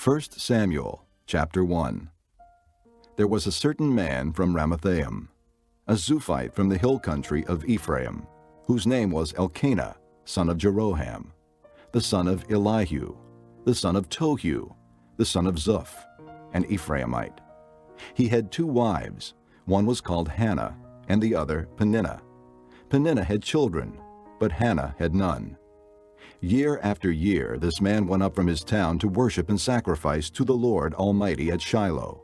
1 Samuel, chapter 1. There was a certain man from Ramathaim, a Zuphite from the hill country of Ephraim, whose name was Elkanah, son of Jeroham, the son of Elihu, the son of Tohu, the son of Zuph, an Ephraimite. He had 2 wives. One was called Hannah, and the other Peninnah. Peninnah had children, but Hannah had none. Year after year this man went up from his town to worship and sacrifice to the Lord Almighty at Shiloh,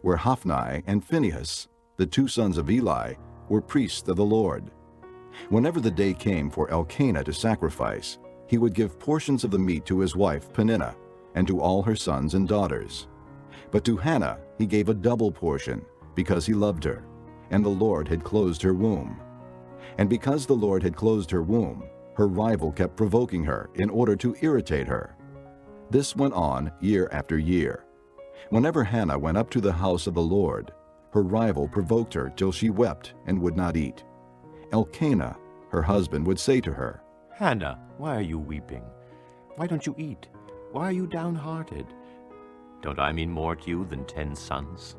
where Hophni and Phinehas, the 2 sons of Eli, were priests of the Lord. Whenever the day came for Elkanah to sacrifice, he would give portions of the meat to his wife Peninnah, and to all her sons and daughters. But to Hannah he gave a double portion, because he loved her, and the Lord had closed her womb. And because the Lord had closed her womb, her rival kept provoking her in order to irritate her. This went on year after year. Whenever Hannah went up to the house of the Lord, her rival provoked her till she wept and would not eat. Elkanah, her husband, would say to her, "Hannah, why are you weeping? Why don't you eat? Why are you downhearted? Don't I mean more to you than 10 sons?"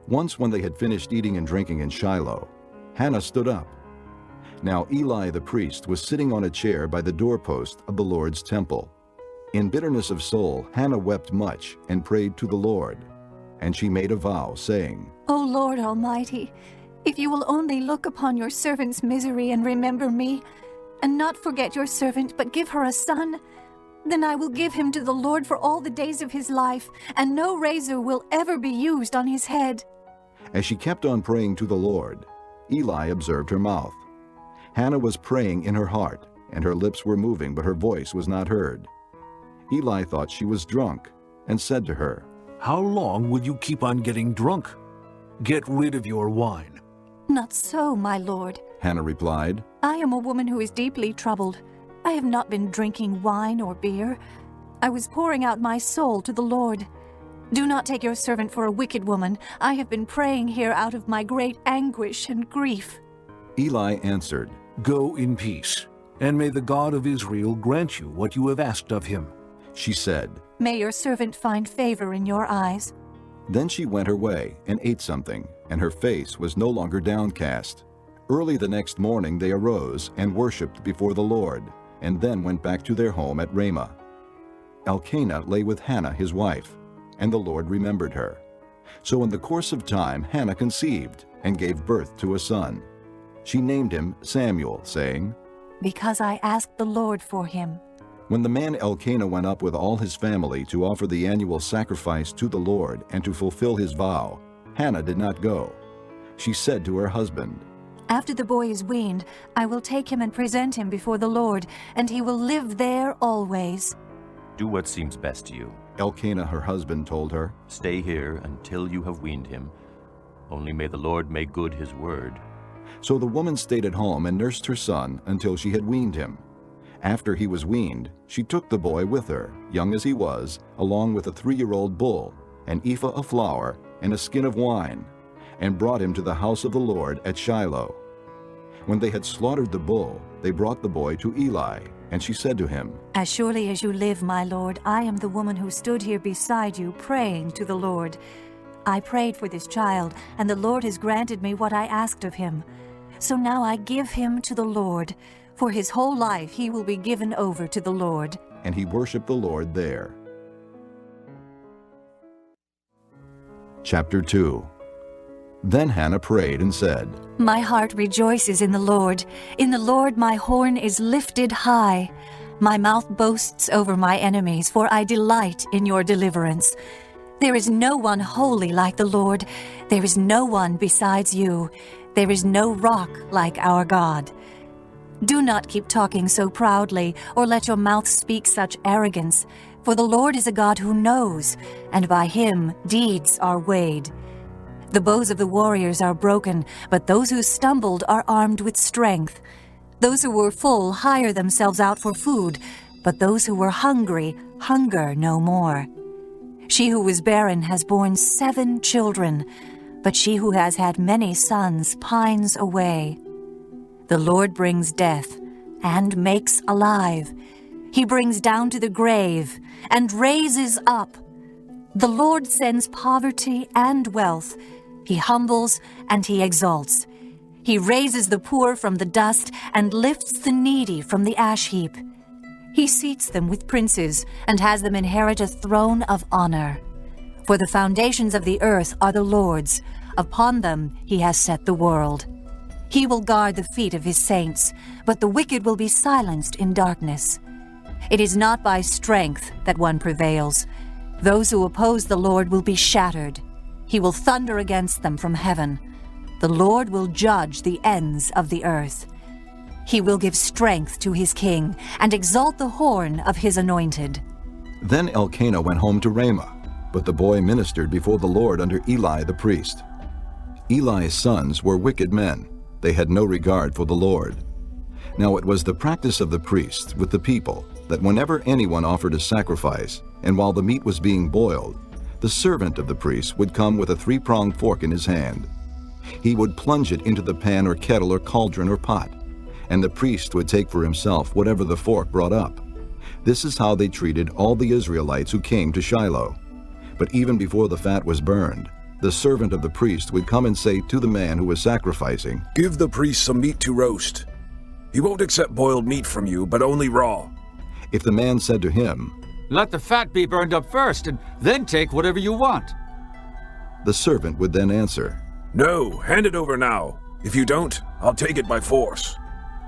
Once when they had finished eating and drinking in Shiloh, Hannah stood up. Now Eli the priest was sitting on a chair by the doorpost of the Lord's temple. In bitterness of soul, Hannah wept much and prayed to the Lord. And she made a vow, saying, O Lord Almighty, if you will only look upon your servant's misery and remember me, and not forget your servant, but give her a son, then I will give him to the Lord for all the days of his life, and no razor will ever be used on his head. As she kept on praying to the Lord, Eli observed her mouth. Hannah was praying in her heart, and her lips were moving, but her voice was not heard. Eli thought she was drunk, and said to her, "How long will you keep on getting drunk? Get rid of your wine." Not so, my lord. Hannah replied, I am a woman who is deeply troubled. I have not been drinking wine or beer. I was pouring out my soul to the Lord. Do not take your servant for a wicked woman. I have been praying here out of my great anguish and grief. Eli answered, "Go in peace, and may the God of Israel grant you what you have asked of him." She said, May your servant find favor in your eyes. Then she went her way and ate something, and her face was no longer downcast. Early the next morning they arose and worshipped before the Lord, and then went back to their home at Ramah. Elkanah lay with Hannah his wife, and the Lord remembered her. So in the course of time Hannah conceived and gave birth to a son. She named him Samuel, saying, Because I asked the Lord for him. When the man Elkanah went up with all his family to offer the annual sacrifice to the Lord and to fulfill his vow, Hannah did not go. She said to her husband, After the boy is weaned, I will take him and present him before the Lord, and he will live there always. Do what seems best to you. Elkanah her husband told her. Stay here until you have weaned him. Only may the Lord make good his word. So the woman stayed at home and nursed her son until she had weaned him. After he was weaned, she took the boy with her, young as he was, along with a 3-year-old bull, an ephah of flour, and a skin of wine, and brought him to the house of the Lord at Shiloh. When they had slaughtered the bull, they brought the boy to Eli, and she said to him, As surely as you live, my Lord, I am the woman who stood here beside you praying to the Lord. I prayed for this child, and the Lord has granted me what I asked of him. So now I give him to the Lord. For his whole life he will be given over to the Lord. And he worshipped the Lord there. Chapter 2. Then Hannah prayed and said, My heart rejoices in the Lord. In the Lord my horn is lifted high. My mouth boasts over my enemies, for I delight in your deliverance. There is no one holy like the Lord. There is no one besides you. There is no rock like our God. Do not keep talking so proudly, or let your mouth speak such arrogance, for the Lord is a God who knows, and by him deeds are weighed. The bows of the warriors are broken, but those who stumbled are armed with strength. Those who were full hire themselves out for food, but those who were hungry hunger no more. She who was barren has borne 7 children, but she who has had many sons pines away. The Lord brings death and makes alive. He brings down to the grave and raises up. The Lord sends poverty and wealth. He humbles and he exalts. He raises the poor from the dust and lifts the needy from the ash heap. He seats them with princes and has them inherit a throne of honor. For the foundations of the earth are the Lord's. Upon them he has set the world. He will guard the feet of his saints, but the wicked will be silenced in darkness. It is not by strength that one prevails. Those who oppose the Lord will be shattered. He will thunder against them from heaven. The Lord will judge the ends of the earth. He will give strength to his king and exalt the horn of his anointed. Then Elkanah went home to Ramah, but the boy ministered before the Lord under Eli the priest. Eli's sons were wicked men. They had no regard for the Lord. Now it was the practice of the priests with the people that whenever anyone offered a sacrifice, and while the meat was being boiled, the servant of the priest would come with a three-pronged fork in his hand. He would plunge it into the pan or kettle or cauldron or pot, and the priest would take for himself whatever the fork brought up. This is how they treated all the Israelites who came to Shiloh. But even before the fat was burned, the servant of the priest would come and say to the man who was sacrificing, "Give the priest some meat to roast. He won't accept boiled meat from you, but only raw." If the man said to him, "Let the fat be burned up first, and then take whatever you want," the servant would then answer, "No, hand it over now. If you don't, I'll take it by force."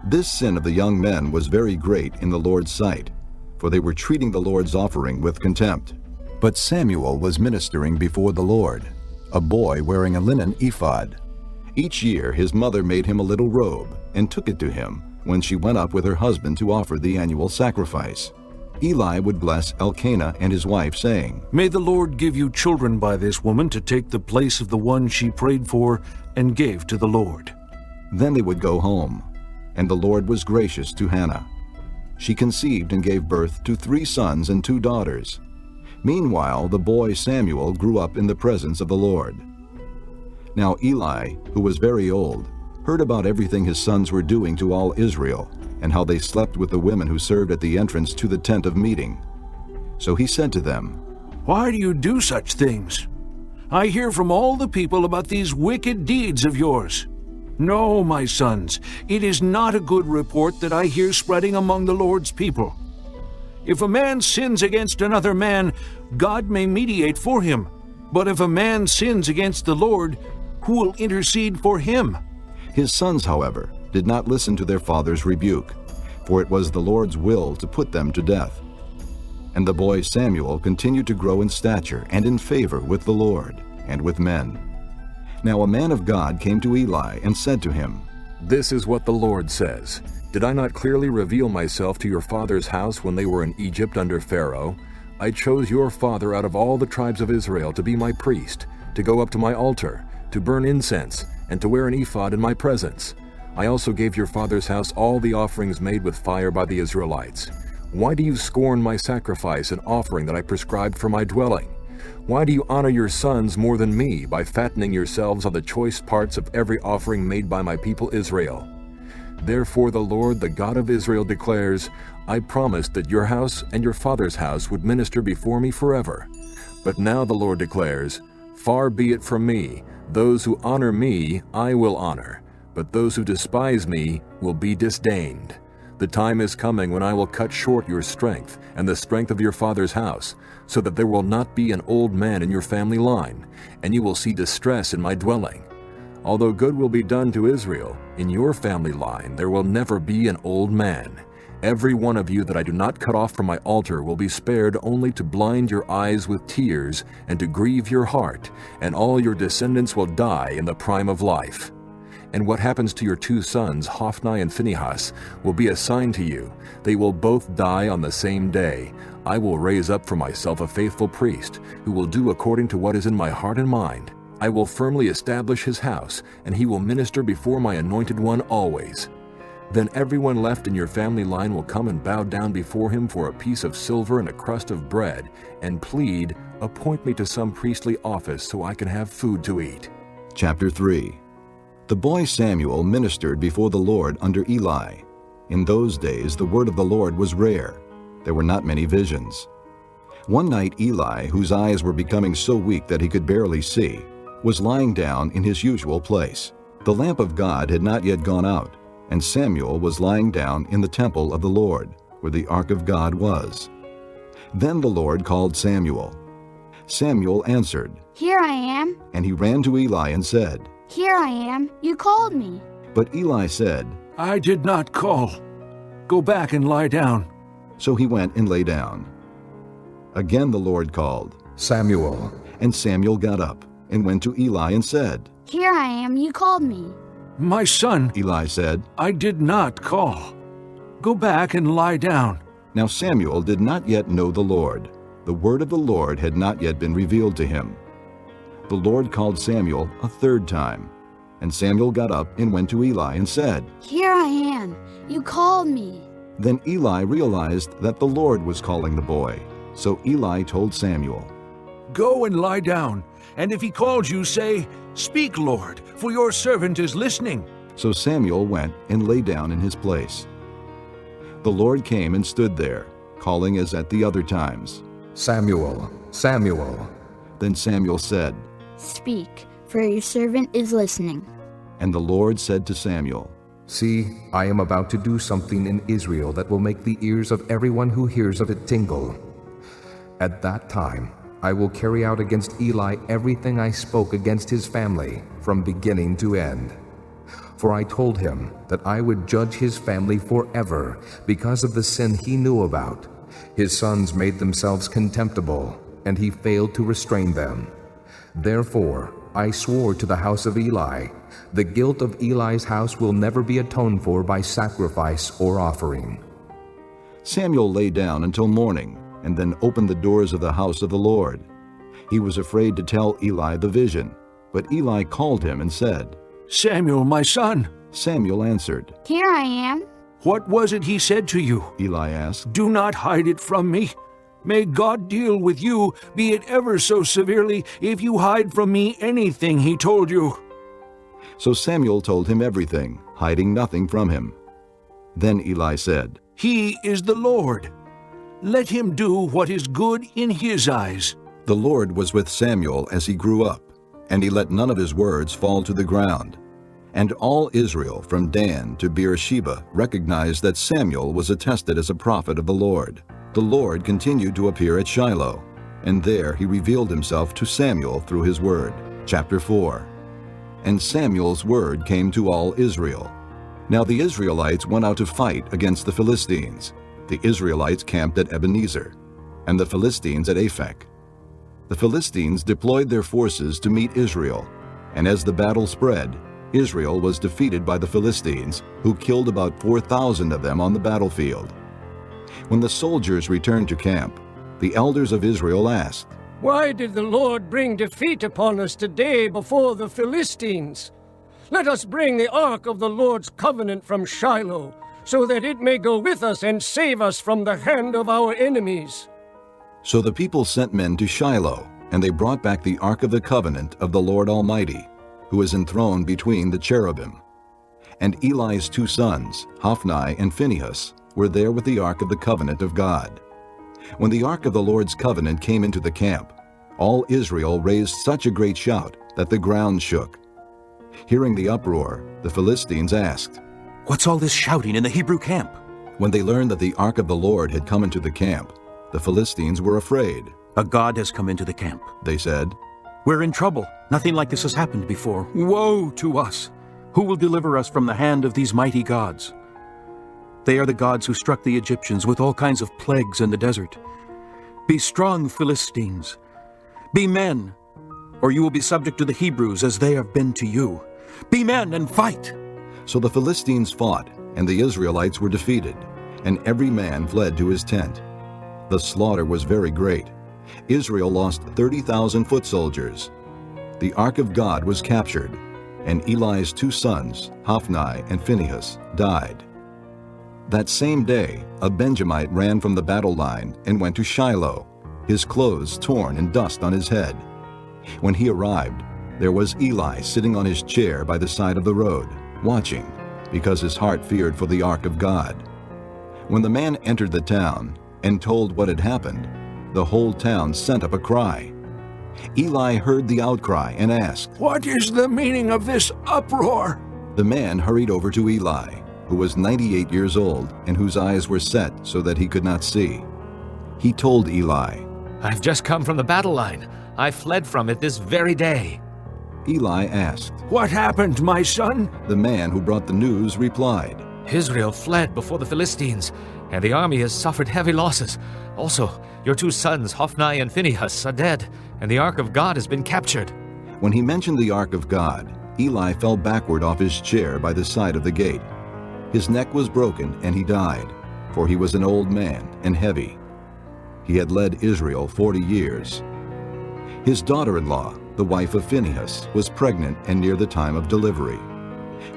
This sin of the young men was very great in the Lord's sight, for they were treating the Lord's offering with contempt. But Samuel was ministering before the Lord, a boy wearing a linen ephod. Each year his mother made him a little robe and took it to him when she went up with her husband to offer the annual sacrifice. Eli would bless Elkanah and his wife, saying, May the Lord give you children by this woman to take the place of the one she prayed for and gave to the Lord. Then they would go home, and the Lord was gracious to Hannah. She conceived and gave birth to 3 sons and 2 daughters. Meanwhile, the boy Samuel grew up in the presence of the Lord. Now Eli, who was very old, heard about everything his sons were doing to all Israel, and how they slept with the women who served at the entrance to the tent of meeting. So he said to them, Why do you do such things? I hear from all the people about these wicked deeds of yours. No, my sons, it is not a good report that I hear spreading among the Lord's people. If a man sins against another man, God may mediate for him. But if a man sins against the Lord, who will intercede for him? His sons, however, did not listen to their father's rebuke, for it was the Lord's will to put them to death. And the boy Samuel continued to grow in stature and in favor with the Lord and with men. Now a man of God came to Eli and said to him, This is what the Lord says. Did I not clearly reveal myself to your father's house when they were in Egypt under Pharaoh? I chose your father out of all the tribes of Israel to be my priest, to go up to my altar, to burn incense, and to wear an ephod in my presence. I also gave your father's house all the offerings made with fire by the Israelites. Why do you scorn my sacrifice and offering that I prescribed for my dwelling? Why do you honor your sons more than me by fattening yourselves on the choice parts of every offering made by my people Israel? Therefore the Lord, the God of Israel, declares, I promised that your house and your father's house would minister before me forever. But now the Lord declares, Far be it from me, those who honor me I will honor, but those who despise me will be disdained. The time is coming when I will cut short your strength and the strength of your father's house, so that there will not be an old man in your family line, and you will see distress in my dwelling. Although good will be done to Israel, in your family line there will never be an old man. Every one of you that I do not cut off from my altar will be spared only to blind your eyes with tears and to grieve your heart, and all your descendants will die in the prime of life. And what happens to your 2 sons, Hophni and Phinehas, will be a sign to you. They will both die on the same day. I will raise up for myself a faithful priest, who will do according to what is in my heart and mind. I will firmly establish his house, and he will minister before my anointed one always. Then everyone left in your family line will come and bow down before him for a piece of silver and a crust of bread, and plead, Appoint me to some priestly office so I can have food to eat. Chapter 3. The boy Samuel ministered before the Lord under Eli. In those days the word of the Lord was rare. There were not many visions. One night Eli, whose eyes were becoming so weak that he could barely see, was lying down in his usual place. The lamp of God had not yet gone out, and Samuel was lying down in the temple of the Lord, where the ark of God was. Then the Lord called Samuel. Samuel answered, "Here I am." And he ran to Eli and said, "Here I am. You called me." But Eli said, I did not call. Go back and lie down. So he went and lay down. Again the Lord called, Samuel. And Samuel got up and went to Eli and said, "Here I am. You called me." My son, Eli said, I did not call. Go back and lie down. Now Samuel did not yet know the Lord. The word of the Lord had not yet been revealed to him. The Lord called Samuel a third time. And Samuel got up and went to Eli and said, "Here I am. You called me." Then Eli realized that the Lord was calling the boy. So Eli told Samuel, Go and lie down, and if he calls you, say, Speak, Lord, for your servant is listening. So Samuel went and lay down in his place. The Lord came and stood there, calling as at the other times, Samuel, Samuel. Then Samuel said, "Speak, for your servant is listening." And the Lord said to Samuel, See, I am about to do something in Israel that will make the ears of everyone who hears of it tingle. At that time, I will carry out against Eli everything I spoke against his family, from beginning to end. For I told him that I would judge his family forever because of the sin he knew about. His sons made themselves contemptible, and he failed to restrain them. Therefore, I swore to the house of Eli, the guilt of Eli's house will never be atoned for by sacrifice or offering. Samuel lay down until morning, and then opened the doors of the house of the Lord. He was afraid to tell Eli the vision, but Eli called him and said, Samuel, my son. Samuel answered, "Here I am." What was it he said to you? Eli asked. Do not hide it from me. May God deal with you, be it ever so severely, if you hide from me anything he told you. So Samuel told him everything, hiding nothing from him. Then Eli said, He is the Lord. Let him do what is good in his eyes. The Lord was with Samuel as he grew up, and he let none of his words fall to the ground. And all Israel from Dan to Beersheba recognized that Samuel was attested as a prophet of the Lord. The Lord continued to appear at Shiloh, and there he revealed himself to Samuel through his word. Chapter 4. And Samuel's word came to all Israel. Now the Israelites went out to fight against the Philistines. The Israelites camped at Ebenezer, and the Philistines at Aphek. The Philistines deployed their forces to meet Israel, and as the battle spread, Israel was defeated by the Philistines, who killed about 4,000 of them on the battlefield. When the soldiers returned to camp, the elders of Israel asked, Why did the Lord bring defeat upon us today before the Philistines? Let us bring the ark of the Lord's covenant from Shiloh, so that it may go with us and save us from the hand of our enemies. So the people sent men to Shiloh, and they brought back the ark of the covenant of the Lord Almighty, who is enthroned between the cherubim. And Eli's two sons, Hophni and Phinehas, were there with the ark of the covenant of God. When the ark of the Lord's covenant came into the camp, all Israel raised such a great shout that the ground shook. Hearing the uproar, the Philistines asked, What's all this shouting in the Hebrew camp? When they learned that the ark of the Lord had come into the camp, the Philistines were afraid. A god has come into the camp, they said. We're in trouble. Nothing like this has happened before. Woe to us! Who will deliver us from the hand of these mighty gods? They are the gods who struck the Egyptians with all kinds of plagues in the desert. Be strong, Philistines. Be men, or you will be subject to the Hebrews as they have been to you. Be men and fight! So the Philistines fought, and the Israelites were defeated, and every man fled to his tent. The slaughter was very great. Israel lost 30,000 foot soldiers. The ark of God was captured, and Eli's two sons, Hophni and Phinehas, died. That same day, a Benjamite ran from the battle line and went to Shiloh, his clothes torn and dust on his head. When he arrived, there was Eli sitting on his chair by the side of the road, watching, because his heart feared for the ark of God. When the man entered the town and told what had happened, the whole town sent up a cry. Eli heard the outcry and asked, "What is the meaning of this uproar?" The man hurried over to Eli, who was 98 years old and whose eyes were set so that he could not see. He told Eli, "I've just come from the battle line. I fled from it this very day." Eli asked, "What happened, my son?" The man who brought the news replied, "Israel fled before the Philistines, and the army has suffered heavy losses. Also, your 2 sons, Hophni and Phinehas, are dead, and the ark of God has been captured." When he mentioned the ark of God, Eli fell backward off his chair by the side of the gate. His neck was broken and he died, for he was an old man and heavy. He had led Israel 40 years. His daughter-in-law, the wife of Phinehas, was pregnant and near the time of delivery.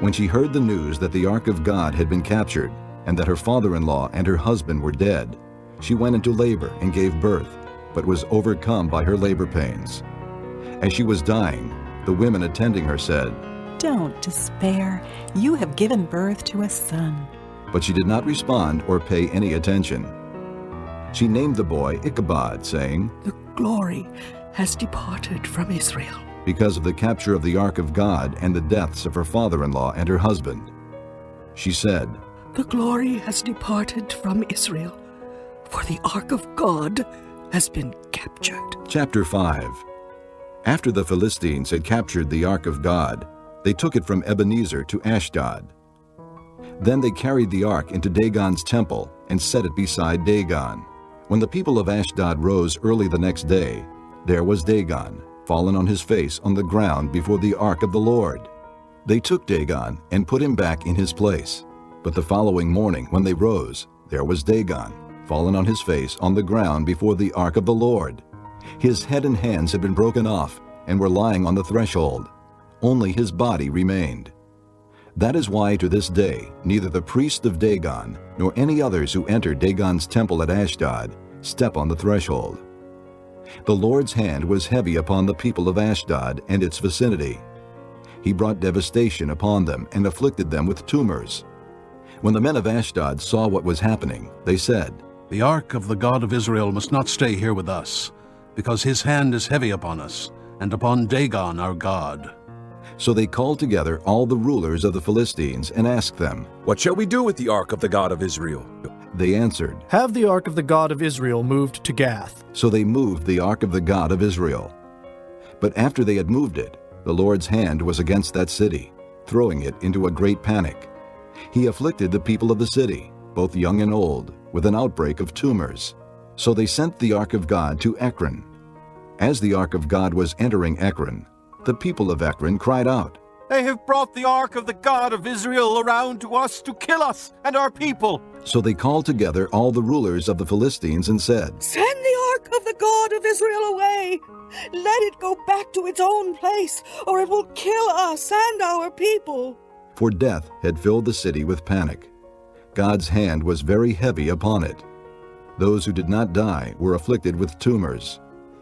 When she heard the news that the ark of God had been captured and that her father-in-law and her husband were dead, she went into labor and gave birth, but was overcome by her labor pains. As she was dying, the women attending her said, "Don't despair. You have given birth to a son." But she did not respond or pay any attention. She named the boy Ichabod, saying, "The glory has departed from Israel," because of the capture of the ark of God and the deaths of her father-in-law and her husband. She said, "The glory has departed from Israel, for the ark of God has been captured." Chapter 5. After the Philistines had captured the ark of God, they took it from Ebenezer to Ashdod. Then they carried the ark into Dagon's temple and set it beside Dagon. When the people of Ashdod rose early the next day, there was Dagon, fallen on his face on the ground before the ark of the Lord. They took Dagon and put him back in his place. But the following morning when they rose, there was Dagon, fallen on his face on the ground before the ark of the Lord. His head and hands had been broken off and were lying on the threshold. Only his body remained. That is why to this day neither the priest of Dagon nor any others who enter Dagon's temple at Ashdod step on the threshold. The Lord's hand was heavy upon the people of Ashdod and its vicinity. He brought devastation upon them and afflicted them with tumors. When the men of Ashdod saw what was happening, they said, "The ark of the God of Israel must not stay here with us, because his hand is heavy upon us, and upon Dagon our God." So they called together all the rulers of the Philistines and asked them, "What shall we do with the ark of the God of Israel?" They answered, "Have the ark of the God of Israel moved to Gath." So they moved the ark of the God of Israel. But after they had moved it, the Lord's hand was against that city, throwing it into a great panic. He afflicted the people of the city, both young and old, with an outbreak of tumors. So they sent the ark of God to Ekron. As the ark of God was entering Ekron, the people of Ekron cried out, "They have brought the ark of the God of Israel around to us to kill us and our people." So they called together all the rulers of the Philistines and said, "Send the ark of the God of Israel away. Let it go back to its own place, or it will kill us and our people." For death had filled the city with panic. God's hand was very heavy upon it. Those who did not die were afflicted with tumors.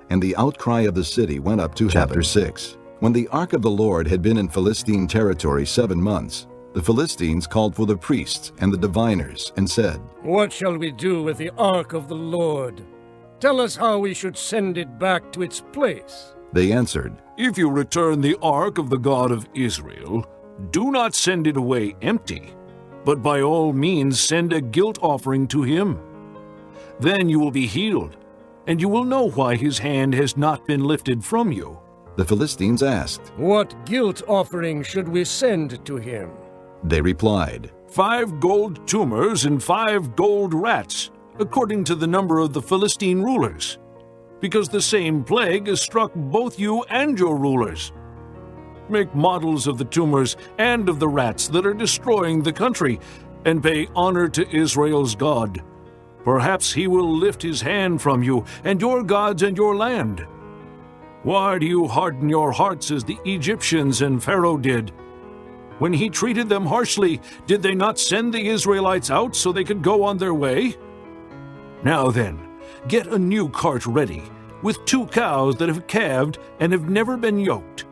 And the outcry of the city went up to Chapter 6. When the ark of the Lord had been in Philistine territory 7 months, the Philistines called for the priests and the diviners and said, "What shall we do with the ark of the Lord? Tell us how we should send it back to its place." They answered, "If you return the ark of the God of Israel, do not send it away empty, but by all means send a guilt offering to him. Then you will be healed, and you will know why his hand has not been lifted from you." The Philistines asked, "What guilt offering should we send to him?" They replied, 5 gold tumors and 5 gold rats, according to the number of the Philistine rulers, because the same plague has struck both you and your rulers. Make models of the tumors and of the rats that are destroying the country, and pay honor to Israel's God. Perhaps he will lift his hand from you and your gods and your land. Why do you harden your hearts as the Egyptians and Pharaoh did? When he treated them harshly, did they not send the Israelites out so they could go on their way? Now then, get a new cart ready, with 2 cows that have calved and have never been yoked.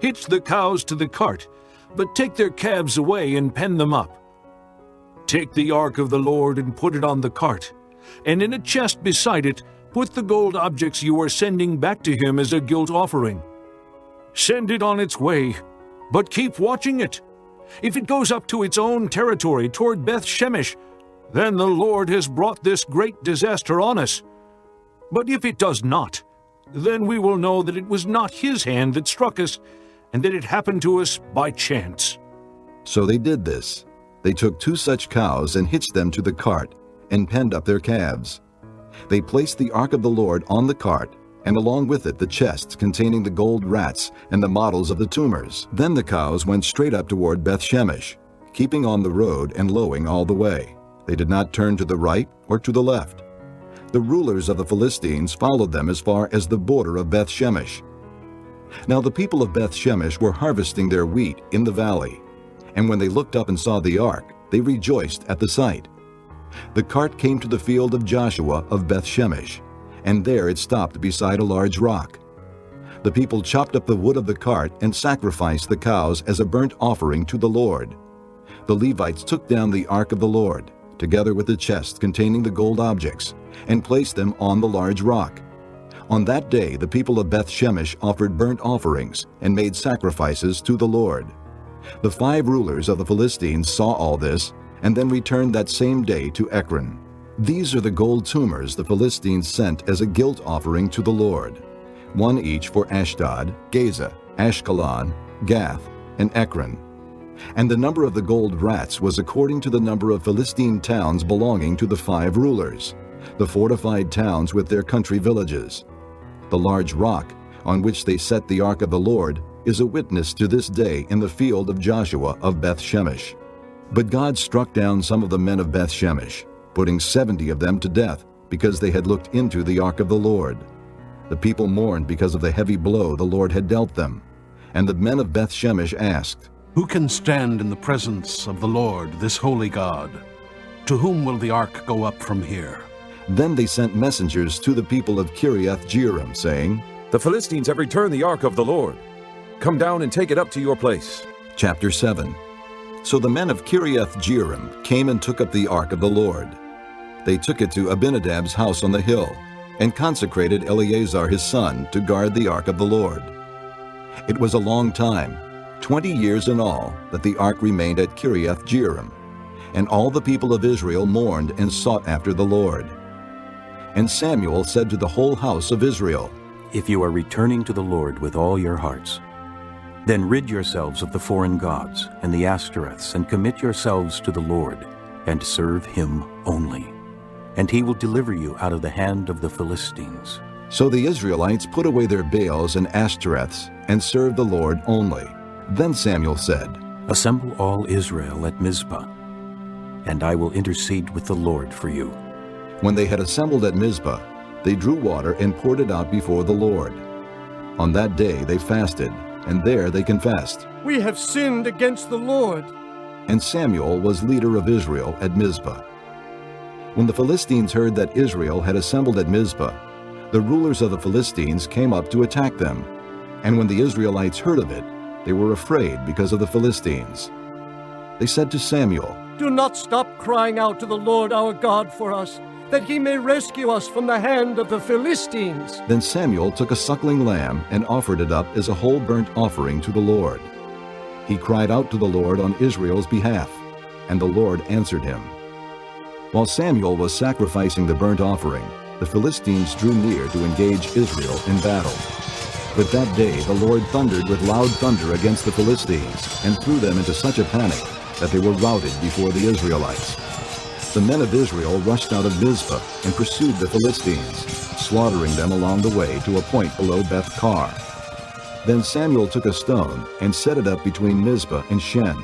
Hitch the cows to the cart, but take their calves away and pen them up. Take the ark of the Lord and put it on the cart, and in a chest beside it Put the gold objects you are sending back to him as a guilt offering. Send it on its way, but keep watching it. If it goes up to its own territory toward Beth Shemesh, then the Lord has brought this great disaster on us. But if it does not, then we will know that it was not his hand that struck us, and that it happened to us by chance." So they did this. They took 2 such cows and hitched them to the cart, and penned up their calves. They placed the ark of the Lord on the cart, and along with it the chests containing the gold rats and the models of the tumors. Then the cows went straight up toward Beth Shemesh, keeping on the road and lowing all the way. They did not turn to the right or to the left. The rulers of the Philistines followed them as far as the border of Beth Shemesh. Now the people of Beth Shemesh were harvesting their wheat in the valley, and when they looked up and saw the ark, they rejoiced at the sight. The cart came to the field of Joshua of Beth Shemesh, and there it stopped beside a large rock. The people chopped up the wood of the cart and sacrificed the cows as a burnt offering to the Lord. The Levites took down the ark of the Lord, together with the chest containing the gold objects, and placed them on the large rock. On that day the people of Beth Shemesh offered burnt offerings and made sacrifices to the Lord. The 5 rulers of the Philistines saw all this, and then returned that same day to Ekron. These are the gold tumors the Philistines sent as a guilt offering to the Lord, 1 each for Ashdod, Gaza, Ashkelon, Gath, and Ekron. And the number of the gold rats was according to the number of Philistine towns belonging to the 5 rulers, the fortified towns with their country villages. The large rock, on which they set the ark of the Lord, is a witness to this day in the field of Joshua of Beth Shemesh. But God struck down some of the men of Beth Shemesh, putting 70 of them to death, because they had looked into the ark of the Lord. The people mourned because of the heavy blow the Lord had dealt them. And the men of Beth Shemesh asked, "Who can stand in the presence of the Lord, this holy God? To whom will the ark go up from here?" Then they sent messengers to the people of Kiriath Jearim, saying, "The Philistines have returned the ark of the Lord. Come down and take it up to your place." Chapter 7. So the men of Kiriath Jearim came and took up the ark of the Lord. They took it to Abinadab's house on the hill, and consecrated Eleazar his son to guard the ark of the Lord. It was a long time, 20 years in all, that the ark remained at Kiriath Jearim, and all the people of Israel mourned and sought after the Lord. And Samuel said to the whole house of Israel, "If you are returning to the Lord with all your hearts, then rid yourselves of the foreign gods and the Ashtoreths, and commit yourselves to the Lord, and serve him only. And he will deliver you out of the hand of the Philistines." So the Israelites put away their Baals and Ashtoreths, and served the Lord only. Then Samuel said, "Assemble all Israel at Mizpah, and I will intercede with the Lord for you." When they had assembled at Mizpah, they drew water and poured it out before the Lord. On that day they fasted, and there they confessed, "We have sinned against the Lord." And Samuel was leader of Israel at Mizpah. When the Philistines heard that Israel had assembled at Mizpah, the rulers of the Philistines came up to attack them. And when the Israelites heard of it, they were afraid because of the Philistines. They said to Samuel, "Do not stop crying out to the Lord our God for us, that he may rescue us from the hand of the Philistines." Then Samuel took a suckling lamb and offered it up as a whole burnt offering to the Lord. He cried out to the Lord on Israel's behalf, and the Lord answered him. While Samuel was sacrificing the burnt offering, the Philistines drew near to engage Israel in battle. But that day the Lord thundered with loud thunder against the Philistines, and threw them into such a panic that they were routed before the Israelites. The men of Israel rushed out of Mizpah and pursued the Philistines, slaughtering them along the way to a point below Beth-kar. Then Samuel took a stone and set it up between Mizpah and Shen.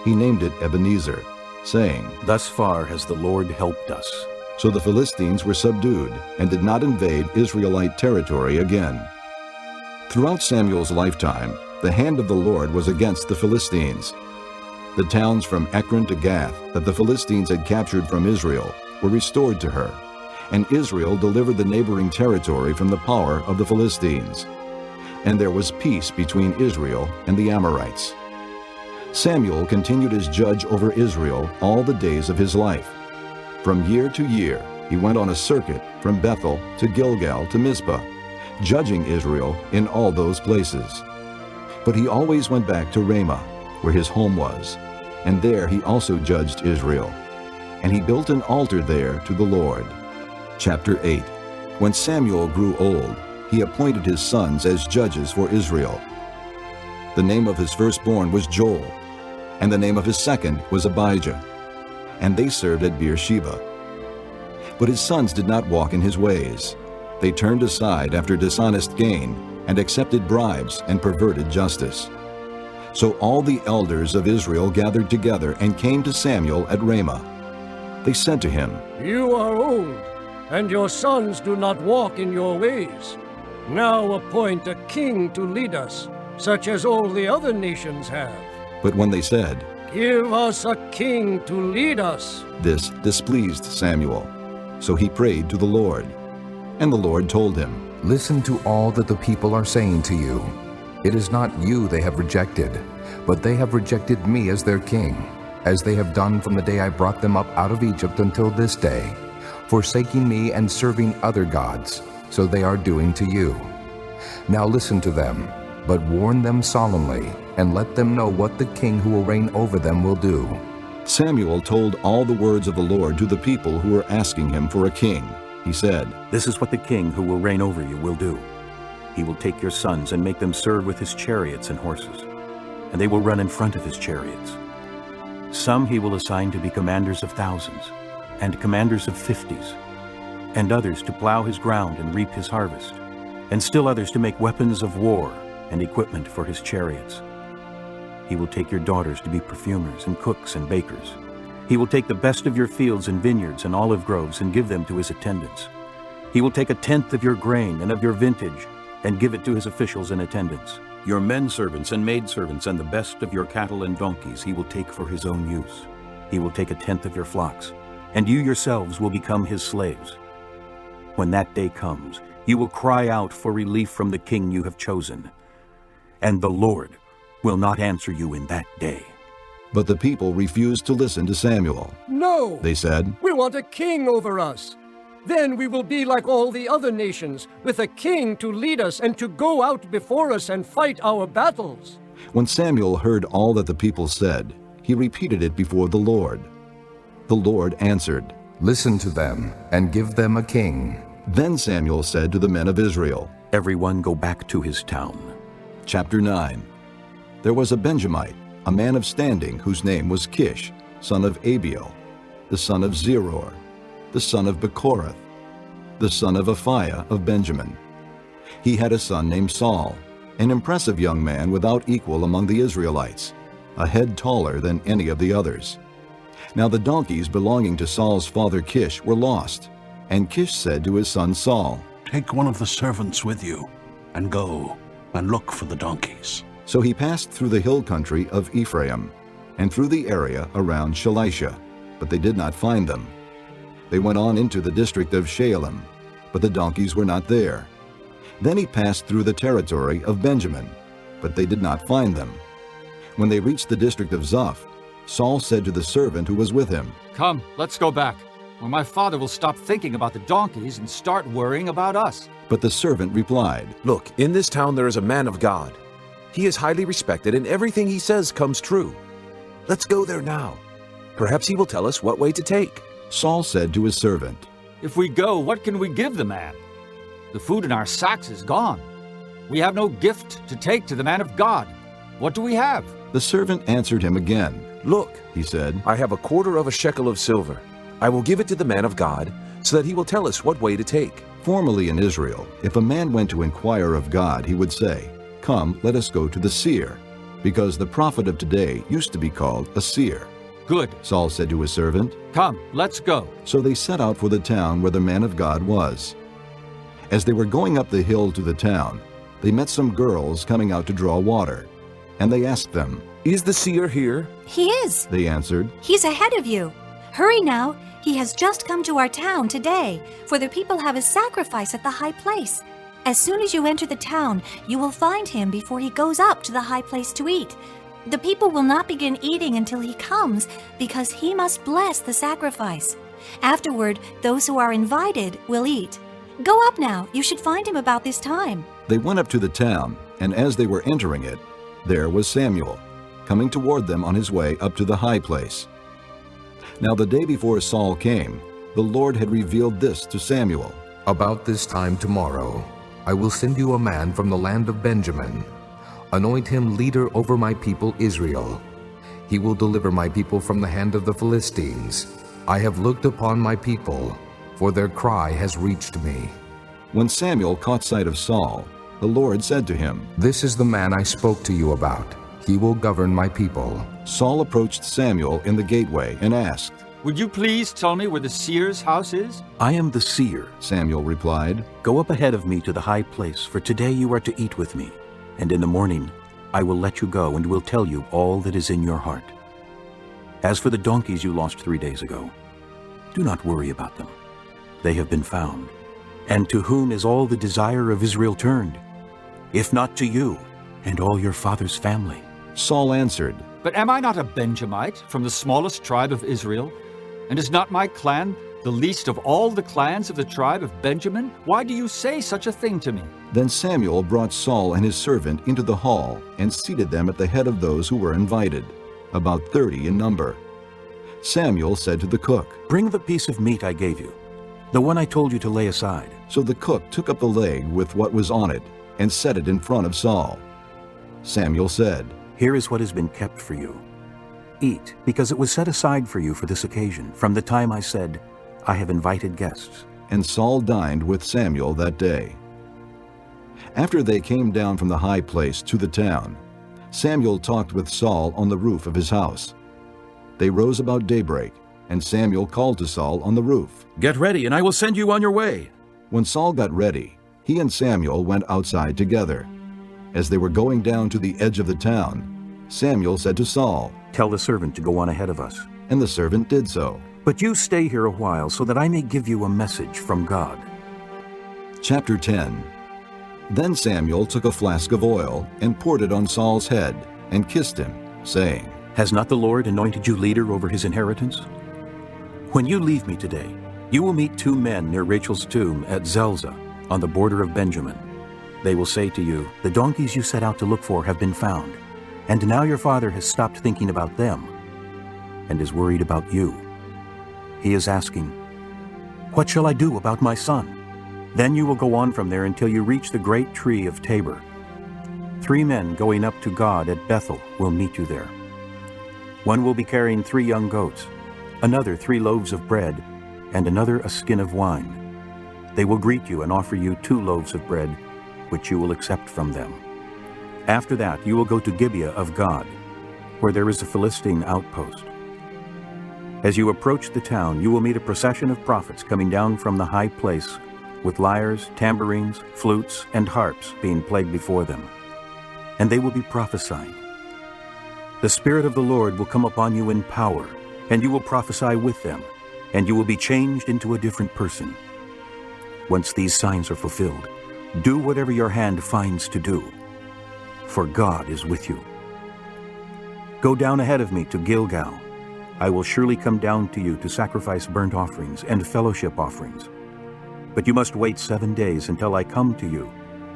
He named it Ebenezer, saying, "Thus far has the Lord helped us." So the Philistines were subdued and did not invade Israelite territory again. Throughout Samuel's lifetime, the hand of the Lord was against the Philistines. The towns from Ekron to Gath that the Philistines had captured from Israel were restored to her, and Israel delivered the neighboring territory from the power of the Philistines. And there was peace between Israel and the Amorites. Samuel continued as judge over Israel all the days of his life. From year to year, he went on a circuit from Bethel to Gilgal to Mizpah, judging Israel in all those places. But he always went back to Ramah, where his home was, and there he also judged Israel. And he built an altar there to the Lord. Chapter 8. When Samuel grew old, he appointed his sons as judges for Israel. The name of his firstborn was Joel, and the name of his second was Abijah, and they served at Beersheba. But his sons did not walk in his ways. They turned aside after dishonest gain, and accepted bribes and perverted justice. So all the elders of Israel gathered together and came to Samuel at Ramah. They said to him, "You are old, and your sons do not walk in your ways. Now appoint a king to lead us, such as all the other nations have." But when they said, "Give us a king to lead us," this displeased Samuel. So he prayed to the Lord. And the Lord told him, Listen to all that the people are saying to you. It is not you they have rejected, but they have rejected me as their king, as they have done from the day I brought them up out of Egypt until this day, forsaking me and serving other gods, so they are doing to you. Now listen to them, but warn them solemnly, and let them know what the king who will reign over them will do. Samuel told all the words of the Lord to the people who were asking him for a king. He said, "This is what the king who will reign over you will do. He will take your sons and make them serve with his chariots and horses, and they will run in front of his chariots. Some he will assign to be commanders of thousands, and commanders of 50s, and others to plow his ground and reap his harvest, and still others to make weapons of war and equipment for his chariots. He will take your daughters to be perfumers and cooks and bakers. He will take the best of your fields and vineyards and olive groves and give them to his attendants. He will take 1/10 of your grain and of your vintage and give it to his officials and attendants. Your men servants and maidservants and the best of your cattle and donkeys he will take for his own use. He will take 1/10 of your flocks, and you yourselves will become his slaves. When that day comes, you will cry out for relief from the king you have chosen, and the Lord will not answer you in that day." But the people refused to listen to Samuel. "No," they said, "we want a king over us. Then we will be like all the other nations, with a king to lead us and to go out before us and fight our battles." When Samuel heard all that the people said, he repeated it before the Lord. The Lord answered, "Listen to them, and give them a king." Then Samuel said to the men of Israel, "Everyone go back to his town." Chapter 9. There was a Benjamite, a man of standing, whose name was Kish, son of Abiel, the son of Zeror, the son of Bechorath, the son of Aphiah of Benjamin. He had a son named Saul, an impressive young man without equal among the Israelites, a head taller than any of the others. Now the donkeys belonging to Saul's father Kish were lost, and Kish said to his son Saul, "Take one of the servants with you, and go and look for the donkeys." So he passed through the hill country of Ephraim, and through the area around Shalisha, but they did not find them. They went on into the district of Shaalim, but the donkeys were not there. Then he passed through the territory of Benjamin, but they did not find them. When they reached the district of Zoph, Saul said to the servant who was with him, "Come, let's go back, or my father will stop thinking about the donkeys and start worrying about us." But the servant replied, "Look, in this town there is a man of God. He is highly respected, and everything he says comes true. Let's go there now. Perhaps he will tell us what way to take." Saul said to his servant, "If we go, what can we give the man? The food in our sacks is gone. We have no gift to take to the man of God. What do we have?" The servant answered him again. "Look," he said, "I have 1/4 of a shekel of silver. I will give it to the man of God, so that he will tell us what way to take." Formerly in Israel, if a man went to inquire of God, he would say, "Come, let us go to the seer," because the prophet of today used to be called a seer. "Good," Saul said to his servant. "Come, let's go." So they set out for the town where the man of God was. As they were going up the hill to the town, they met some girls coming out to draw water, and they asked them, "Is the seer here?" "He is," they answered. "He's ahead of you. Hurry now, he has just come to our town today, for the people have a sacrifice at the high place. As soon as you enter the town, you will find him before he goes up to the high place to eat. The people will not begin eating until he comes, because he must bless the sacrifice. Afterward, those who are invited will eat. Go up now. You should find him about this time." They went up to the town, and as they were entering it, there was Samuel, coming toward them on his way up to the high place. Now the day before Saul came, the Lord had revealed this to Samuel. "About this time tomorrow, I will send you a man from the land of Benjamin. Anoint him leader over my people Israel. He will deliver my people from the hand of the Philistines. I have looked upon my people, for their cry has reached me." When Samuel caught sight of Saul, the Lord said to him, "This is the man I spoke to you about. He will govern my people." Saul approached Samuel in the gateway and asked, "Would you please tell me where the seer's house is?" "I am the seer," Samuel replied. "Go up ahead of me to the high place, for today you are to eat with me, and in the morning I will let you go and will tell you all that is in your heart. As for the donkeys you lost 3 days ago, do not worry about them. They have been found. And to whom is all the desire of Israel turned? If not to you and all your father's family?" Saul answered, "But am I not a Benjamite from the smallest tribe of Israel? And is not my clan the least of all the clans of the tribe of Benjamin? Why do you say such a thing to me?" Then Samuel brought Saul and his servant into the hall and seated them at the head of those who were invited, about 30 in number. Samuel said to the cook, "Bring the piece of meat I gave you, the one I told you to lay aside." So the cook took up the leg with what was on it and set it in front of Saul. Samuel said, "Here is what has been kept for you. Eat, because it was set aside for you for this occasion, from the time I said, 'I have invited guests.'" And Saul dined with Samuel that day. After they came down from the high place to the town, Samuel talked with Saul on the roof of his house. They rose about daybreak, and Samuel called to Saul on the roof, "Get ready, and I will send you on your way." When Saul got ready, he and Samuel went outside together. As they were going down to the edge of the town, Samuel said to Saul, "Tell the servant to go on ahead of us." And the servant did so. "But you stay here a while, so that I may give you a message from God." Chapter 10. Then Samuel took a flask of oil and poured it on Saul's head and kissed him, saying, "Has not the Lord anointed you leader over his inheritance? When you leave me today, you will meet 2 men near Rachel's tomb at Zelzah, on the border of Benjamin. They will say to you, 'The donkeys you set out to look for have been found, and now your father has stopped thinking about them and is worried about you. He is asking, "What shall I do about my son?" Then you will go on from there until you reach the great tree of Tabor. 3 men going up to God at Bethel will meet you there. One will be carrying 3 young goats, another 3 loaves of bread, and another a skin of wine. They will greet you and offer you 2 loaves of bread, which you will accept from them. After that you will go to Gibeah of God, where there is a Philistine outpost. As you approach the town, you will meet a procession of prophets coming down from the high place, with lyres, tambourines, flutes, and harps being played before them. And they will be prophesying. The Spirit of the Lord will come upon you in power, and you will prophesy with them, and you will be changed into a different person. Once these signs are fulfilled, do whatever your hand finds to do, for God is with you. Go down ahead of me to Gilgal. I will surely come down to you to sacrifice burnt offerings and fellowship offerings. But you must wait 7 days until I come to you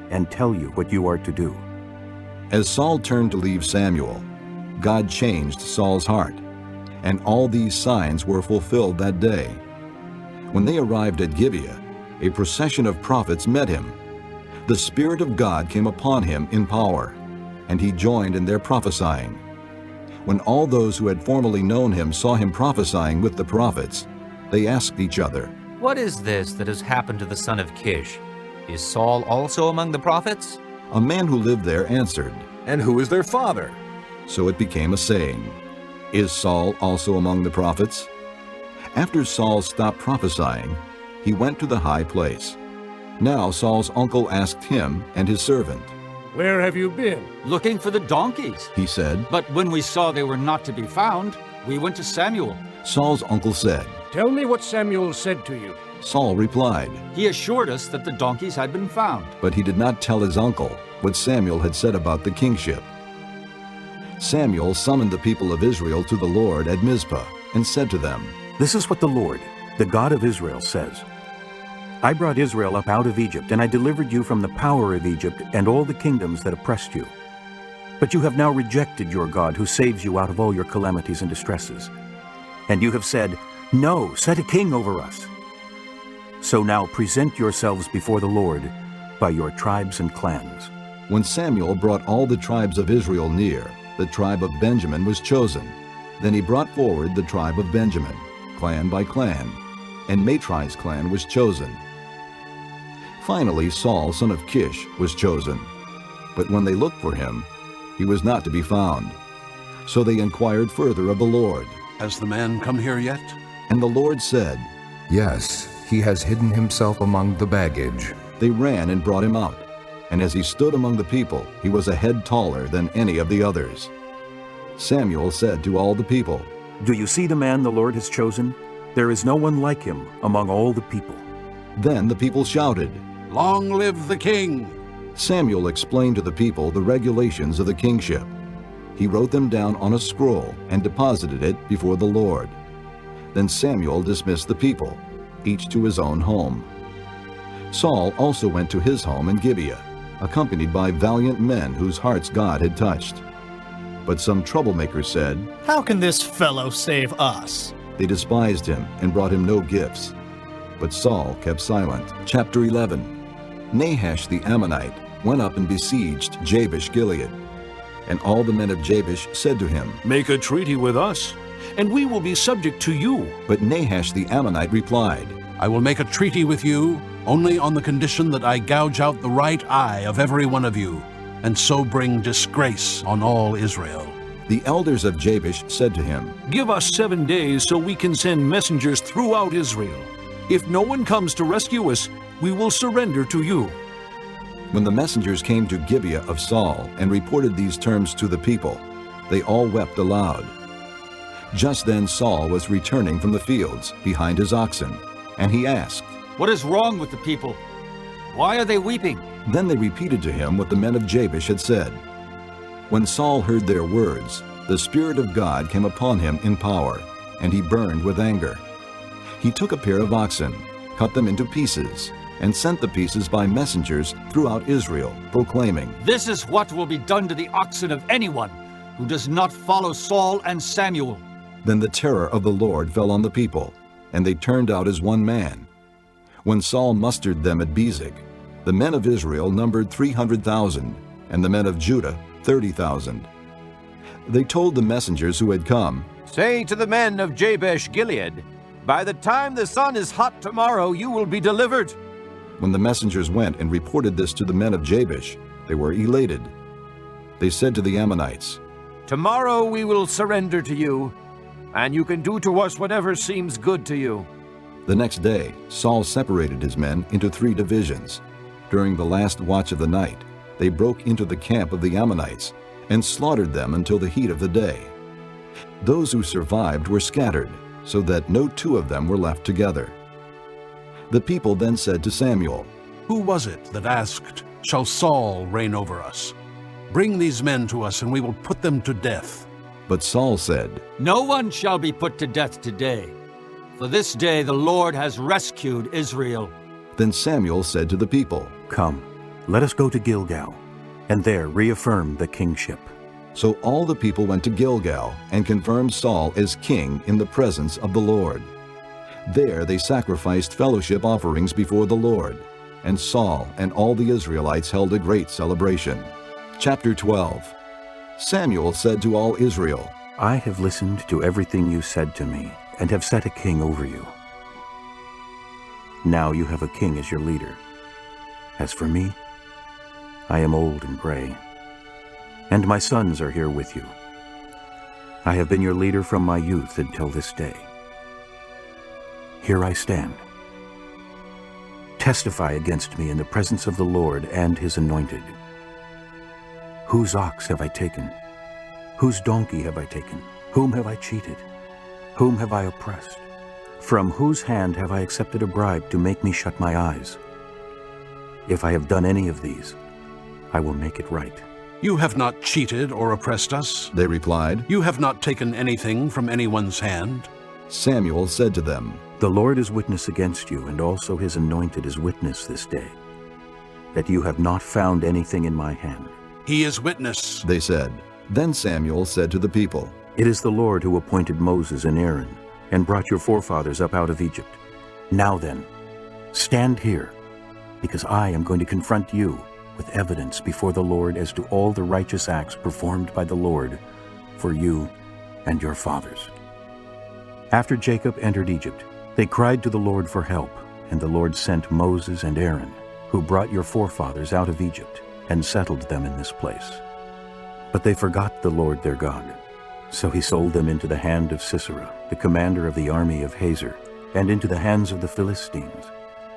and tell you what you are to do." As Saul turned to leave Samuel, God changed Saul's heart, and all these signs were fulfilled that day. When they arrived at Gibeah, a procession of prophets met him. The Spirit of God came upon him in power, and he joined in their prophesying. When all those who had formerly known him saw him prophesying with the prophets, they asked each other, "What is this that has happened to the son of Kish? Is Saul also among the prophets?" A man who lived there answered, "And who is their father?" So it became a saying, "Is Saul also among the prophets?" After Saul stopped prophesying, he went to the high place. Now Saul's uncle asked him and his servant, "Where have you been?" "Looking for the donkeys," he said. "But when we saw they were not to be found, we went to Samuel." Saul's uncle said, "Tell me what Samuel said to you." Saul replied, "He assured us that the donkeys had been found." But he did not tell his uncle what Samuel had said about the kingship. Samuel summoned the people of Israel to the Lord at Mizpah and said to them, "This is what the Lord, The God of Israel says, I brought Israel up out of Egypt, and I delivered you from the power of Egypt and all the kingdoms that oppressed you. But you have now rejected your God, who saves you out of all your calamities and distresses. And you have said, No, set a king over us. So now present yourselves before the Lord by your tribes and clans. When Samuel brought all the tribes of Israel near, the tribe of Benjamin was chosen. Then he brought forward the tribe of Benjamin, clan by clan, and Matri's clan was chosen. Finally, Saul, son of Kish, was chosen. But when they looked for him, he was not to be found. So they inquired further of the Lord. Has the man come here yet? And the Lord said, Yes, he has hidden himself among the baggage. They ran and brought him out. And as he stood among the people, he was a head taller than any of the others. Samuel said to all the people, Do you see the man the Lord has chosen? There is no one like him among all the people. Then the people shouted, Long live the king! Samuel explained to the people the regulations of the kingship. He wrote them down on a scroll and deposited it before the Lord. Then Samuel dismissed the people, each to his own home. Saul also went to his home in Gibeah, accompanied by valiant men whose hearts God had touched. But some troublemakers said, How can this fellow save us? They despised him and brought him no gifts. But Saul kept silent. Chapter 11. Nahash the Ammonite went up and besieged Jabesh-Gilead. And all the men of Jabesh said to him, Make a treaty with us, and we will be subject to you. But Nahash the Ammonite replied, I will make a treaty with you only on the condition that I gouge out the right eye of every one of you, and so bring disgrace on all Israel. The elders of Jabesh said to him, Give us 7 days so we can send messengers throughout Israel. If no one comes to rescue us, we will surrender to you. When the messengers came to Gibeah of Saul and reported these terms to the people, they all wept aloud. Just then Saul was returning from the fields behind his oxen, and he asked, What is wrong with the people? Why are they weeping? Then they repeated to him what the men of Jabesh had said. When Saul heard their words, the Spirit of God came upon him in power, and he burned with anger. He took a pair of oxen, cut them into pieces, and sent the pieces by messengers throughout Israel, proclaiming, This is what will be done to the oxen of anyone who does not follow Saul and Samuel. Then the terror of the Lord fell on the people, and they turned out as one man. When Saul mustered them at Bezek, the men of Israel numbered 300,000, and the men of Judah 30,000. They told the messengers who had come, Say to the men of Jabesh-Gilead, By the time the sun is hot tomorrow, you will be delivered. When the messengers went and reported this to the men of Jabesh, they were elated. They said to the Ammonites, Tomorrow we will surrender to you, and you can do to us whatever seems good to you. The next day, Saul separated his men into 3 divisions. During the last watch of the night, they broke into the camp of the Ammonites and slaughtered them until the heat of the day. Those who survived were scattered, so that no 2 of them were left together. The people then said to Samuel, Who was it that asked, Shall Saul reign over us? Bring these men to us, and we will put them to death. But Saul said, No one shall be put to death today, for this day the Lord has rescued Israel. Then Samuel said to the people, Come, let us go to Gilgal, and there reaffirm the kingship. So all the people went to Gilgal and confirmed Saul as king in the presence of the Lord. There they sacrificed fellowship offerings before the Lord, and Saul and all the Israelites held a great celebration. Chapter 12. Samuel said to all Israel, I have listened to everything you said to me, and have set a king over you. Now you have a king as your leader. As for me, I am old and gray, and my sons are here with you. I have been your leader from my youth until this day. Here I stand. Testify against me in the presence of the Lord and his anointed. Whose ox have I taken? Whose donkey have I taken? Whom have I cheated? Whom have I oppressed? From whose hand have I accepted a bribe to make me shut my eyes? If I have done any of these, I will make it right. You have not cheated or oppressed us, they replied. You have not taken anything from anyone's hand. Samuel said to them, The Lord is witness against you, and also his anointed is witness this day, that you have not found anything in my hand. He is witness, they said. Then Samuel said to the people, It is the Lord who appointed Moses and Aaron, and brought your forefathers up out of Egypt. Now then, stand here, because I am going to confront you with evidence before the Lord as to all the righteous acts performed by the Lord for you and your fathers. After Jacob entered Egypt, they cried to the Lord for help, and the Lord sent Moses and Aaron, who brought your forefathers out of Egypt and settled them in this place. But they forgot the Lord their God. So he sold them into the hand of Sisera, the commander of the army of Hazor, and into the hands of the Philistines,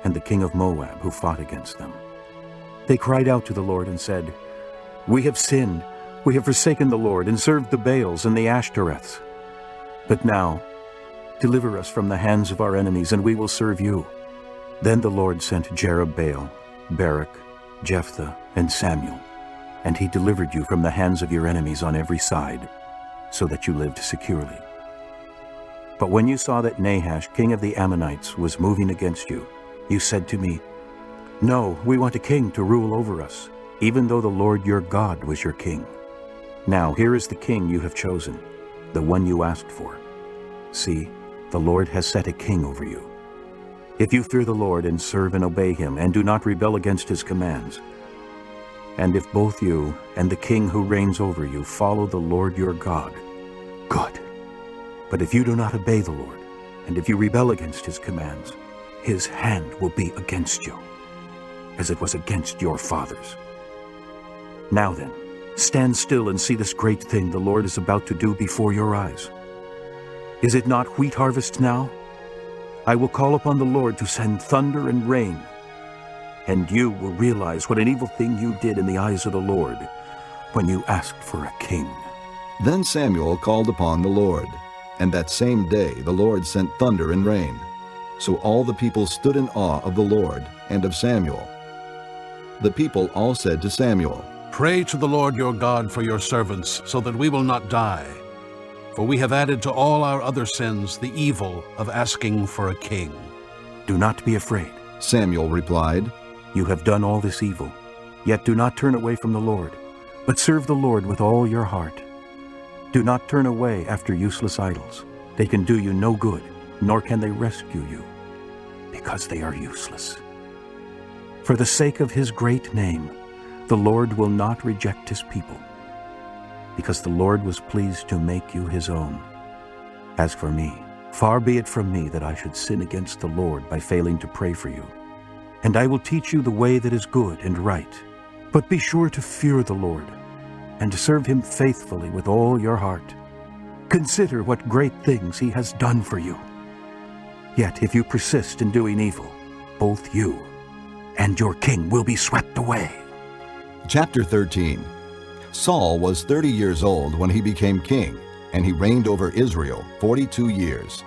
and the king of Moab, who fought against them. They cried out to the Lord and said, We have sinned. We have forsaken the Lord and served the Baals and the Ashtoreths. But now, deliver us from the hands of our enemies, and we will serve you. Then the Lord sent Jerubbaal, Barak, Jephthah, and Samuel, and he delivered you from the hands of your enemies on every side, so that you lived securely. But when you saw that Nahash, king of the Ammonites, was moving against you, you said to me, No, we want a king to rule over us, even though the Lord your God was your king. Now here is the king you have chosen, the one you asked for. See, the Lord has set a king over you. If you fear the Lord and serve and obey him, and do not rebel against his commands, and if both you and the king who reigns over you follow the Lord your God, good. But if you do not obey the Lord, and if you rebel against his commands, his hand will be against you, as it was against your fathers. Now then, stand still and see this great thing the Lord is about to do before your eyes. Is it not wheat harvest now? I will call upon the Lord to send thunder and rain, and you will realize what an evil thing you did in the eyes of the Lord when you asked for a king. Then Samuel called upon the Lord, and that same day the Lord sent thunder and rain. So all the people stood in awe of the Lord and of Samuel. The people all said to Samuel, Pray to the Lord your God for your servants, so that we will not die. For we have added to all our other sins the evil of asking for a king. Do not be afraid, Samuel replied. You have done all this evil, yet do not turn away from the Lord, but serve the Lord with all your heart. Do not turn away after useless idols. They can do you no good, nor can they rescue you, because they are useless. For the sake of his great name, the Lord will not reject his people, because the Lord was pleased to make you his own. As for me, far be it from me that I should sin against the Lord by failing to pray for you. And I will teach you the way that is good and right. But be sure to fear the Lord, and to serve him faithfully with all your heart. Consider what great things he has done for you. Yet if you persist in doing evil, both you and your king will be swept away. Chapter 13. Saul was 30 years old when he became king, and he reigned over Israel 42 years.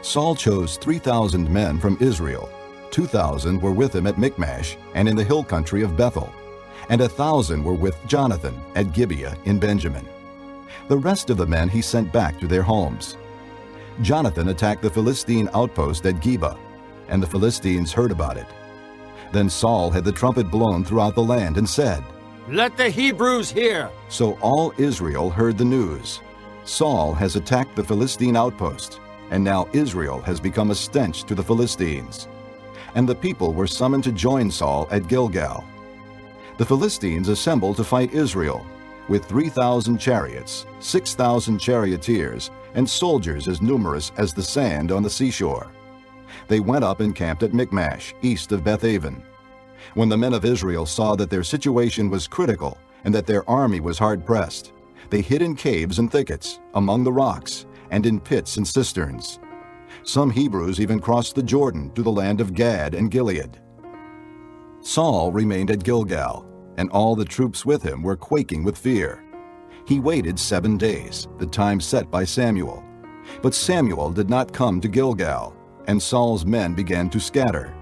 Saul chose 3,000 men from Israel. 2,000 were with him at Michmash and in the hill country of Bethel, and 1,000 were with Jonathan at Gibeah in Benjamin. The rest of the men he sent back to their homes. Jonathan attacked the Philistine outpost at Geba, and the Philistines heard about it. Then Saul had the trumpet blown throughout the land and said, Let the Hebrews hear! So all Israel heard the news. Saul has attacked the Philistine outpost, and now Israel has become a stench to the Philistines. And the people were summoned to join Saul at Gilgal. The Philistines assembled to fight Israel, with 3,000 chariots, 6,000 charioteers, and soldiers as numerous as the sand on the seashore. They went up and camped at Michmash, east of Bethaven. When the men of Israel saw that their situation was critical and that their army was hard-pressed, they hid in caves and thickets, among the rocks, and in pits and cisterns. Some Hebrews even crossed the Jordan to the land of Gad and Gilead. Saul remained at Gilgal, and all the troops with him were quaking with fear. He waited 7 days, the time set by Samuel. But Samuel did not come to Gilgal, and Saul's men began to scatter.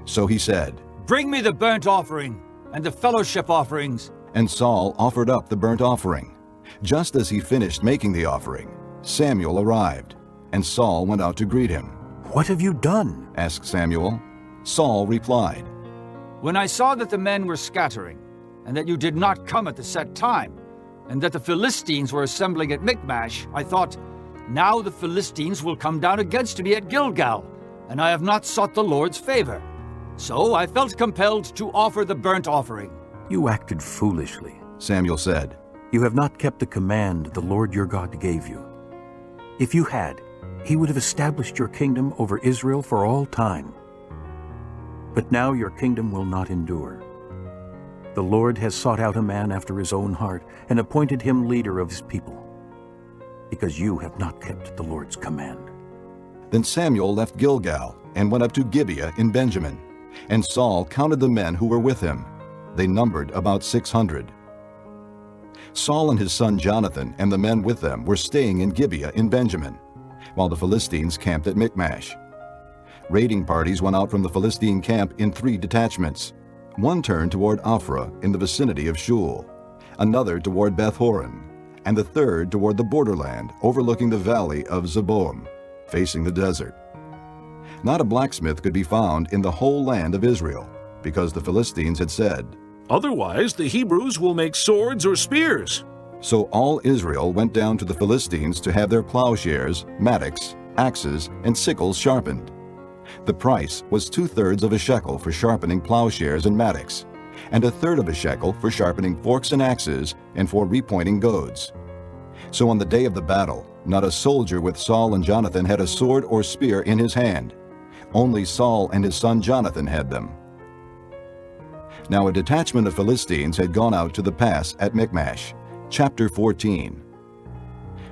So he said, Bring me the burnt offering and the fellowship offerings. And Saul offered up the burnt offering. Just as he finished making the offering, Samuel arrived, and Saul went out to greet him. What have you done? asked Samuel. Saul replied, When I saw that the men were scattering, and that you did not come at the set time, and that the Philistines were assembling at Michmash, I thought, now the Philistines will come down against me at Gilgal, and I have not sought the Lord's favor. So I felt compelled to offer the burnt offering. You acted foolishly, Samuel said. You have not kept the command the Lord your God gave you. If you had, he would have established your kingdom over Israel for all time. But now your kingdom will not endure. The Lord has sought out a man after his own heart and appointed him leader of his people, because you have not kept the Lord's command. Then Samuel left Gilgal and went up to Gibeah in Benjamin, and Saul counted the men who were with him. They numbered about 600. Saul and his son Jonathan and the men with them were staying in Gibeah in Benjamin, while the Philistines camped at Michmash. Raiding parties went out from the Philistine camp in 3 detachments. One turned toward Ophrah in the vicinity of Shul, another toward Beth-horon, and the third toward the borderland overlooking the valley of Zeboim, facing the desert. Not a blacksmith could be found in the whole land of Israel, because the Philistines had said, Otherwise the Hebrews will make swords or spears. So all Israel went down to the Philistines to have their plowshares, mattocks, axes, and sickles sharpened. The price was 2/3 of a shekel for sharpening plowshares and mattocks, and 1/3 of a shekel for sharpening forks and axes and for repointing goads. So on the day of the battle, not a soldier with Saul and Jonathan had a sword or spear in his hand. Only Saul and his son Jonathan had them. Now a detachment of Philistines had gone out to the pass at Michmash. Chapter 14.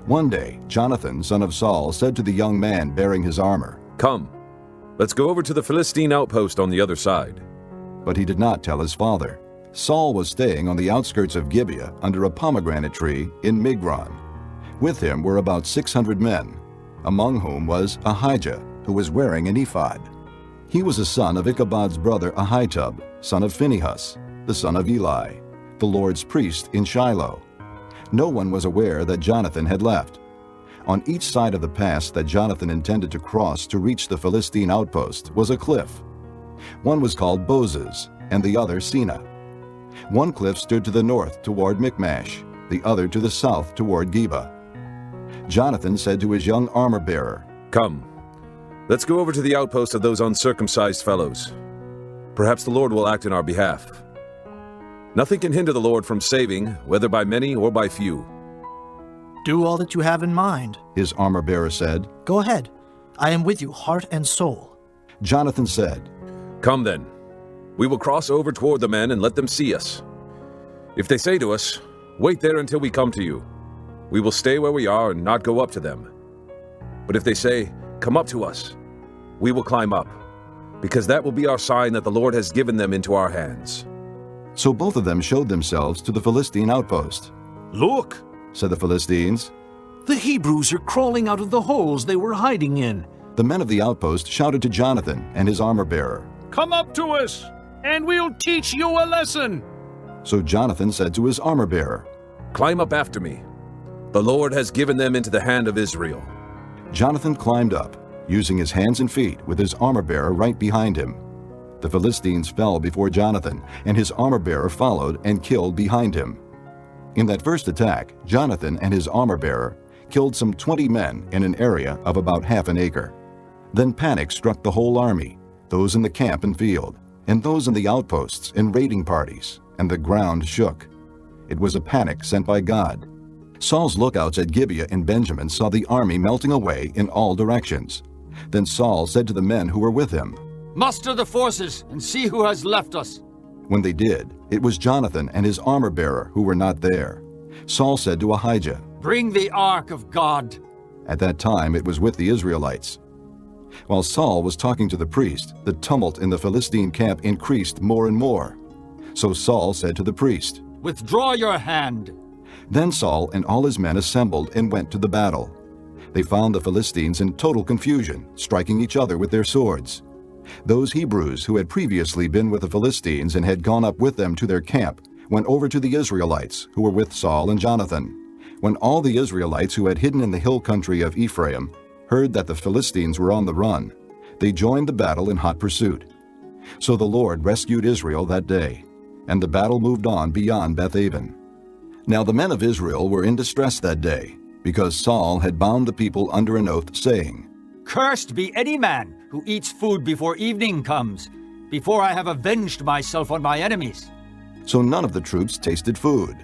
One day, Jonathan, son of Saul, said to the young man bearing his armor, Come, let's go over to the Philistine outpost on the other side. But he did not tell his father. Saul was staying on the outskirts of Gibeah under a pomegranate tree in Migron. With him were about 600 men, among whom was Ahijah, who was wearing an ephod. He was a son of Ichabod's brother Ahitub, son of Phinehas, the son of Eli, the Lord's priest in Shiloh. No one was aware that Jonathan had left. On each side of the pass that Jonathan intended to cross to reach the Philistine outpost was a cliff. One was called Bozez, and the other Sina. One cliff stood to the north toward Michmash, the other to the south toward Geba. Jonathan said to his young armor-bearer, Come, let's go over to the outpost of those uncircumcised fellows. Perhaps the Lord will act in our behalf. Nothing can hinder the Lord from saving, whether by many or by few. Do all that you have in mind, his armor-bearer said. Go ahead. I am with you, heart and soul. Jonathan said, Come then. We will cross over toward the men and let them see us. If they say to us, Wait there until we come to you, we will stay where we are and not go up to them. But if they say, Come up to us, we will climb up, because that will be our sign that the Lord has given them into our hands. So both of them showed themselves to the Philistine outpost. Look, said the Philistines. The Hebrews are crawling out of the holes they were hiding in. The men of the outpost shouted to Jonathan and his armor-bearer, Come up to us, and we'll teach you a lesson. So Jonathan said to his armor-bearer, Climb up after me. The Lord has given them into the hand of Israel. Jonathan climbed up, using his hands and feet with his armor-bearer right behind him. The Philistines fell before Jonathan, and his armor-bearer followed and killed behind him. In that first attack, Jonathan and his armor-bearer killed some 20 men in an area of about half an acre. Then panic struck the whole army, those in the camp and field, and those in the outposts and raiding parties, and the ground shook. It was a panic sent by God. Saul's lookouts at Gibeah in Benjamin saw the army melting away in all directions. Then Saul said to the men who were with him, Muster the forces and see who has left us. When they did, it was Jonathan and his armor-bearer who were not there. Saul said to Ahijah, Bring the ark of God. At that time it was with the Israelites. While Saul was talking to the priest, the tumult in the Philistine camp increased more and more. So Saul said to the priest, Withdraw your hand. Then Saul and all his men assembled and went to the battle. They found the Philistines in total confusion, striking each other with their swords. Those Hebrews who had previously been with the Philistines and had gone up with them to their camp went over to the Israelites who were with Saul and Jonathan. When all the Israelites who had hidden in the hill country of Ephraim heard that the Philistines were on the run, They joined the battle in hot pursuit. So the Lord rescued Israel that day, and the battle moved on beyond Beth-aven. Now the men of Israel were in distress that day, because Saul had bound the people under an oath, saying, Cursed be any man who eats food before evening comes, before I have avenged myself on my enemies. So none of the troops tasted food.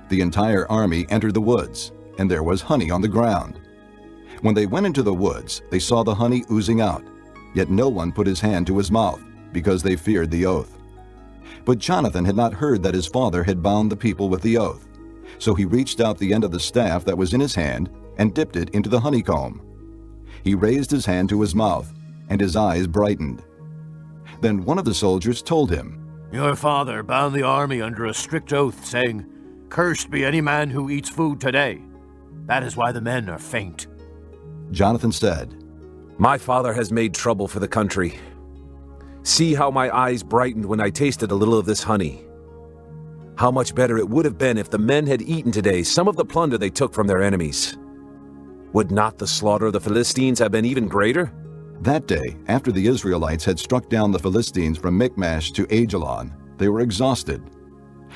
The entire army entered the woods, and there was honey on the ground. When they went into the woods, they saw the honey oozing out, yet no one put his hand to his mouth, because they feared the oath. But Jonathan had not heard that his father had bound the people with the oath. So he reached out the end of the staff that was in his hand and dipped it into the honeycomb. He raised his hand to his mouth, and his eyes brightened. Then one of the soldiers told him, Your father bound the army under a strict oath, saying, Cursed be any man who eats food today. That is why the men are faint. Jonathan said, My father has made trouble for the country. See how my eyes brightened when I tasted a little of this honey. How much better it would have been if the men had eaten today some of the plunder they took from their enemies. Would not the slaughter of the Philistines have been even greater? That day, after the Israelites had struck down the Philistines from Michmash to Ajalon, they were exhausted.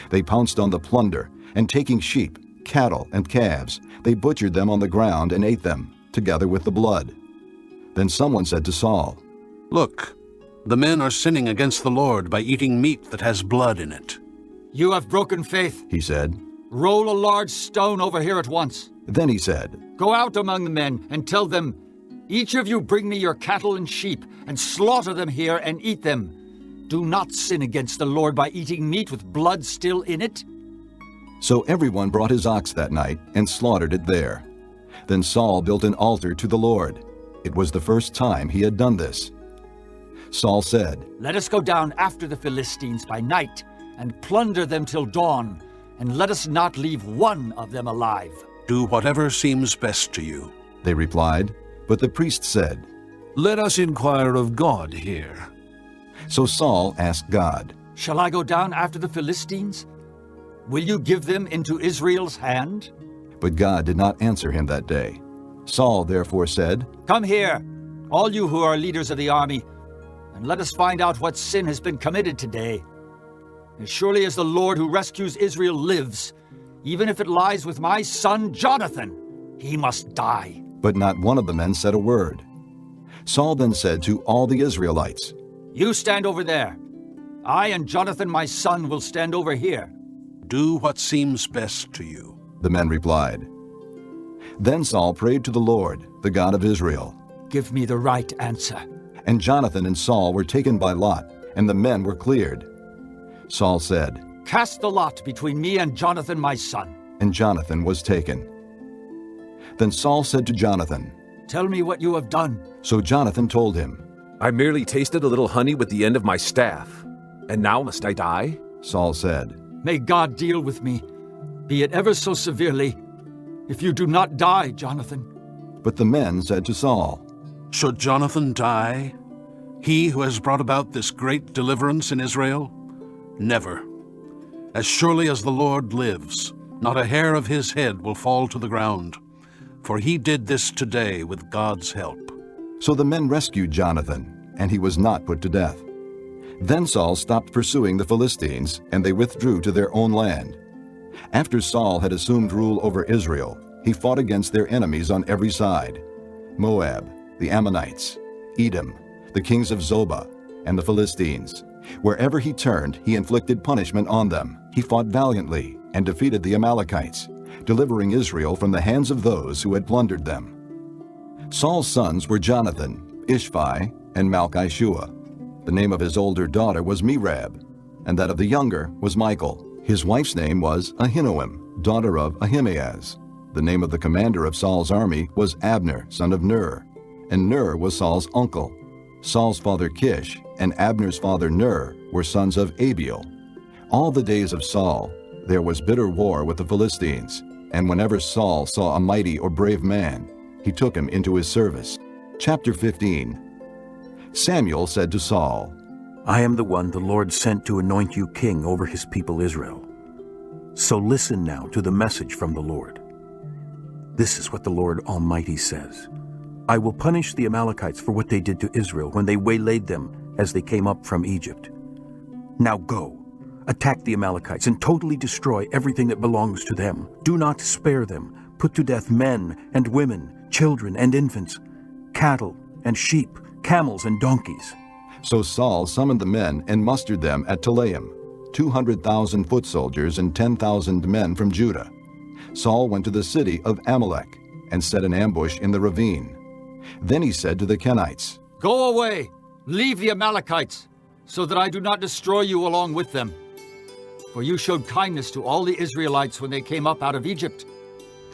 They pounced on the plunder, and taking sheep, cattle, and calves, they butchered them on the ground and ate them, together with the blood. Then someone said to Saul, Look, the men are sinning against the Lord by eating meat that has blood in it. You have broken faith, he said. Roll a large stone over here at once. Then he said, Go out among the men and tell them, Each of you bring me your cattle and sheep, and slaughter them here and eat them. Do not sin against the Lord by eating meat with blood still in it. So everyone brought his ox that night and slaughtered it there. Then Saul built an altar to the Lord. It was the first time he had done this. Saul said, Let us go down after the Philistines by night and plunder them till dawn, and let us not leave one of them alive. Do whatever seems best to you. They replied, but the priest said, Let us inquire of God here. So Saul asked God, Shall I go down after the Philistines? Will you give them into Israel's hand? But God did not answer him that day. Saul therefore said, Come here, all you who are leaders of the army, and let us find out what sin has been committed today. As surely as the Lord who rescues Israel lives, even if it lies with my son Jonathan, he must die. But not one of the men said a word. Saul then said to all the Israelites, You stand over there. I and Jonathan my son will stand over here. Do what seems best to you. The men replied. Then Saul prayed to the Lord, the God of Israel. Give me the right answer. And Jonathan and Saul were taken by lot, and the men were cleared. Saul said, Cast the lot between me and Jonathan my son. And Jonathan was taken. Then Saul said to Jonathan, Tell me what you have done. So Jonathan told him, I merely tasted a little honey with the end of my staff, and now must I die? Saul said, May God deal with me, be it ever so severely, if you do not die, Jonathan. But the men said to Saul, Should Jonathan die, he who has brought about this great deliverance in Israel? Never. As surely as the Lord lives, not a hair of his head will fall to the ground, for he did this today with God's help. So the men rescued Jonathan, and he was not put to death. Then Saul stopped pursuing the Philistines, and they withdrew to their own land. After Saul had assumed rule over Israel, he fought against their enemies on every side: Moab, the Ammonites, Edom, the kings of Zobah, and the Philistines. Wherever he turned, he inflicted punishment on them. He fought valiantly and defeated the Amalekites, delivering Israel from the hands of those who had plundered them. Saul's sons were Jonathan, Ishvi, and Malchishua. The name of his older daughter was Merab, and that of the younger was Michal. His wife's name was Ahinoam, daughter of Ahimaaz. The name of the commander of Saul's army was Abner, son of Ner, and Ner was Saul's uncle. Saul's father Kish and Abner's father Ner were sons of Abiel. All the days of Saul there was bitter war with the Philistines, and whenever Saul saw a mighty or brave man, he took him into his service. Chapter 15. Samuel said to Saul, I am the one the Lord sent to anoint you king over his people Israel. So listen now to the message from the Lord. This is what the Lord Almighty says. I will punish the Amalekites for what they did to Israel when they waylaid them as they came up from Egypt. Now go, attack the Amalekites and totally destroy everything that belongs to them. Do not spare them. Put to death men and women, children and infants, cattle and sheep, camels and donkeys. So Saul summoned the men and mustered them at Telaim, 200,000 foot soldiers and 10,000 men from Judah. Saul went to the city of Amalek and set an ambush in the ravine. Then he said to the Kenites, Go away, leave the Amalekites, so that I do not destroy you along with them. For you showed kindness to all the Israelites when they came up out of Egypt.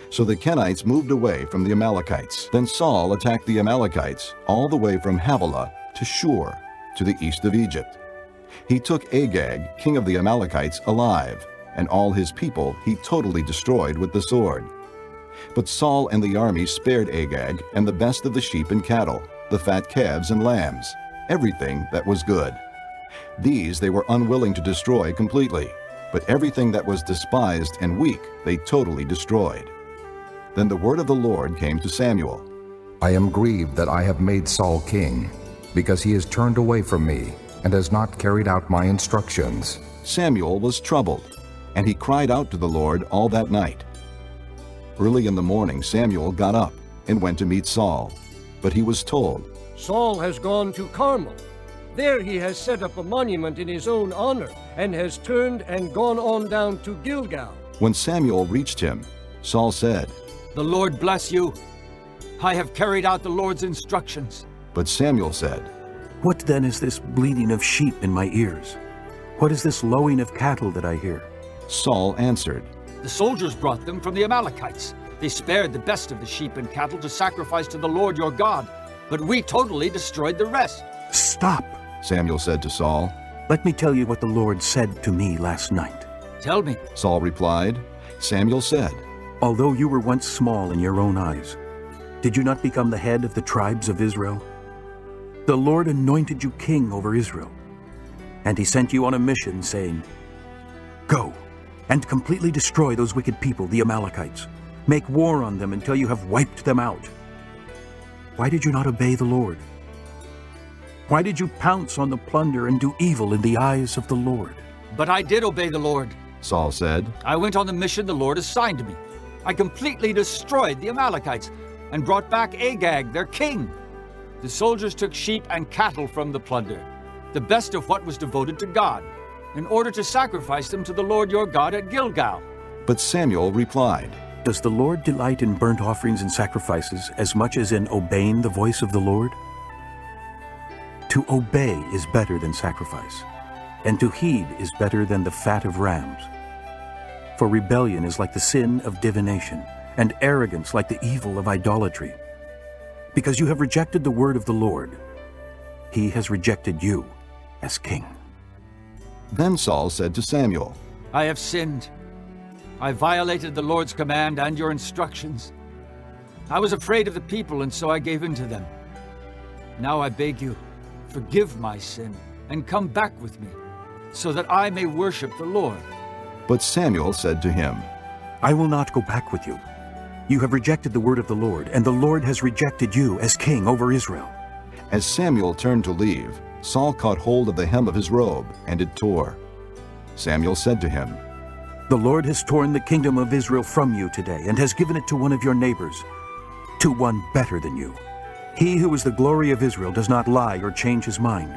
So the Kenites moved away from the Amalekites. Then Saul attacked the Amalekites all the way from Havilah to Shur, to the east of Egypt. He took Agag, king of the Amalekites, alive, and all his people he totally destroyed with the sword. But Saul and the army spared Agag and the best of the sheep and cattle, the fat calves and lambs, everything that was good. These they were unwilling to destroy completely, but everything that was despised and weak they totally destroyed. Then the word of the Lord came to Samuel. I am grieved that I have made Saul king, because he has turned away from me and has not carried out my instructions. Samuel was troubled, and he cried out to the Lord all that night. Early in the morning Samuel got up and went to meet Saul, but he was told, Saul has gone to Carmel. There he has set up a monument in his own honor, and has turned and gone on down to Gilgal. When Samuel reached him, Saul said, The Lord bless you. I have carried out the Lord's instructions. But Samuel said, What then is this bleating of sheep in my ears? What is this lowing of cattle that I hear? Saul answered, The soldiers brought them from the Amalekites. They spared the best of the sheep and cattle to sacrifice to the Lord your God, but we totally destroyed the rest. Stop, Samuel said to Saul. Let me tell you what the Lord said to me last night. Tell me. Saul replied. Samuel said, Although you were once small in your own eyes, did you not become the head of the tribes of Israel? The Lord anointed you king over Israel, and he sent you on a mission, saying, Go and completely destroy those wicked people, the Amalekites. Make war on them until you have wiped them out. Why did you not obey the Lord? Why did you pounce on the plunder and do evil in the eyes of the Lord? But I did obey the Lord, Saul said. I went on the mission the Lord assigned me. I completely destroyed the Amalekites and brought back Agag, their king. The soldiers took sheep and cattle from the plunder, the best of what was devoted to God, in order to sacrifice them to the Lord your God at Gilgal. But Samuel replied, Does the Lord delight in burnt offerings and sacrifices as much as in obeying the voice of the Lord? To obey is better than sacrifice, and to heed is better than the fat of rams. For rebellion is like the sin of divination, and arrogance like the evil of idolatry. Because you have rejected the word of the Lord, he has rejected you as king. Then Saul said to Samuel, I have sinned. I violated the Lord's command and your instructions. I was afraid of the people, and so I gave in to them. Now I beg you, forgive my sin, and come back with me, so that I may worship the Lord. But Samuel said to him, I will not go back with you. You have rejected the word of the Lord, and the Lord has rejected you as king over Israel. As Samuel turned to leave, Saul caught hold of the hem of his robe, and it tore. Samuel said to him, The Lord has torn the kingdom of Israel from you today, and has given it to one of your neighbors, to one better than you. He who is the glory of Israel does not lie or change his mind,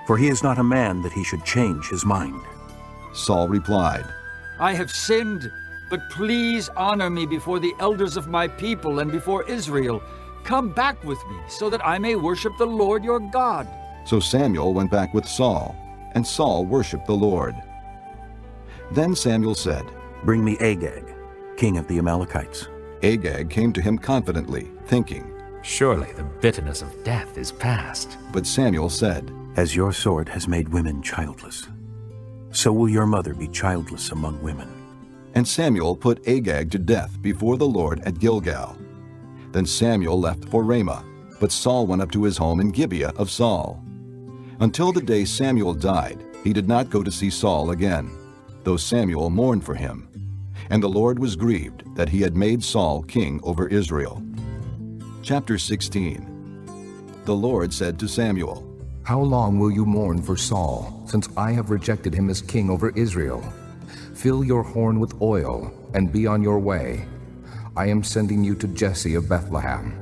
for he is not a man that he should change his mind. Saul replied, I have sinned, but please honor me before the elders of my people and before Israel. Come back with me, so that I may worship the Lord your God. So Samuel went back with Saul, and Saul worshipped the Lord. Then Samuel said, Bring me Agag, king of the Amalekites. Agag came to him confidently, thinking, Surely the bitterness of death is past. But Samuel said, As your sword has made women childless, so will your mother be childless among women. And Samuel put Agag to death before the Lord at Gilgal. Then Samuel left for Ramah, but Saul went up to his home in Gibeah of Saul. Until the day Samuel died, he did not go to see Saul again, though Samuel mourned for him. And the Lord was grieved that he had made Saul king over Israel. Chapter 16. The Lord said to Samuel, How long will you mourn for Saul, since I have rejected him as king over Israel? Fill your horn with oil, and be on your way. I am sending you to Jesse of Bethlehem.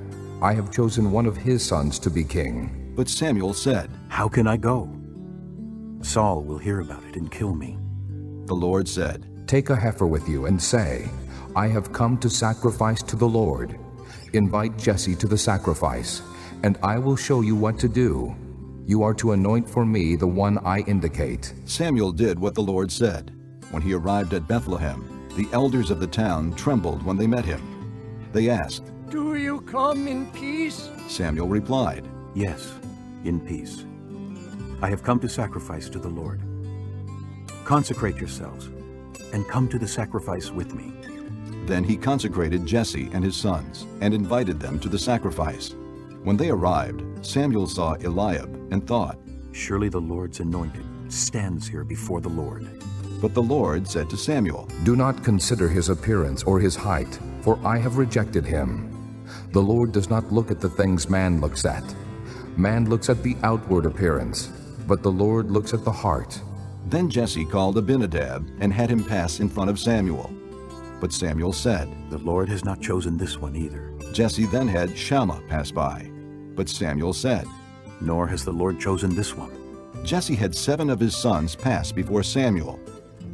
I have chosen one of his sons to be king. But Samuel said, How can I go? Saul will hear about it and kill me. The Lord said, Take a heifer with you and say, I have come to sacrifice to the Lord. Invite Jesse to the sacrifice, and I will show you what to do. You are to anoint for me the one I indicate. Samuel did what the Lord said. When he arrived at Bethlehem, the elders of the town trembled when they met him. They asked, Do you come in peace? Samuel replied, Yes, in peace. I have come to sacrifice to the Lord. Consecrate yourselves, and come to the sacrifice with me. Then he consecrated Jesse and his sons, and invited them to the sacrifice. When they arrived, Samuel saw Eliab, and thought, Surely the Lord's anointed stands here before the Lord. But the Lord said to Samuel, Do not consider his appearance or his height, for I have rejected him. The Lord does not look at the things man looks at. Man looks at the outward appearance, but the Lord looks at the heart. Then Jesse called Abinadab and had him pass in front of Samuel. But Samuel said, The Lord has not chosen this one either. Jesse then had Shammah pass by. But Samuel said, Nor has the Lord chosen this one. Jesse had 7 of his sons pass before Samuel.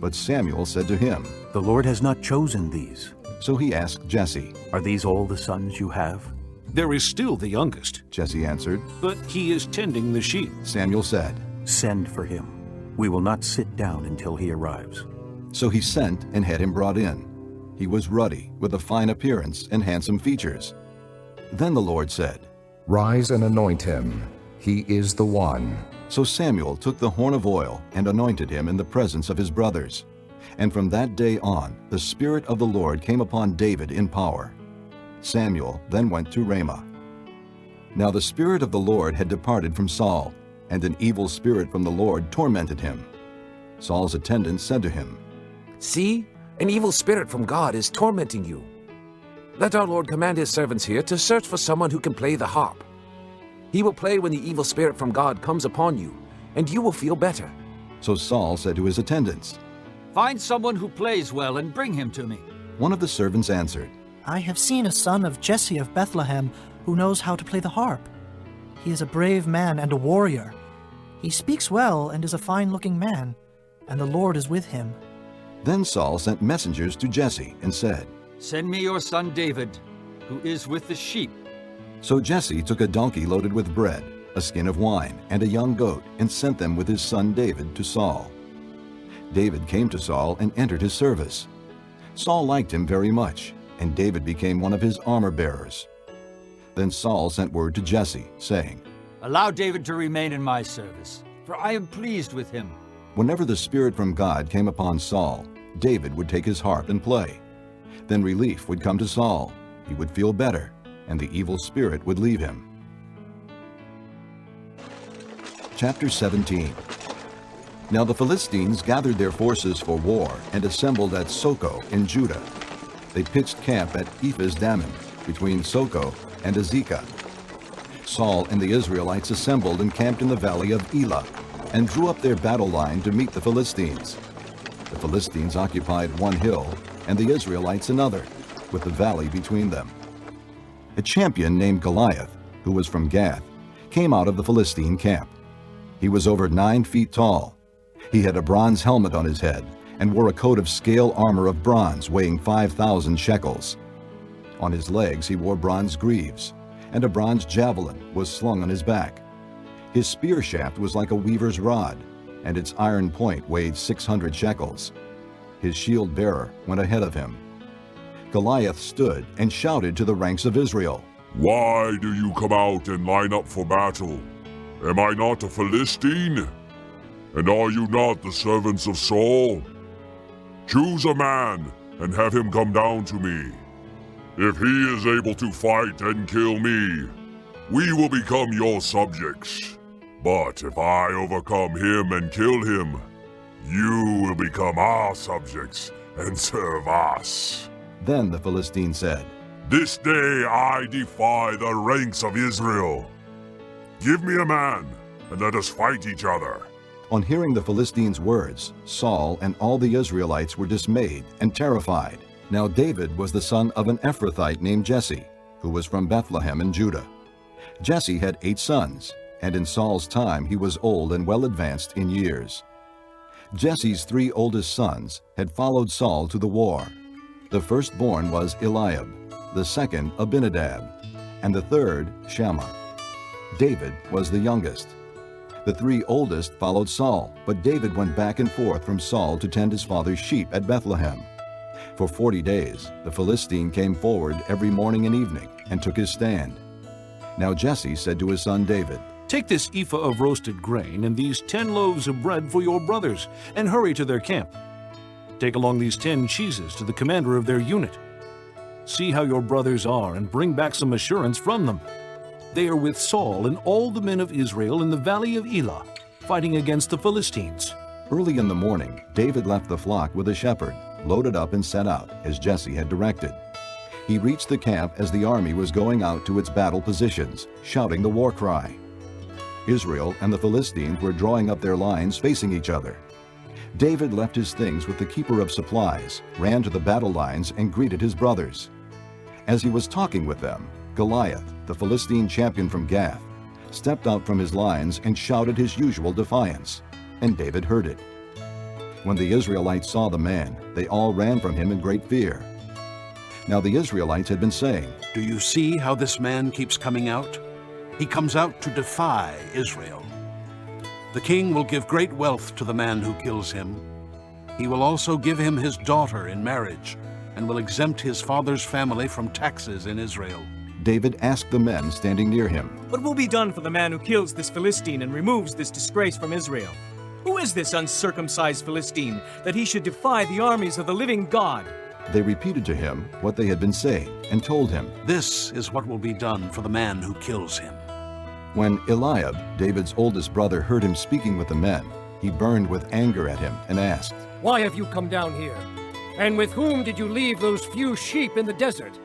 But Samuel said to him, The Lord has not chosen these. So he asked Jesse, Are these all the sons you have? There is still the youngest, Jesse answered, but he is tending the sheep. Samuel said, Send for him. We will not sit down until he arrives. So he sent and had him brought in. He was ruddy, with a fine appearance and handsome features. Then the Lord said, Rise and anoint him. He is the one. So Samuel took the horn of oil and anointed him in the presence of his brothers. And from that day on, the Spirit of the Lord came upon David in power. Samuel then went to Ramah. Now the Spirit of the Lord had departed from Saul, and an evil spirit from the Lord tormented him. Saul's attendants said to him, See, an evil spirit from God is tormenting you. Let our Lord command his servants here to search for someone who can play the harp. He will play when the evil spirit from God comes upon you, and you will feel better. So Saul said to his attendants, Find someone who plays well and bring him to me. One of the servants answered, I have seen a son of Jesse of Bethlehem who knows how to play the harp. He is a brave man and a warrior. He speaks well and is a fine-looking man, and the Lord is with him. Then Saul sent messengers to Jesse and said, Send me your son David, who is with the sheep. So Jesse took a donkey loaded with bread, a skin of wine, and a young goat, and sent them with his son David to Saul. David came to Saul and entered his service. Saul liked him very much, and David became one of his armor-bearers. Then Saul sent word to Jesse, saying, Allow David to remain in my service, for I am pleased with him. Whenever the Spirit from God came upon Saul, David would take his harp and play. Then relief would come to Saul. He would feel better, and the evil spirit would leave him. Chapter 17. Now the Philistines gathered their forces for war and assembled at Soko in Judah. They pitched camp at Ephes-dammim, between Soko and Azekah. Saul and the Israelites assembled and camped in the valley of Elah, and drew up their battle line to meet the Philistines. The Philistines occupied one hill, and the Israelites another, with the valley between them. A champion named Goliath, who was from Gath, came out of the Philistine camp. He was over 9 feet tall. He had a bronze helmet on his head, and wore a coat of scale armor of bronze weighing 5,000 shekels. On his legs he wore bronze greaves, and a bronze javelin was slung on his back. His spear shaft was like a weaver's rod, and its iron point weighed 600 shekels. His shield bearer went ahead of him. Goliath stood and shouted to the ranks of Israel, Why do you come out and line up for battle? Am I not a Philistine? And are you not the servants of Saul? Choose a man and have him come down to me. If he is able to fight and kill me, we will become your subjects. But if I overcome him and kill him, you will become our subjects and serve us. Then the Philistine said, This day I defy the ranks of Israel. Give me a man, and let us fight each other. On hearing the Philistines' words, Saul and all the Israelites were dismayed and terrified. Now David was the son of an Ephrathite named Jesse, who was from Bethlehem in Judah. Jesse had 8 sons, and in Saul's time he was old and well advanced in years. Jesse's 3 oldest sons had followed Saul to the war. The firstborn was Eliab, the second Abinadab, and the third Shammah. David was the youngest. The 3 oldest followed Saul, but David went back and forth from Saul to tend his father's sheep at Bethlehem. For 40 days, the Philistine came forward every morning and evening and took his stand. Now Jesse said to his son David, Take this ephah of roasted grain and these 10 loaves of bread for your brothers, and hurry to their camp. Take along these 10 cheeses to the commander of their unit. See how your brothers are, and bring back some assurance from them. They are with Saul and all the men of Israel in the valley of Elah, fighting against the Philistines. Early in the morning, David left the flock with a shepherd, loaded up and set out, as Jesse had directed. He reached the camp as the army was going out to its battle positions, shouting the war cry. Israel and the Philistines were drawing up their lines facing each other. David left his things with the keeper of supplies, ran to the battle lines, and greeted his brothers. As he was talking with them, Goliath, the Philistine champion from Gath, stepped out from his lines and shouted his usual defiance, and David heard it. When the Israelites saw the man, they all ran from him in great fear. Now the Israelites had been saying, Do you see how this man keeps coming out? He comes out to defy Israel. The king will give great wealth to the man who kills him. He will also give him his daughter in marriage, and will exempt his father's family from taxes in Israel. David asked the men standing near him, What will be done for the man who kills this Philistine and removes this disgrace from Israel? Who is this uncircumcised Philistine, that he should defy the armies of the living God? They repeated to him what they had been saying, and told him, This is what will be done for the man who kills him. When Eliab, David's oldest brother, heard him speaking with the men, he burned with anger at him and asked, Why have you come down here? And with whom did you leave those few sheep in the desert?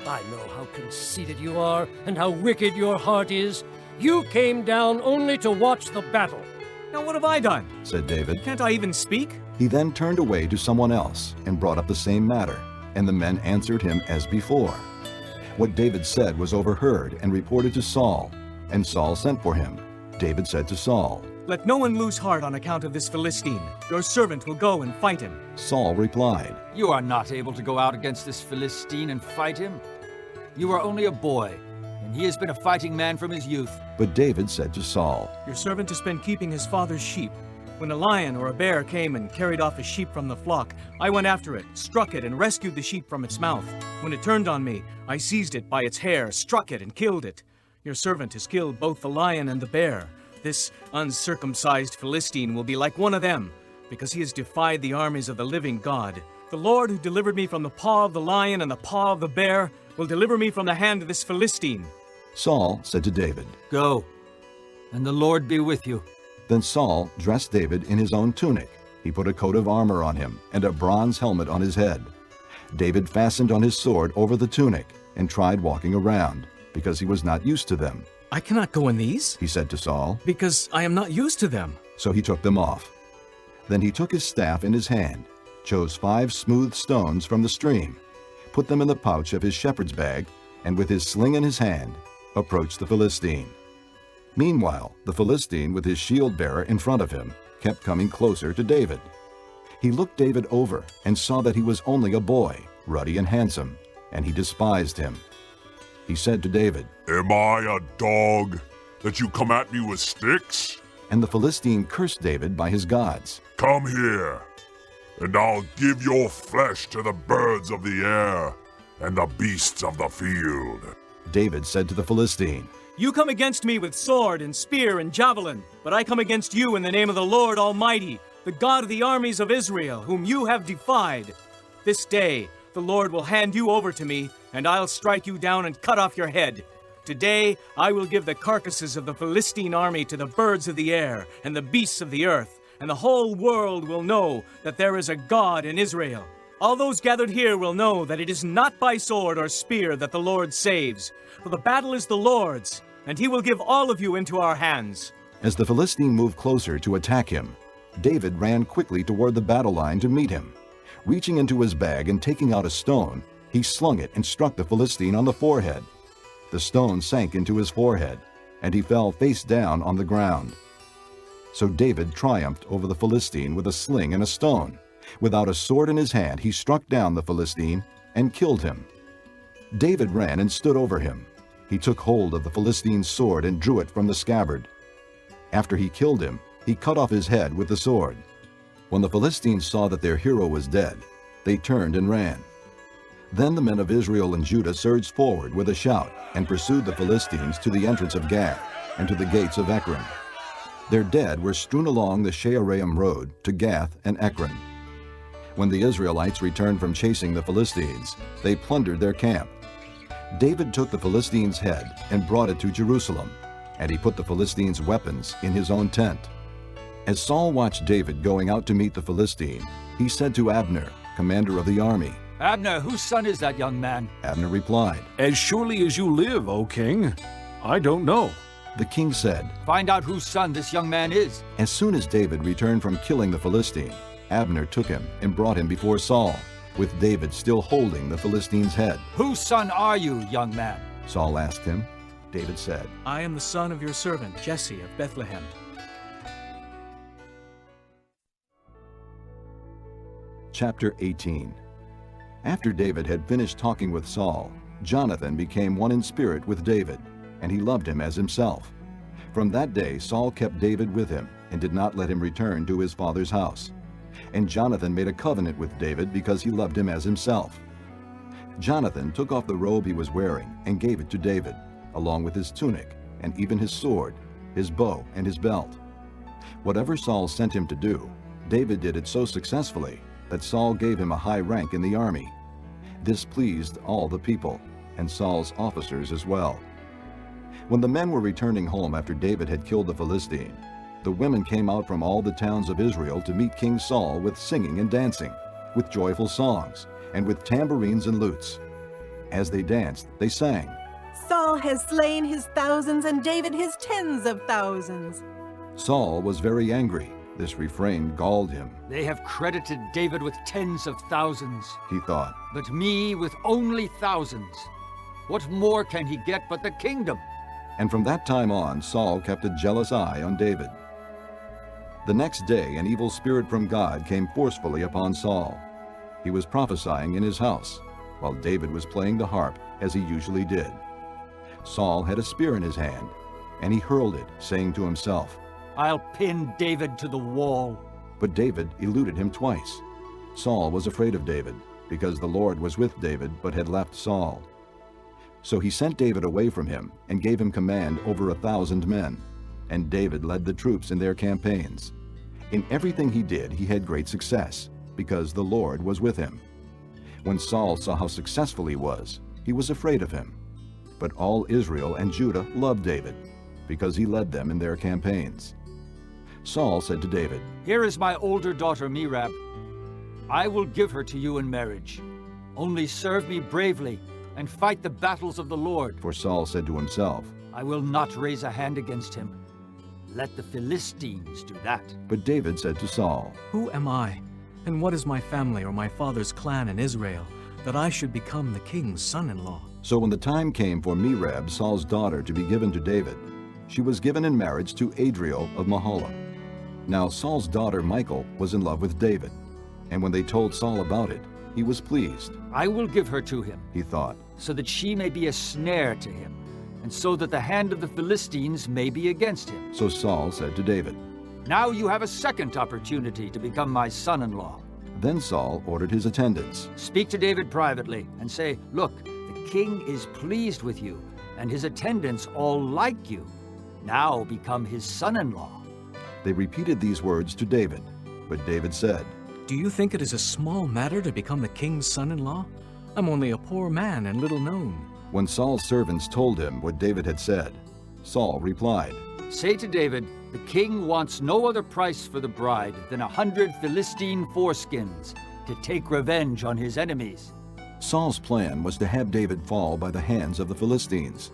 I know how conceited you are and how wicked your heart is. You came down only to watch the battle. Now what have I done? Said David. Can't I even speak? He then turned away to someone else and brought up the same matter, and the men answered him as before. What David said was overheard and reported to Saul, and Saul sent for him. David said to Saul, Let no one lose heart on account of this Philistine. Your servant will go and fight him. Saul replied, You are not able to go out against this Philistine and fight him. You are only a boy, and he has been a fighting man from his youth. But David said to Saul, Your servant has been keeping his father's sheep. When a lion or a bear came and carried off a sheep from the flock, I went after it, struck it, and rescued the sheep from its mouth. When it turned on me, I seized it by its hair, struck it, and killed it. Your servant has killed both the lion and the bear. This uncircumcised Philistine will be like one of them, because he has defied the armies of the living God. The Lord who delivered me from the paw of the lion and the paw of the bear will deliver me from the hand of this Philistine. Saul said to David, Go, and the Lord be with you. Then Saul dressed David in his own tunic. He put a coat of armor on him and a bronze helmet on his head. David fastened on his sword over the tunic and tried walking around, because he was not used to them. I cannot go in these, he said to Saul, because I am not used to them. So he took them off. Then he took his staff in his hand, chose 5 smooth stones from the stream, put them in the pouch of his shepherd's bag, and with his sling in his hand, approached the Philistine. Meanwhile, the Philistine, with his shield-bearer in front of him, kept coming closer to David. He looked David over and saw that he was only a boy, ruddy and handsome, and he despised him. He said to David, Am I a dog, that you come at me with sticks? And the Philistine cursed David by his gods. Come here, and I'll give your flesh to the birds of the air and the beasts of the field. David said to the Philistine, You come against me with sword and spear and javelin, but I come against you in the name of the Lord Almighty, the God of the armies of Israel, whom you have defied. This day the Lord will hand you over to me, and I'll strike you down and cut off your head. Today I will give the carcasses of the Philistine army to the birds of the air and the beasts of the earth, and the whole world will know that there is a God in Israel. All those gathered here will know that it is not by sword or spear that the Lord saves, for the battle is the Lord's, and he will give all of you into our hands." As the Philistine moved closer to attack him, David ran quickly toward the battle line to meet him. Reaching into his bag and taking out a stone, he slung it and struck the Philistine on the forehead. The stone sank into his forehead, and he fell face down on the ground. So David triumphed over the Philistine with a sling and a stone. Without a sword in his hand, he struck down the Philistine and killed him. David ran and stood over him. He took hold of the Philistine's sword and drew it from the scabbard. After he killed him, he cut off his head with the sword. When the Philistines saw that their hero was dead, they turned and ran. Then the men of Israel and Judah surged forward with a shout and pursued the Philistines to the entrance of Gath and to the gates of Ekron. Their dead were strewn along the Shaaraim road to Gath and Ekron. When the Israelites returned from chasing the Philistines, they plundered their camp. David took the Philistines' head and brought it to Jerusalem, and he put the Philistines' weapons in his own tent. As Saul watched David going out to meet the Philistine, he said to Abner, commander of the army, "Abner, whose son is that young man?" Abner replied, "As surely as you live, O king, I don't know." The king said, "Find out whose son this young man is." As soon as David returned from killing the Philistine, Abner took him and brought him before Saul, with David still holding the Philistine's head. "Whose son are you, young man?" Saul asked him. David said, "I am the son of your servant Jesse of Bethlehem." Chapter 18. After David had finished talking with Saul, Jonathan became one in spirit with David, and he loved him as himself. From that day Saul kept David with him and did not let him return to his father's house. And Jonathan made a covenant with David because he loved him as himself. Jonathan took off the robe he was wearing and gave it to David, along with his tunic and even his sword, his bow and his belt. Whatever Saul sent him to do, David did it so successfully that Saul gave him a high rank in the army. This pleased all the people, and Saul's officers as well. When the men were returning home after David had killed the Philistine, the women came out from all the towns of Israel to meet King Saul with singing and dancing, with joyful songs, and with tambourines and lutes. As they danced, they sang, "Saul has slain his thousands and David his tens of thousands." Saul was very angry. This refrain galled him. "They have credited David with tens of thousands," he thought, "but me with only thousands. What more can he get but the kingdom?" And from that time on, Saul kept a jealous eye on David. The next day, an evil spirit from God came forcefully upon Saul. He was prophesying in his house, while David was playing the harp, as he usually did. Saul had a spear in his hand, and he hurled it, saying to himself, "I'll pin David to the wall." But David eluded him twice. Saul was afraid of David, because the Lord was with David but had left Saul. So he sent David away from him and gave him command over 1,000 men, and David led the troops in their campaigns. In everything he did, he had great success, because the Lord was with him. When Saul saw how successful he was afraid of him. But all Israel and Judah loved David, because he led them in their campaigns. Saul said to David, "Here is my older daughter Merab. I will give her to you in marriage. Only serve me bravely and fight the battles of the Lord." For Saul said to himself, "I will not raise a hand against him. Let the Philistines do that." But David said to Saul, "Who am I, and what is my family or my father's clan in Israel, that I should become the king's son-in-law?" So when the time came for Merab, Saul's daughter, to be given to David, she was given in marriage to Adriel of Mahalath. Now Saul's daughter Michal was in love with David, and when they told Saul about it, he was pleased. "I will give her to him," he thought, "so that she may be a snare to him, and so that the hand of the Philistines may be against him." So Saul said to David, "Now you have a second opportunity to become my son-in-law." Then Saul ordered his attendants, "Speak to David privately and say, 'Look, the king is pleased with you, and his attendants all like you. Now become his son-in-law.'" They repeated these words to David, but David said, "Do you think it is a small matter to become the king's son-in-law? I'm only a poor man and little known." When Saul's servants told him what David had said, Saul replied, "Say to David, the king wants no other price for the bride than 100 Philistine foreskins, to take revenge on his enemies. Saul's plan was to have David fall by the hands of the Philistines.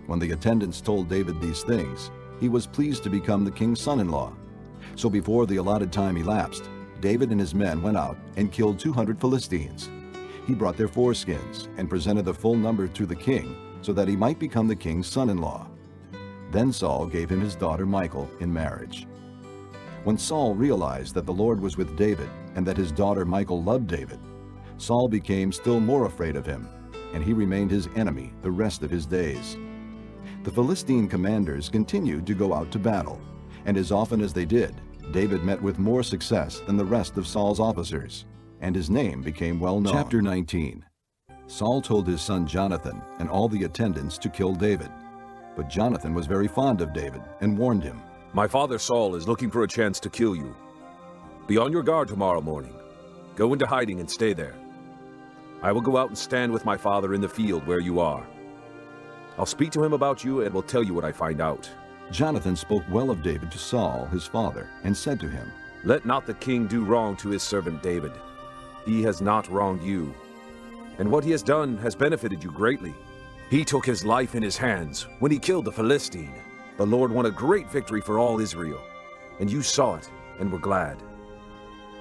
When the attendants told David these things, he was pleased to become the king's son-in-law. So before the allotted time elapsed, David and his men went out and killed 200 Philistines. He brought their foreskins and presented the full number to the king so that he might become the king's son-in-law. Then Saul gave him his daughter Michal in marriage. When Saul realized that the Lord was with David and that his daughter Michal loved David, Saul became still more afraid of him, and he remained his enemy the rest of his days. The Philistine commanders continued to go out to battle, and as often as they did, David met with more success than the rest of Saul's officers, and his name became well known. Chapter 19. Saul told his son Jonathan and all the attendants to kill David. But Jonathan was very fond of David and warned him, "My father Saul is looking for a chance to kill you. Be on your guard tomorrow morning. Go into hiding and stay there. I will go out and stand with my father in the field where you are. I'll speak to him about you and will tell you what I find out." Jonathan spoke well of David to Saul, his father, and said to him, "Let not the king do wrong to his servant David. He has not wronged you, and what he has done has benefited you greatly. He took his life in his hands when he killed the Philistine. The Lord won a great victory for all Israel, and you saw it and were glad.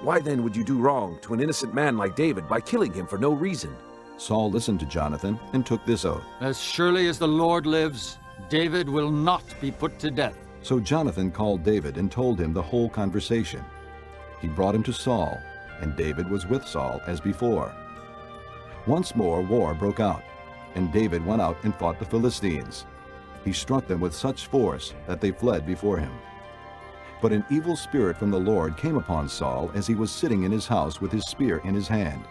Why then would you do wrong to an innocent man like David by killing him for no reason?" Saul listened to Jonathan and took this oath, "As surely as the Lord lives, David will not be put to death." So Jonathan called David and told him the whole conversation. He brought him to Saul, and David was with Saul as before. Once more war broke out, and David went out and fought the Philistines. He struck them with such force that they fled before him. But an evil spirit from the Lord came upon Saul as he was sitting in his house with his spear in his hand.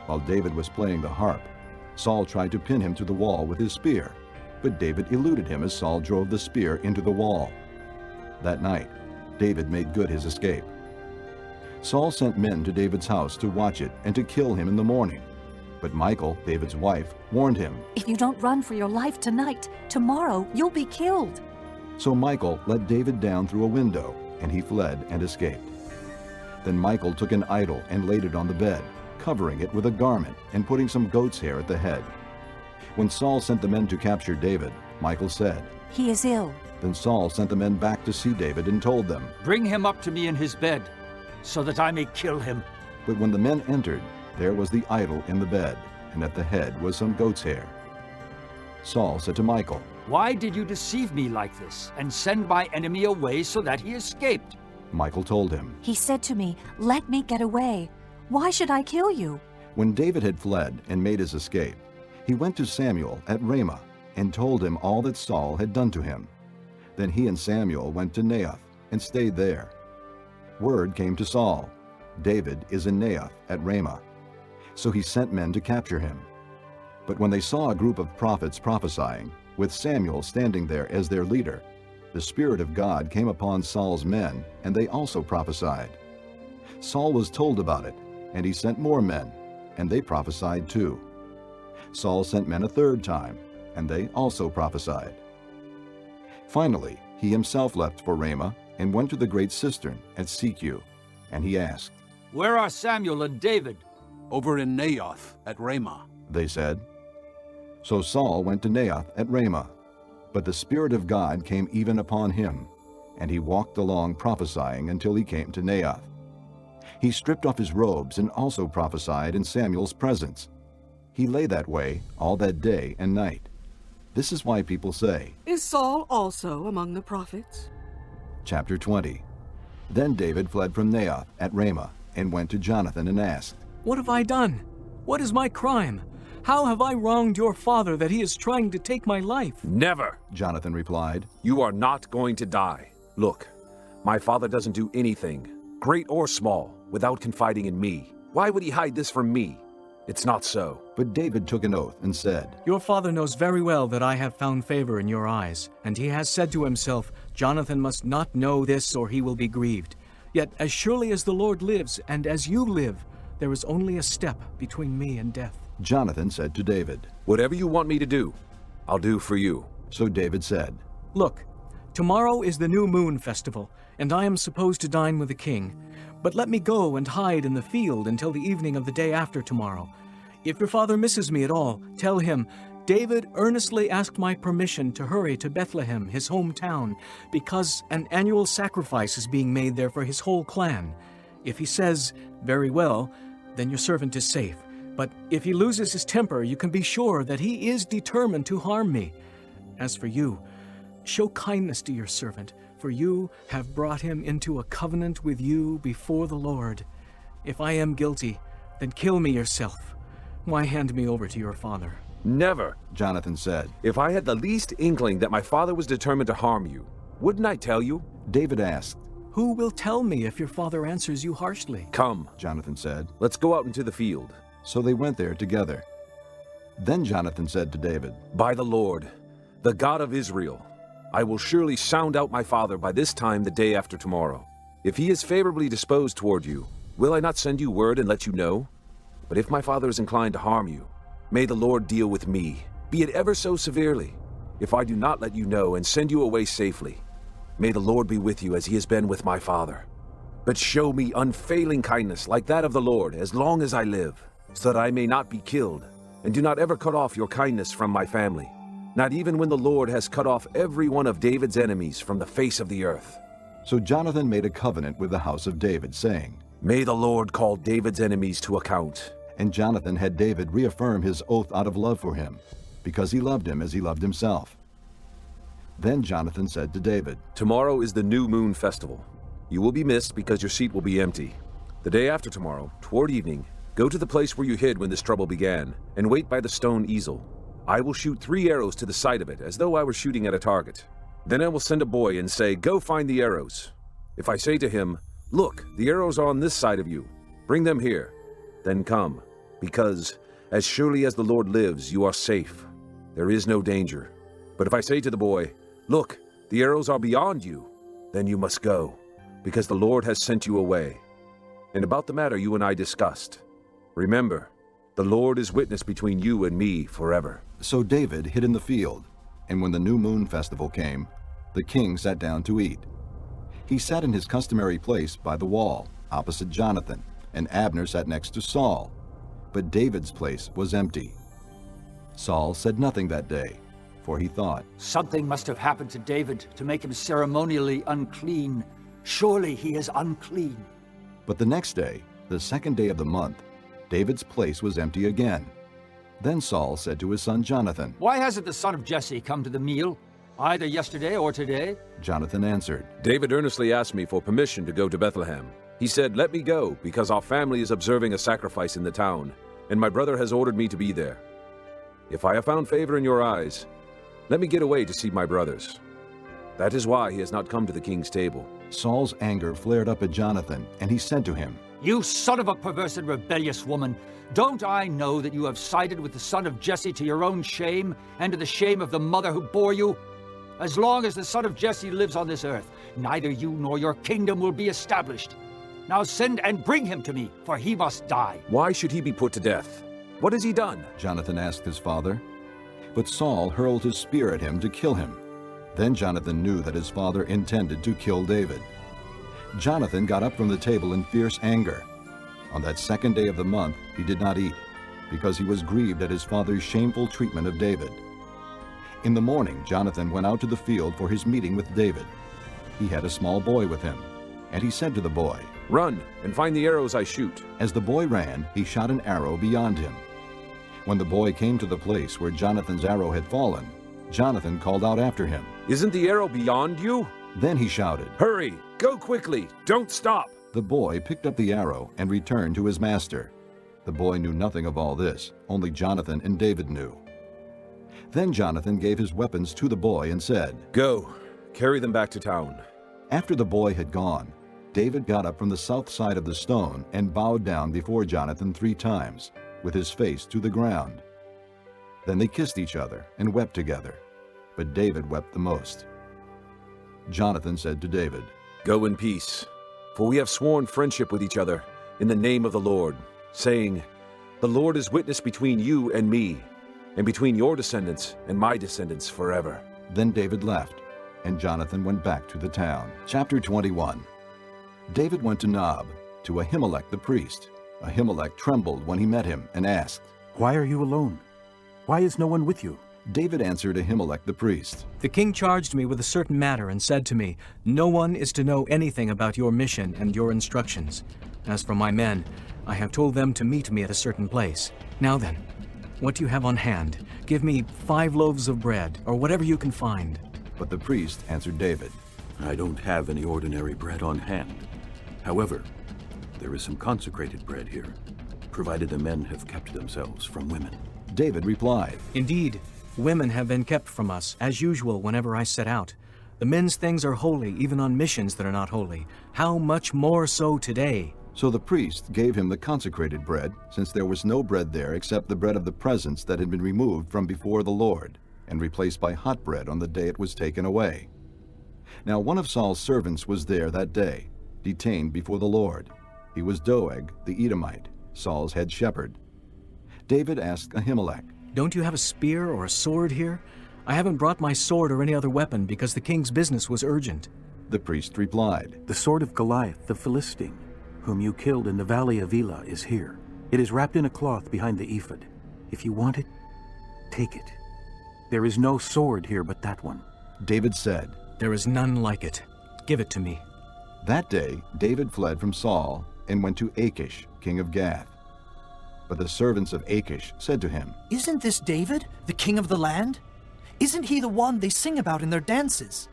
While David was playing the harp, Saul tried to pin him to the wall with his spear, but David eluded him as Saul drove the spear into the wall. That night, David made good his escape. Saul sent men to David's house to watch it and to kill him in the morning. But Michal, David's wife, warned him, "If you don't run for your life tonight, tomorrow you'll be killed." So Michal let David down through a window, and he fled and escaped. Then Michal took an idol and laid it on the bed, covering it with a garment and putting some goat's hair at the head. When Saul sent the men to capture David, Michal said, "He is ill." Then Saul sent the men back to see David and told them, "Bring him up to me in his bed, so that I may kill him." But when the men entered, there was the idol in the bed, and at the head was some goat's hair. Saul said to Michal, "Why did you deceive me like this, and send my enemy away so that he escaped?" Michal told him, "He said to me, 'Let me get away. Why should I kill you?'" When David had fled and made his escape, he went to Samuel at Ramah and told him all that Saul had done to him. Then he and Samuel went to Naioth and stayed there. Word came to Saul, "David is in Naioth at Ramah." So he sent men to capture him. But when they saw a group of prophets prophesying, with Samuel standing there as their leader, the Spirit of God came upon Saul's men, and they also prophesied. Saul was told about it, and he sent more men, and they prophesied too. Saul sent men a third time, and they also prophesied. Finally, he himself left for Ramah and went to the great cistern at Seku, and he asked, "Where are Samuel and David?" "Over in Naioth at Ramah," they said. So Saul went to Naioth at Ramah, but the Spirit of God came even upon him, and he walked along prophesying until he came to Naioth. He stripped off his robes and also prophesied in Samuel's presence. He lay that way all that day and night. This is why people say, "Is Saul also among the prophets?" Chapter 20. Then David fled from Naioth at Ramah and went to Jonathan and asked, "What have I done? What is my crime? How have I wronged your father that he is trying to take my life?" "Never," Jonathan replied. "You are not going to die. Look, my father doesn't do anything, great or small, without confiding in me. Why would he hide this from me? It's not so." But David took an oath and said, "Your father knows very well that I have found favor in your eyes, and he has said to himself, 'Jonathan must not know this or he will be grieved.' Yet as surely as the Lord lives, and as you live, there is only a step between me and death." Jonathan said to David, "Whatever you want me to do, I'll do for you." So David said, "Look, tomorrow is the new moon festival, and I am supposed to dine with the king. But let me go and hide in the field until the evening of the day after tomorrow. If your father misses me at all, tell him, David earnestly asked my permission to hurry to Bethlehem, his hometown, because an annual sacrifice is being made there for his whole clan. If he says, very well, then your servant is safe. But if he loses his temper, you can be sure that he is determined to harm me. As for you, show kindness to your servant, for you have brought him into a covenant with you before the Lord. If I am guilty, then kill me yourself. Why hand me over to your father? Never, Jonathan said. If I had the least inkling that my father was determined to harm you, wouldn't I tell you? David asked. Who will tell me if your father answers you harshly? Come, Jonathan said. Let's go out into the field. So they went there together. Then Jonathan said to David, By the Lord, the God of Israel, I will surely sound out my father by this time the day after tomorrow. If he is favorably disposed toward you, will I not send you word and let you know? But if my father is inclined to harm you, may the Lord deal with me, be it ever so severely, if I do not let you know and send you away safely. May the Lord be with you as he has been with my father. But show me unfailing kindness like that of the Lord as long as I live, so that I may not be killed, and do not ever cut off your kindness from my family, not even when the Lord has cut off every one of David's enemies from the face of the earth. So Jonathan made a covenant with the house of David, saying, May the Lord call David's enemies to account. And Jonathan had David reaffirm his oath out of love for him, because he loved him as he loved himself. Then Jonathan said to David, Tomorrow is the new moon festival. You will be missed because your seat will be empty. The day after tomorrow, toward evening, go to the place where you hid when this trouble began, and wait by the stone easel. I will shoot 3 arrows to the side of it, as though I were shooting at a target. Then I will send a boy and say, Go find the arrows. If I say to him, Look, the arrows are on this side of you. Bring them here. Then come, because as surely as the Lord lives, you are safe. There is no danger. But if I say to the boy, Look, the arrows are beyond you, then you must go, because the Lord has sent you away. And about the matter you and I discussed, remember, the Lord is witness between you and me forever. So David hid in the field, and when the new moon festival came, the king sat down to eat. He sat in his customary place by the wall, opposite Jonathan, and Abner sat next to Saul. But David's place was empty. Saul said nothing that day, for he thought, Something must have happened to David to make him ceremonially unclean. Surely he is unclean. But the next day, the second day of the month, David's place was empty again. Then Saul said to his son Jonathan, Why hasn't the son of Jesse come to the meal, either yesterday or today? Jonathan answered, David earnestly asked me for permission to go to Bethlehem. He said, Let me go, because our family is observing a sacrifice in the town, and my brother has ordered me to be there. If I have found favor in your eyes, let me get away to see my brothers. That is why he has not come to the king's table. Saul's anger flared up at Jonathan, and he said to him, You son of a perverse and rebellious woman, don't I know that you have sided with the son of Jesse to your own shame, and to the shame of the mother who bore you? As long as the son of Jesse lives on this earth, neither you nor your kingdom will be established. Now send and bring him to me, for he must die. Why should he be put to death? What has he done? Jonathan asked his father. But Saul hurled his spear at him to kill him. Then Jonathan knew that his father intended to kill David. Jonathan got up from the table in fierce anger. On that second day of the month he did not eat, because he was grieved at his father's shameful treatment of David. In the morning Jonathan went out to the field for his meeting with David. He had a small boy with him, and he said to the boy, Run and find the arrows I shoot. As the boy ran, he shot an arrow beyond him. When the boy came to the place where Jonathan's arrow had fallen, Jonathan called out after him, Isn't the arrow beyond you? Then he shouted, Hurry! Go quickly! Don't stop! The boy picked up the arrow and returned to his master. The boy knew nothing of all this, only Jonathan and David knew. Then Jonathan gave his weapons to the boy and said, Go, carry them back to town. After the boy had gone, David got up from the south side of the stone and bowed down before Jonathan 3 times, with his face to the ground. Then they kissed each other and wept together, but David wept the most. Jonathan said to David, Go in peace, for we have sworn friendship with each other in the name of the Lord, saying, The Lord is witness between you and me, and between your descendants and my descendants forever. Then David left, and Jonathan went back to the town. Chapter 21. David went to Nob, to Ahimelech the priest. Ahimelech trembled when he met him and asked, "Why are you alone? Why is no one with you?" David answered Ahimelech the priest, "The king charged me with a certain matter and said to me, 'No one is to know anything about your mission and your instructions. As for my men, I have told them to meet me at a certain place. Now then, what do you have on hand? Give me 5 loaves of bread, or whatever you can find.' But the priest answered David, "I don't have any ordinary bread on hand. However, there is some consecrated bread here, provided the men have kept themselves from women." David replied, "Indeed, women have been kept from us, as usual whenever I set out. The men's things are holy, even on missions that are not holy. How much more so today?" So the priest gave him the consecrated bread, since there was no bread there except the bread of the presence that had been removed from before the Lord, and replaced by hot bread on the day it was taken away. Now one of Saul's servants was there that day, detained before the Lord. He was Doeg the Edomite, Saul's head shepherd. David asked Ahimelech, "Don't you have a spear or a sword here? I haven't brought my sword or any other weapon because the king's business was urgent." The priest replied, "The sword of Goliath the Philistine, whom you killed in the valley of Elah, is here. It is wrapped in a cloth behind the ephod. If you want it, take it. There is no sword here but that one." David said, "There is none like it. Give it to me." That day David fled from Saul and went to Achish, king of Gath. But the servants of Achish said to him, "Isn't this David, the king of the land? Isn't he the one they sing about in their dances?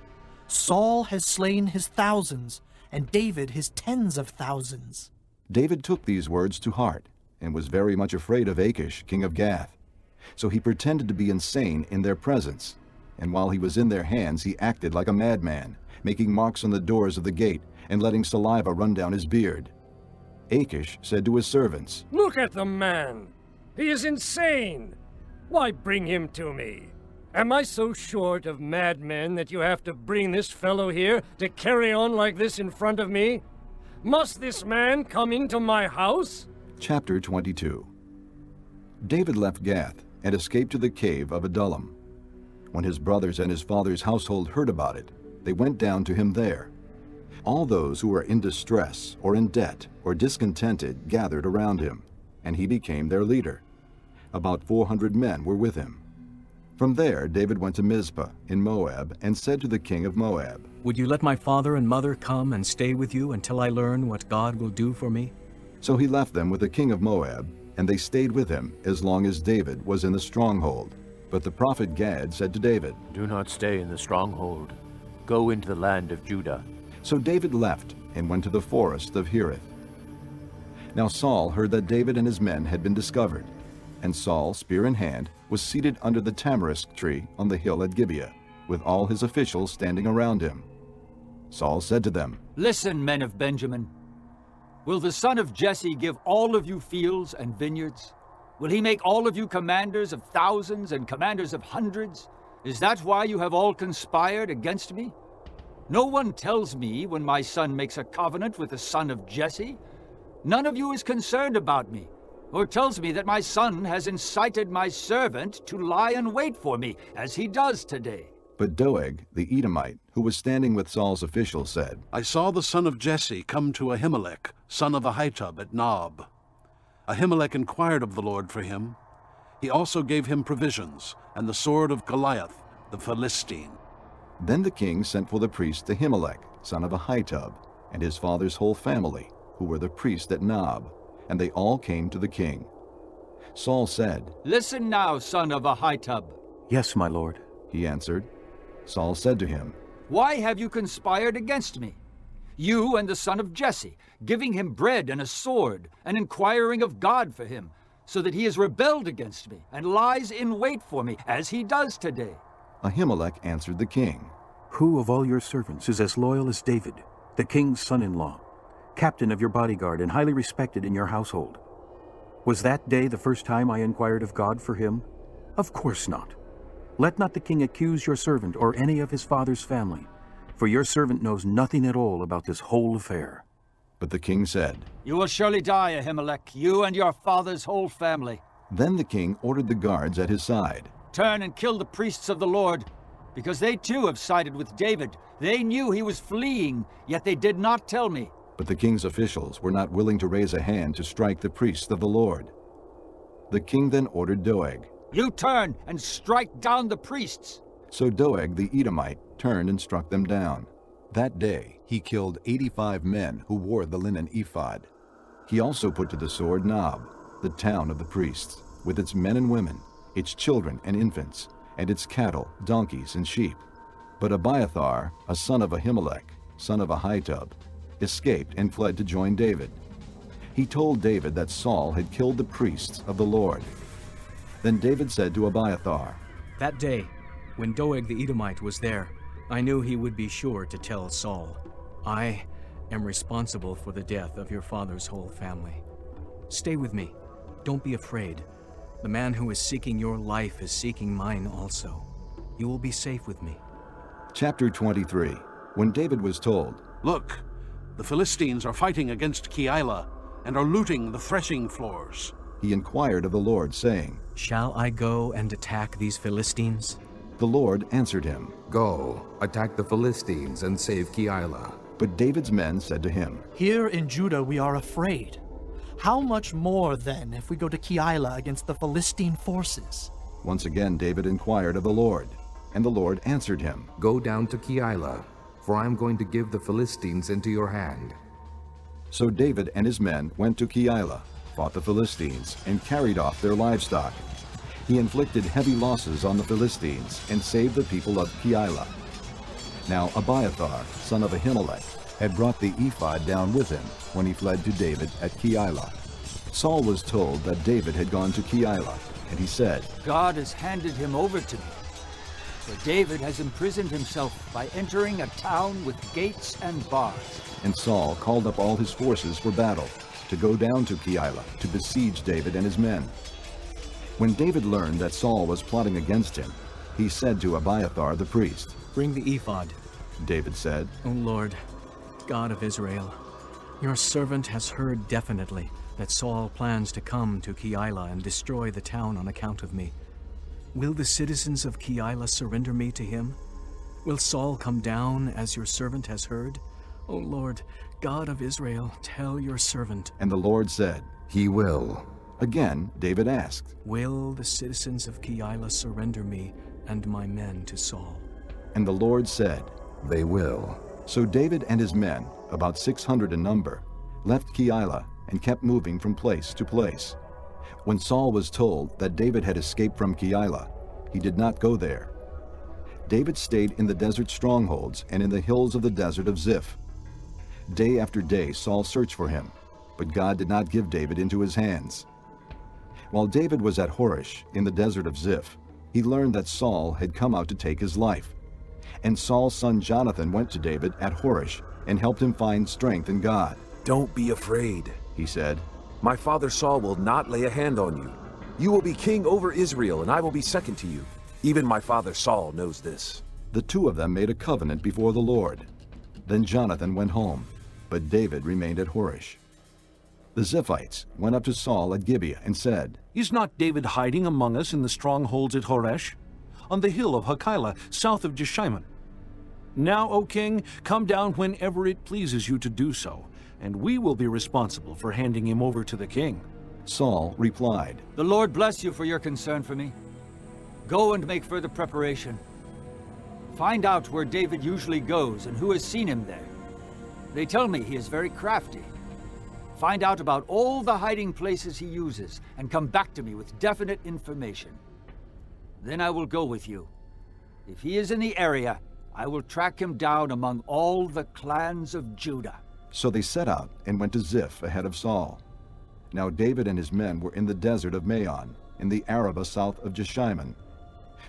Saul has slain his thousands, and David his tens of thousands." David took these words to heart and was very much afraid of Achish, king of Gath. So he pretended to be insane in their presence, and while he was in their hands he acted like a madman, making marks on the doors of the gate and letting saliva run down his beard. Achish said to his servants, "Look at the man! He is insane! Why bring him to me? Am I so short of madmen that you have to bring this fellow here to carry on like this in front of me? Must this man come into my house?" Chapter 22. David left Gath and escaped to the cave of Adullam. When his brothers and his father's household heard about it, they went down to him there. All those who were in distress or in debt or discontented gathered around him, and he became their leader. About 400 men were with him. From there David went to Mizpah in Moab and said to the king of Moab, "Would you let my father and mother come and stay with you until I learn what God will do for me?" So he left them with the king of Moab, and they stayed with him as long as David was in the stronghold. But the prophet Gad said to David, "Do not stay in the stronghold. Go into the land of Judah." So David left and went to the forest of Hereth. Now Saul heard that David and his men had been discovered, and Saul, spear in hand, was seated under the tamarisk tree on the hill at Gibeah, with all his officials standing around him. Saul said to them, "Listen, men of Benjamin. Will the son of Jesse give all of you fields and vineyards? Will he make all of you commanders of thousands and commanders of hundreds? Is that why you have all conspired against me? No one tells me when my son makes a covenant with the son of Jesse. None of you is concerned about me, or tells me that my son has incited my servant to lie in wait for me, as he does today." But Doeg, the Edomite, who was standing with Saul's officials, said, "I saw the son of Jesse come to Ahimelech, son of Ahitub at Nob. Ahimelech inquired of the Lord for him. He also gave him provisions, and the sword of Goliath, the Philistine." Then the king sent for the priest Ahimelech, son of Ahitub, and his father's whole family, who were the priests at Nob, and they all came to the king. Saul said, "Listen now, son of Ahitub." "Yes, my lord," he answered. Saul said to him, "Why have you conspired against me? You and the son of Jesse, giving him bread and a sword, and inquiring of God for him, so that he has rebelled against me, and lies in wait for me, as he does today." Ahimelech answered the king, "Who of all your servants is as loyal as David, the king's son-in-law, captain of your bodyguard and highly respected in your household? Was that day the first time I inquired of God for him? Of course not. Let not the king accuse your servant or any of his father's family, for your servant knows nothing at all about this whole affair." But the king said, "You will surely die, Ahimelech, you and your father's whole family." Then the king ordered the guards at his side, "Turn and kill the priests of the Lord, because they too have sided with David. They knew he was fleeing, yet they did not tell me. But the king's officials were not willing to raise a hand to strike the priests of the Lord. The king then ordered Doeg. You turn and strike down the priests. So Doeg the Edomite turned and struck them down. That day he killed 85 men who wore the linen ephod. He also put to the sword Nob, the town of the priests, with its men and women, its children and infants, and its cattle, donkeys, and sheep. But Abiathar, a son of Ahimelech, son of Ahitub, escaped and fled to join David. He told David that Saul had killed the priests of the Lord. Then David said to Abiathar, That day, when Doeg the Edomite was there, I knew he would be sure to tell Saul, I am responsible for the death of your father's whole family. Stay with me. Don't be afraid. The man who is seeking your life is seeking mine also. You will be safe with me. Chapter 23. When David was told, Look, the Philistines are fighting against Keilah and are looting the threshing floors. He inquired of the Lord, saying, Shall I go and attack these Philistines? The Lord answered him, Go, attack the Philistines and save Keilah. But David's men said to him, Here in Judah we are afraid. How much more, then, if we go to Keilah against the Philistine forces? Once again David inquired of the Lord, and the Lord answered him, Go down to Keilah, for I am going to give the Philistines into your hand. So David and his men went to Keilah, fought the Philistines, and carried off their livestock. He inflicted heavy losses on the Philistines and saved the people of Keilah. Now Abiathar, son of Ahimelech, had brought the ephod down with him when he fled to David at Keilah. Saul was told that David had gone to Keilah, and he said, God has handed him over to me. For David has imprisoned himself by entering a town with gates and bars. And Saul called up all his forces for battle, to go down to Keilah to besiege David and his men. When David learned that Saul was plotting against him, he said to Abiathar the priest, Bring the ephod. David said, O Lord, God of Israel, your servant has heard definitely that Saul plans to come to Keilah and destroy the town on account of me. Will the citizens of Keilah surrender me to him? Will Saul come down as your servant has heard? O Lord, God of Israel, tell your servant. And the Lord said, He will. Again David asked, Will the citizens of Keilah surrender me and my men to Saul? And the Lord said, They will. So David and his men, about 600 in number, left Keilah and kept moving from place to place. When Saul was told that David had escaped from Keilah, he did not go there. David stayed in the desert strongholds and in the hills of the desert of Ziph. Day after day Saul searched for him, but God did not give David into his hands. While David was at Horish in the desert of Ziph, he learned that Saul had come out to take his life. And Saul's son Jonathan went to David at Horish and helped him find strength in God. Don't be afraid, he said. My father Saul will not lay a hand on you. You will be king over Israel, and I will be second to you. Even my father Saul knows this. The two of them made a covenant before the Lord. Then Jonathan went home, but David remained at Horish. The Ziphites went up to Saul at Gibeah and said, Is not David hiding among us in the strongholds at Horesh, on the hill of Hakilah, south of Jeshimon? Now, O king, come down whenever it pleases you to do so, and we will be responsible for handing him over to the king. Saul replied, The Lord bless you for your concern for me. Go and make further preparation. Find out where David usually goes and who has seen him there. They tell me he is very crafty. Find out about all the hiding places he uses and come back to me with definite information. Then I will go with you. If he is in the area, I will track him down among all the clans of Judah. So they set out and went to Ziph ahead of Saul. Now David and his men were in the desert of Maon, in the Arabah south of Jeshimon.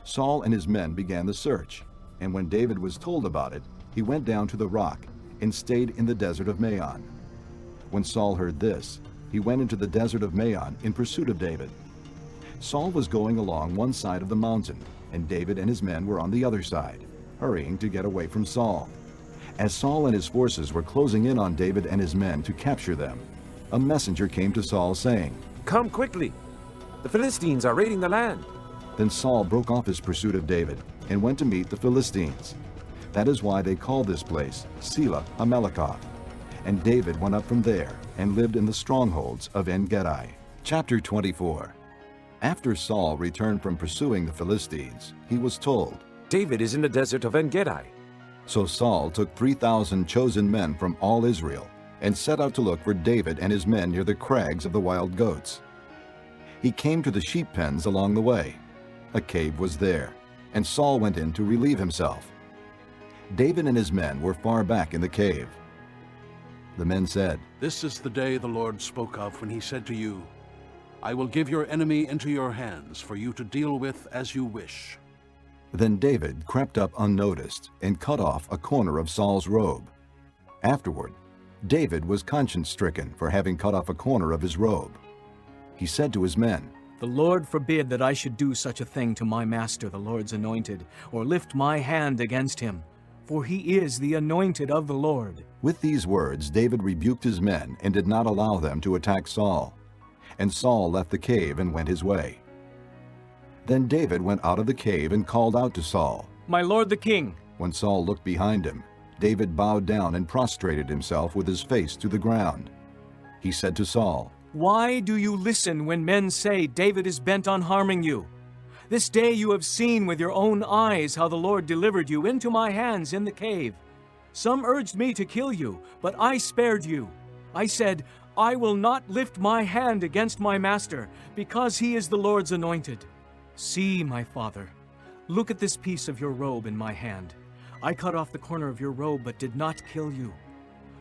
Saul and his men began the search, and when David was told about it, he went down to the rock and stayed in the desert of Maon. When Saul heard this, he went into the desert of Maon in pursuit of David. Saul was going along one side of the mountain, and David and his men were on the other side, hurrying to get away from Saul. As Saul and his forces were closing in on David and his men to capture them, a messenger came to Saul saying, Come quickly! The Philistines are raiding the land. Then Saul broke off his pursuit of David and went to meet the Philistines. That is why they call this place Selah Amalekah. And David went up from there and lived in the strongholds of En Gedi. Chapter 24. After Saul returned from pursuing the Philistines, he was told, David is in the desert of En Gedi. So Saul took 3,000 chosen men from all Israel and set out to look for David and his men near the crags of the wild goats. He came to the sheep pens along the way. A cave was there, and Saul went in to relieve himself. David and his men were far back in the cave. The men said, This is the day the Lord spoke of when he said to you, I will give your enemy into your hands for you to deal with as you wish. Then David crept up unnoticed and cut off a corner of Saul's robe. Afterward, David was conscience-stricken for having cut off a corner of his robe. He said to his men, The Lord forbid that I should do such a thing to my master, the Lord's anointed, or lift my hand against him, for he is the anointed of the Lord. With these words, David rebuked his men and did not allow them to attack Saul. And Saul left the cave and went his way. Then David went out of the cave and called out to Saul, My lord the king. When Saul looked behind him, David bowed down and prostrated himself with his face to the ground. He said to Saul, Why do you listen when men say David is bent on harming you? This day you have seen with your own eyes how the Lord delivered you into my hands in the cave. Some urged me to kill you, but I spared you. I said, I will not lift my hand against my master, because he is the Lord's anointed. See, my father, look at this piece of your robe in my hand. I cut off the corner of your robe, but did not kill you.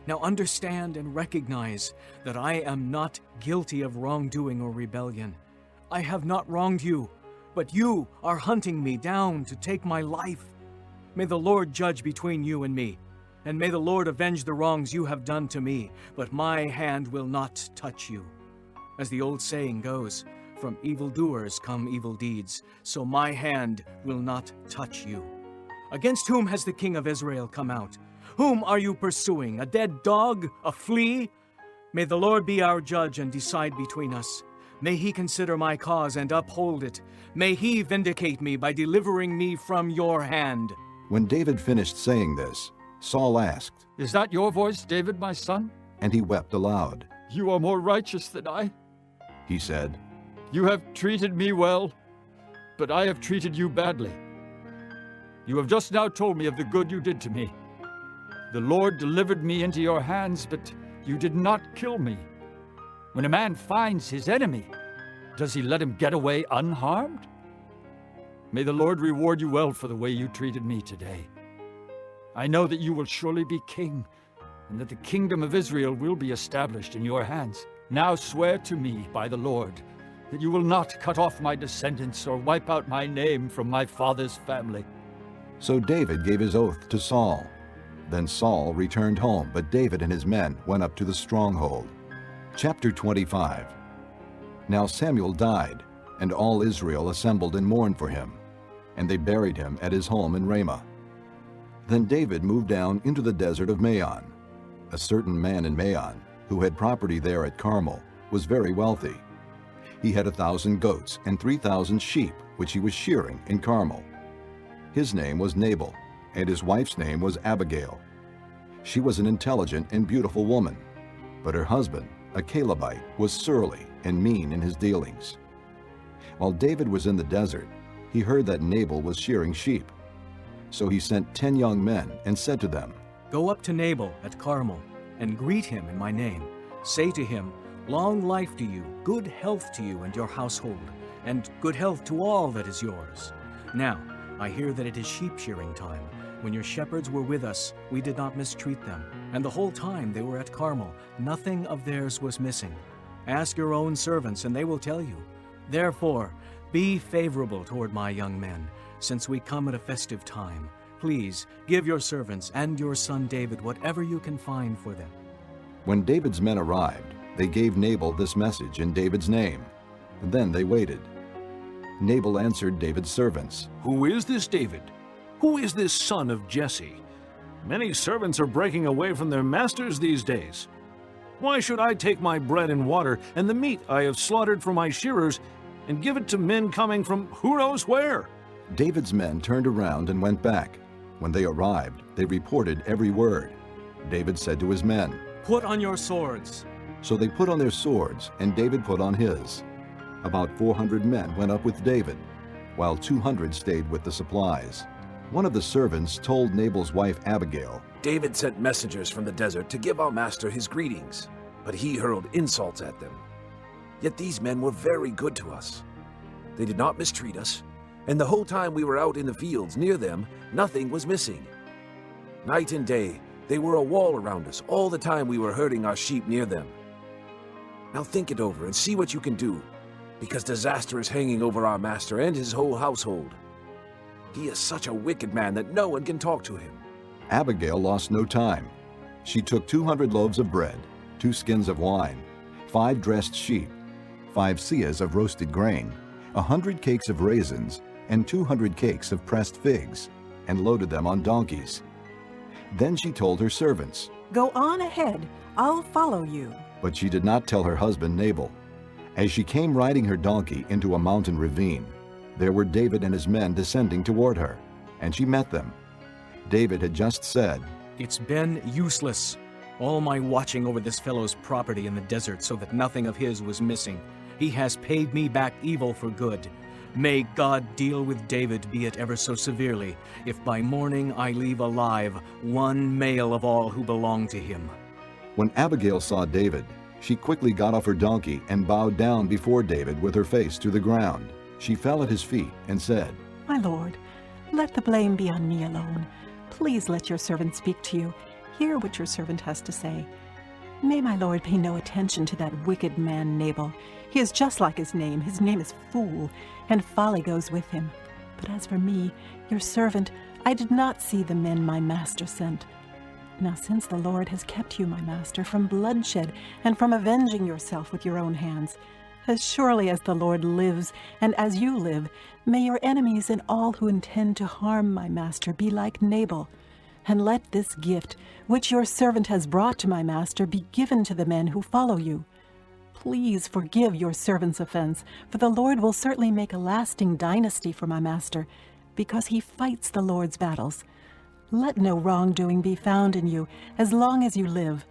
Now understand and recognize that I am not guilty of wrongdoing or rebellion. I have not wronged you, but you are hunting me down to take my life. May the Lord judge between you and me, and may the Lord avenge the wrongs you have done to me, but my hand will not touch you. As the old saying goes, from evildoers come evil deeds, so my hand will not touch you. Against whom has the king of Israel come out? Whom are you pursuing? A dead dog? A flea? May the Lord be our judge and decide between us. May he consider my cause and uphold it. May he vindicate me by delivering me from your hand. When David finished saying this, Saul asked, Is that your voice, David, my son? And he wept aloud. You are more righteous than I. He said, You have treated me well, but I have treated you badly. You have just now told me of the good you did to me. The Lord delivered me into your hands, but you did not kill me. When a man finds his enemy, does he let him get away unharmed? May the Lord reward you well for the way you treated me today. I know that you will surely be king, and that the kingdom of Israel will be established in your hands. Now swear to me by the Lord that you will not cut off my descendants or wipe out my name from my father's family. So David gave his oath to Saul. Then Saul returned home, but David and his men went up to the stronghold. Chapter 25. Now Samuel died, and all Israel assembled and mourned for him, and they buried him at his home in Ramah. Then David moved down into the desert of Maon. A certain man in Maon, who had property there at Carmel, was very wealthy. He had 1,000 goats and 3,000 sheep, which he was shearing in Carmel. His name was Nabal, and his wife's name was Abigail. She was an intelligent and beautiful woman, but her husband, a Calebite, was surly and mean in his dealings. While David was in the desert, he heard that Nabal was shearing sheep. So he sent 10 young men and said to them, Go up to Nabal at Carmel, and greet him in my name. Say to him, Long life to you, good health to you and your household, and good health to all that is yours. Now, I hear that it is sheep shearing time. When your shepherds were with us, we did not mistreat them, and the whole time they were at Carmel, nothing of theirs was missing. Ask your own servants, and they will tell you. Therefore, be favorable toward my young men, since we come at a festive time. Please give your servants and your son David whatever you can find for them. When David's men arrived, they gave Nabal this message in David's name. Then they waited. Nabal answered David's servants, Who is this David? Who is this son of Jesse? Many servants are breaking away from their masters these days. Why should I take my bread and water and the meat I have slaughtered for my shearers and give it to men coming from who knows where? David's men turned around and went back. When they arrived, they reported every word. David said to his men, Put on your swords. So they put on their swords, and David put on his. About 400 men went up with David, while 200 stayed with the supplies. One of the servants told Nabal's wife Abigail, David sent messengers from the desert to give our master his greetings, but he hurled insults at them. Yet these men were very good to us. They did not mistreat us, and the whole time we were out in the fields near them, nothing was missing. Night and day, they were a wall around us all the time we were herding our sheep near them. Now think it over and see what you can do, because disaster is hanging over our master and his whole household. He is such a wicked man that no one can talk to him. Abigail lost no time. She took 200 loaves of bread, 2 skins of wine, 5 dressed sheep, 5 seahs of roasted grain, 100 cakes of raisins, and 200 cakes of pressed figs, and loaded them on donkeys. Then she told her servants, Go on ahead, I'll follow you. But she did not tell her husband Nabal. As she came riding her donkey into a mountain ravine, there were David and his men descending toward her, and she met them. David had just said, It's been useless, all my watching over this fellow's property in the desert so that nothing of his was missing. He has paid me back evil for good. May God deal with David, be it ever so severely, if by morning I leave alive one male of all who belong to him. When Abigail saw David, she quickly got off her donkey and bowed down before David with her face to the ground. She fell at his feet and said, My lord, let the blame be on me alone. Please let your servant speak to you. Hear what your servant has to say. May my lord pay no attention to that wicked man Nabal. He is just like his name. His name is Fool, and folly goes with him. But as for me, your servant, I did not see the men my master sent. Now since the Lord has kept you, my master, from bloodshed and from avenging yourself with your own hands, as surely as the Lord lives and as you live, may your enemies and all who intend to harm my master be like Nabal. And let this gift, which your servant has brought to my master, be given to the men who follow you. Please forgive your servant's offense, for the Lord will certainly make a lasting dynasty for my master, because he fights the Lord's battles. Let no wrongdoing be found in you as long as you live.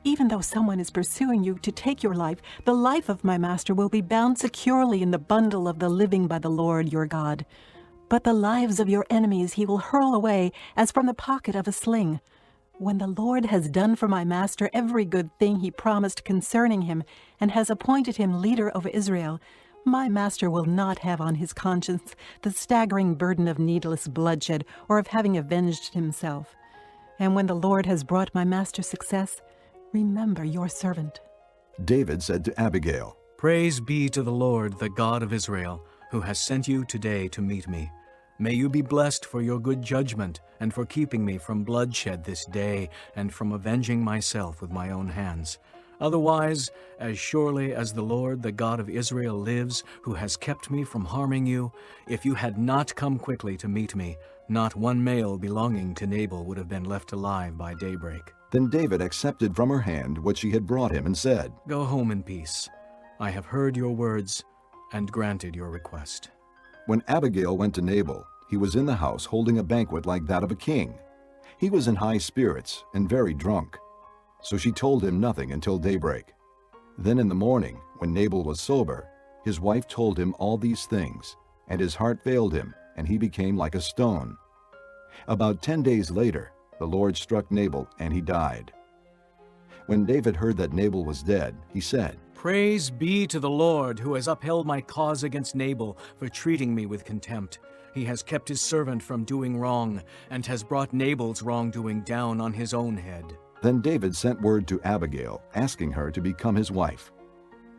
Even though someone is pursuing you to take your life, the life of my master will be bound securely in the bundle of the living by the Lord your God. But the lives of your enemies he will hurl away as from the pocket of a sling. When the Lord has done for my master every good thing he promised concerning him, and has appointed him leader over Israel, my master will not have on his conscience the staggering burden of needless bloodshed or of having avenged himself. And when the Lord has brought my master success, remember your servant. David said to Abigail, Praise be to the Lord, the God of Israel, who has sent you today to meet me. May you be blessed for your good judgment and for keeping me from bloodshed this day and from avenging myself with my own hands. Otherwise, as surely as the Lord, the God of Israel, lives, who has kept me from harming you, if you had not come quickly to meet me, not one male belonging to Nabal would have been left alive by daybreak. Then David accepted from her hand what she had brought him and said, Go home in peace. I have heard your words and granted your request. When Abigail went to Nabal, he was in the house holding a banquet like that of a king. He was in high spirits and very drunk. So she told him nothing until daybreak. Then in the morning, when Nabal was sober, his wife told him all these things, and his heart failed him, and he became like a stone. About 10 days later, the Lord struck Nabal, and he died. When David heard that Nabal was dead, he said, Praise be to the Lord, who has upheld my cause against Nabal for treating me with contempt. He has kept his servant from doing wrong, and has brought Nabal's wrongdoing down on his own head. Then David sent word to Abigail, asking her to become his wife.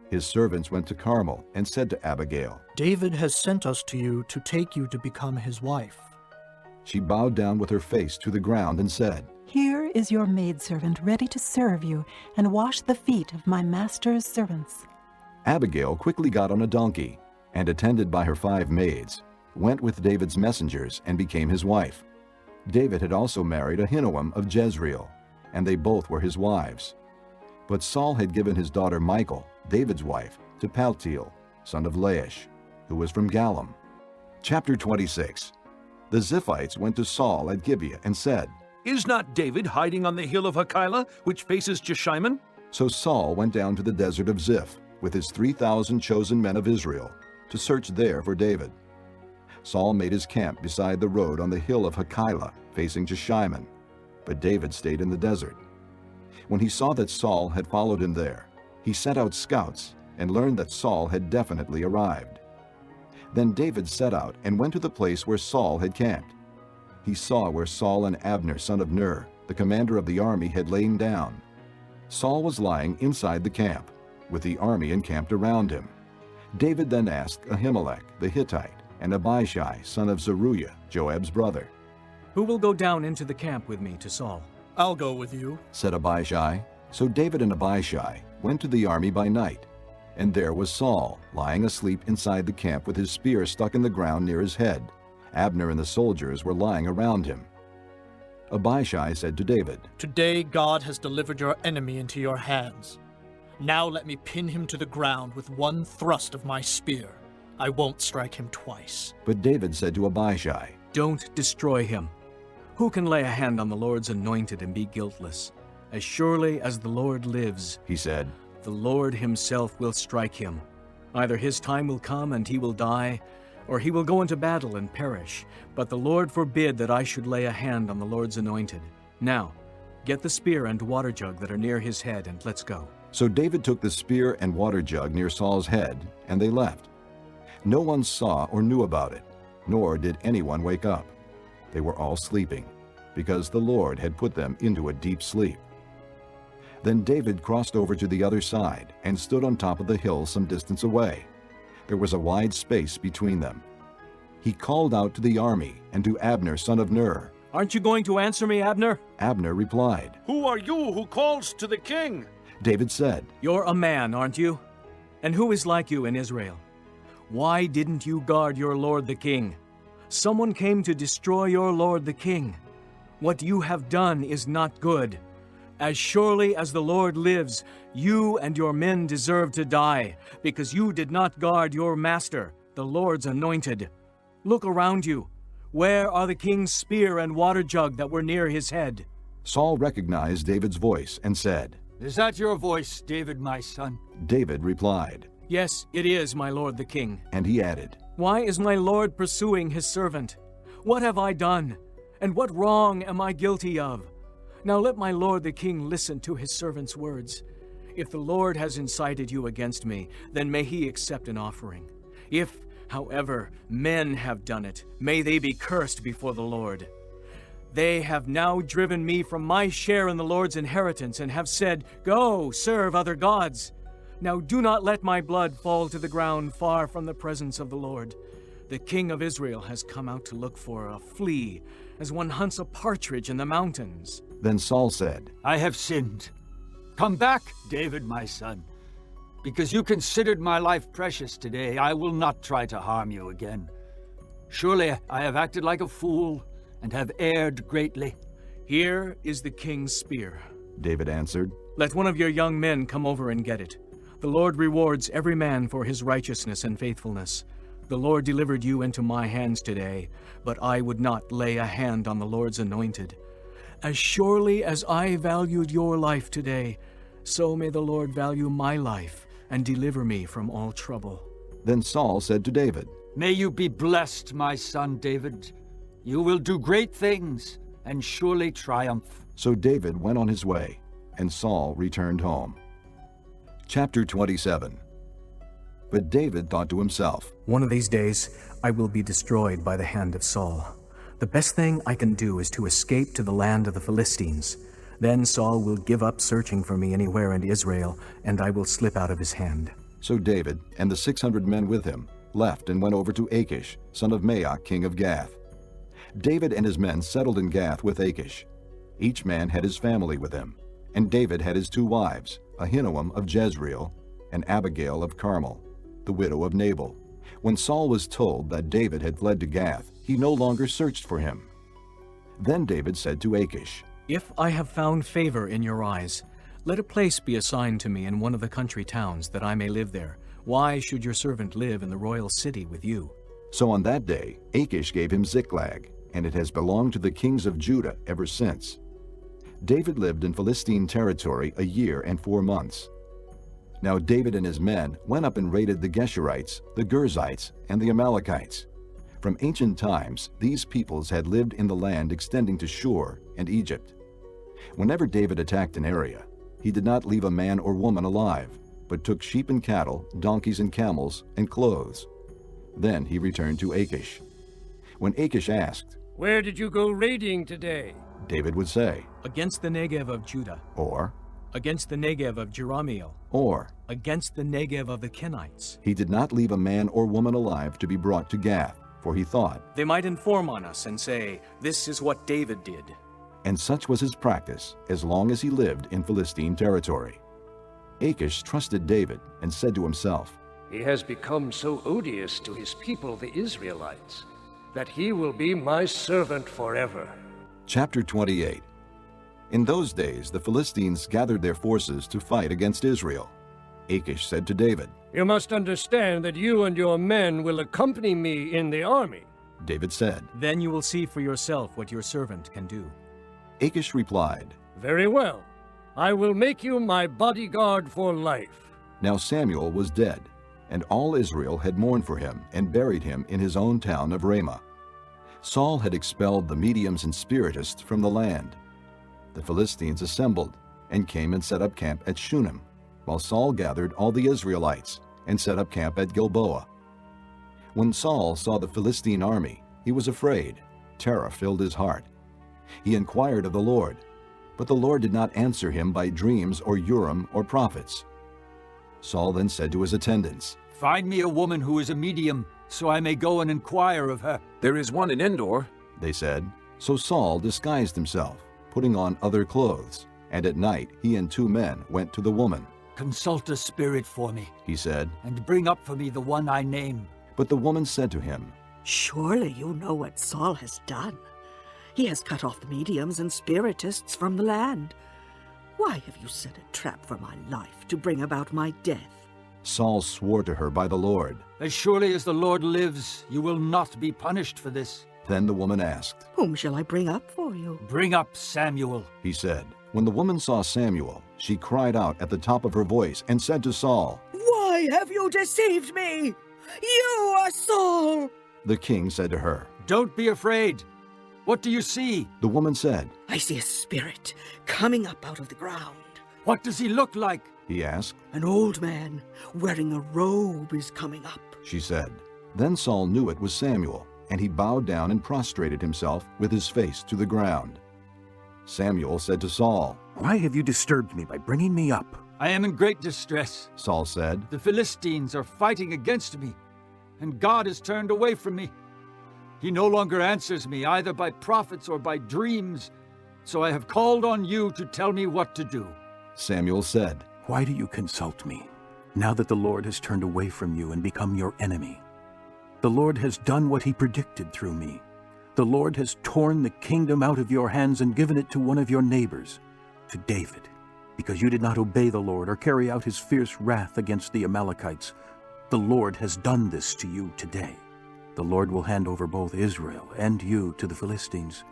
His servants went to Carmel and said to Abigail, David has sent us to you to take you to become his wife. She bowed down with her face to the ground and said, Here is your maidservant ready to serve you and wash the feet of my master's servants. Abigail quickly got on a donkey, and attended by her 5 maids, went with David's messengers and became his wife. David had also married Ahinoam of Jezreel, and they both were his wives. But Saul had given his daughter Michal, David's wife, to Paltiel, son of Laish, who was from Gallim. Chapter 26. The Ziphites went to Saul at Gibeah and said, Is not David hiding on the hill of Hachilah, which faces Jeshimon? So Saul went down to the desert of Ziph with his 3,000 chosen men of Israel to search there for David. Saul made his camp beside the road on the hill of Hachilah, facing Jeshimon, but David stayed in the desert. When he saw that Saul had followed him there, he sent out scouts and learned that Saul had definitely arrived. Then David set out and went to the place where Saul had camped. He saw where Saul and Abner, son of Ner, the commander of the army, had lain down. Saul was lying inside the camp, with the army encamped around him. David then asked Ahimelech the Hittite and Abishai, son of Zeruiah, Joab's brother. "Who will go down into the camp with me to Saul?" "I'll go with you," said Abishai. So David and Abishai went to the army by night, and there was Saul lying asleep inside the camp with his spear stuck in the ground near his head. Abner and the soldiers were lying around him. Abishai said to David, "Today God has delivered your enemy into your hands. Now let me pin him to the ground with one thrust of my spear. I won't strike him twice." But David said to Abishai, "Don't destroy him. Who can lay a hand on the Lord's anointed and be guiltless? As surely as the Lord lives," he said, "the Lord himself will strike him. Either his time will come and he will die, or he will go into battle and perish. But the Lord forbid that I should lay a hand on the Lord's anointed. Now, get the spear and water jug that are near his head, and let's go." So David took the spear and water jug near Saul's head, and they left. No one saw or knew about it, nor did anyone wake up. They were all sleeping, because the Lord had put them into a deep sleep. Then David crossed over to the other side and stood on top of the hill some distance away. There was a wide space between them. He called out to the army and to Abner, son of Ner. "Aren't you going to answer me, Abner?" Abner replied, "Who are you who calls to the king?" David said, "You're a man, aren't you? And who is like you in Israel? Why didn't you guard your lord the king? Someone came to destroy your lord the king. What you have done is not good. As surely as the Lord lives, you and your men deserve to die, because you did not guard your master, the Lord's anointed. Look around you. Where are the king's spear and water jug that were near his head?" Saul recognized David's voice and said, "Is that your voice, David, my son?" David replied, "Yes, it is, my lord the king." And he added, "Why is my lord pursuing his servant? What have I done? And what wrong am I guilty of? Now let my lord the king listen to his servant's words. If the Lord has incited you against me, then may he accept an offering. If, however, men have done it, may they be cursed before the Lord. They have now driven me from my share in the Lord's inheritance and have said, 'Go, serve other gods.' Now do not let my blood fall to the ground far from the presence of the Lord. The king of Israel has come out to look for a flea, as one hunts a partridge in the mountains." Then Saul said, "I have sinned. Come back, David, my son. Because you considered my life precious today, I will not try to harm you again. Surely I have acted like a fool and have erred greatly." "Here is the king's spear," David answered. "Let one of your young men come over and get it. The Lord rewards every man for his righteousness and faithfulness. The Lord delivered you into my hands today, but I would not lay a hand on the Lord's anointed. As surely as I valued your life today, so may the Lord value my life and deliver me from all trouble." Then Saul said to David, "May you be blessed, my son David. You will do great things and surely triumph." So David went on his way, and Saul returned home. Chapter 27. But David thought to himself, "One of these days I will be destroyed by the hand of Saul. The best thing I can do is to escape to the land of the Philistines. Then Saul will give up searching for me anywhere in Israel, and I will slip out of his hand." So David and the 600 men with him left and went over to Achish, son of Maoch, king of Gath. David and his men settled in Gath with Achish. Each man had his family with him, and David had his 2 wives, Ahinoam of Jezreel and Abigail of Carmel, the widow of Nabal. When Saul was told that David had fled to Gath, he no longer searched for him. Then David said to Achish, "If I have found favor in your eyes, let a place be assigned to me in one of the country towns, that I may live there. Why should your servant live in the royal city with you?" So on that day Achish gave him Ziklag, and it has belonged to the kings of Judah ever since. David lived in Philistine territory a year and 4 months. Now David and his men went up and raided the Geshurites, the Girzites, and the Amalekites. From ancient times, these peoples had lived in the land extending to Shur and Egypt. Whenever David attacked an area, he did not leave a man or woman alive, but took sheep and cattle, donkeys and camels, and clothes. Then he returned to Achish. When Achish asked, "Where did you go raiding today?" David would say, "Against the Negev of Judah." Or, "Against the Negev of Jerahmeel." Or, "Against the Negev of the Kenites." He did not leave a man or woman alive to be brought to Gath, for he thought, "They might inform on us and say, 'This is what David did.'" And such was his practice as long as he lived in Philistine territory. Achish trusted David and said to himself, "He has become so odious to his people, the Israelites, that he will be my servant forever." Chapter 28. In those days the Philistines gathered their forces to fight against Israel. Achish said to David, "You must understand that you and your men will accompany me in the army." David said, "Then you will see for yourself what your servant can do." Achish replied, "Very well. I will make you my bodyguard for life." Now Samuel was dead, and all Israel had mourned for him and buried him in his own town of Ramah. Saul had expelled the mediums and spiritists from the land. The Philistines assembled and came and set up camp at Shunem, while Saul gathered all the Israelites and set up camp at Gilboa. When Saul saw the Philistine army, he was afraid. Terror filled his heart. He inquired of the Lord, but the Lord did not answer him by dreams or Urim or prophets. Saul then said to his attendants, "Find me a woman who is a medium, so I may go and inquire of her." "There is one in Endor," they said. So Saul disguised himself, putting on other clothes, and at night he and 2 men went to the woman. "Consult a spirit for me," he said, "and bring up for me the one I name." But the woman said to him, "Surely you know what Saul has done. He has cut off the mediums and spiritists from the land. Why have you set a trap for my life to bring about my death?" Saul swore to her by the Lord, "As surely as the Lord lives, you will not be punished for this." Then the woman asked, "Whom shall I bring up for you?" "Bring up Samuel," he said. When the woman saw Samuel, she cried out at the top of her voice and said to Saul, "Why have you deceived me? You are Saul!" The king said to her, "Don't be afraid. What do you see?" The woman said, "I see a spirit coming up out of the ground." "What does he look like?" he asked. "An old man wearing a robe is coming up," she said. Then Saul knew it was Samuel, and he bowed down and prostrated himself with his face to the ground. Samuel said to Saul, "Why have you disturbed me by bringing me up?" "I am in great distress," Saul said. "The Philistines are fighting against me, and God has turned away from me. He no longer answers me either by prophets or by dreams, so I have called on you to tell me what to do." Samuel said, "Why do you consult me, now that the Lord has turned away from you and become your enemy? The Lord has done what he predicted through me. The Lord has torn the kingdom out of your hands and given it to one of your neighbors, to David, because you did not obey the Lord or carry out his fierce wrath against the Amalekites. The Lord has done this to you today. The Lord will hand over both Israel and you to the Philistines,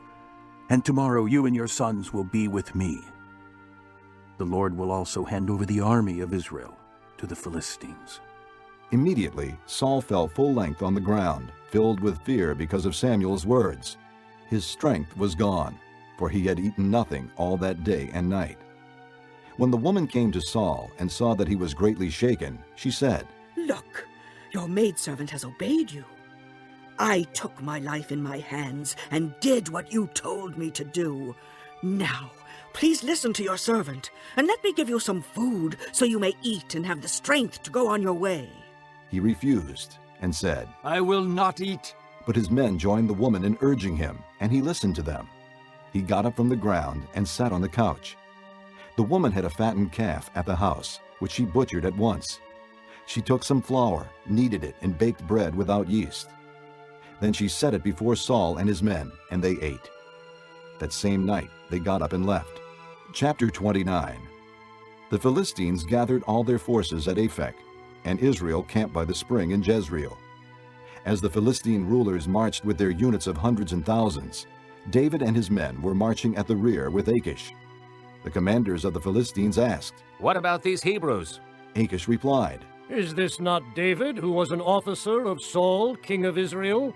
and tomorrow you and your sons will be with me. The Lord will also hand over the army of Israel to the Philistines." Immediately Saul fell full length on the ground, filled with fear because of Samuel's words. His strength was gone, for he had eaten nothing all that day and night. When the woman came to Saul and saw that he was greatly shaken, she said, "Look, your maidservant has obeyed you. I took my life in my hands and did what you told me to do. Now, please listen to your servant, and let me give you some food so you may eat and have the strength to go on your way." He refused and said, "I will not eat." But his men joined the woman in urging him, and he listened to them. He got up from the ground and sat on the couch. The woman had a fattened calf at the house, which she butchered at once. She took some flour, kneaded it, and baked bread without yeast. Then she set it before Saul and his men, and they ate. That same night they got up and left. Chapter 29. The Philistines gathered all their forces at Aphek, and Israel camped by the spring in Jezreel. As the Philistine rulers marched with their units of hundreds and thousands, David and his men were marching at the rear with Achish. The commanders of the Philistines asked, "What about these Hebrews?" Achish replied, "Is this not David, who was an officer of Saul, king of Israel?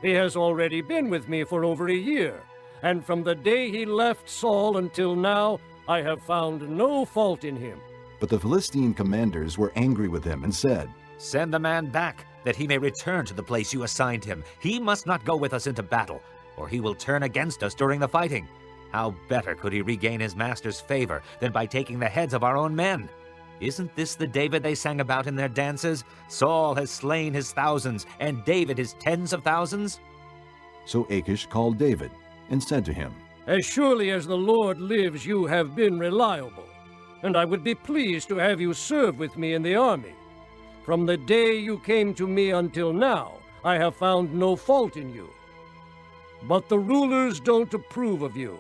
He has already been with me for over a year, and from the day he left Saul until now, I have found no fault in him." But the Philistine commanders were angry with him and said, "Send the man back, that he may return to the place you assigned him. He must not go with us into battle, or he will turn against us during the fighting. How better could he regain his master's favor than by taking the heads of our own men? Isn't this the David they sang about in their dances? Saul has slain his thousands, and David his tens of thousands?" So Achish called David and said to him, "As surely as the Lord lives, you have been reliable, and I would be pleased to have you serve with me in the army. From the day you came to me until now, I have found no fault in you. But the rulers don't approve of you.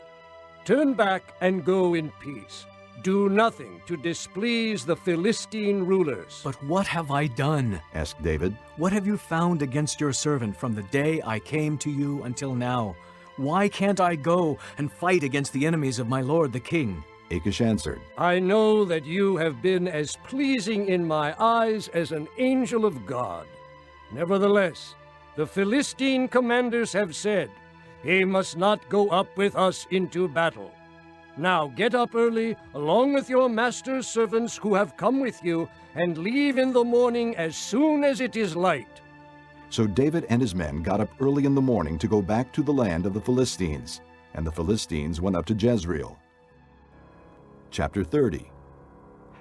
Turn back and go in peace. Do nothing to displease the Philistine rulers." "But what have I done?" asked David. "What have you found against your servant from the day I came to you until now? Why can't I go and fight against the enemies of my lord the king?" Achish answered, "I know that you have been as pleasing in my eyes as an angel of God. Nevertheless, the Philistine commanders have said, 'He must not go up with us into battle.' Now get up early, along with your master's servants who have come with you, and leave in the morning as soon as it is light." So David and his men got up early in the morning to go back to the land of the Philistines, and the Philistines went up to Jezreel. Chapter 30.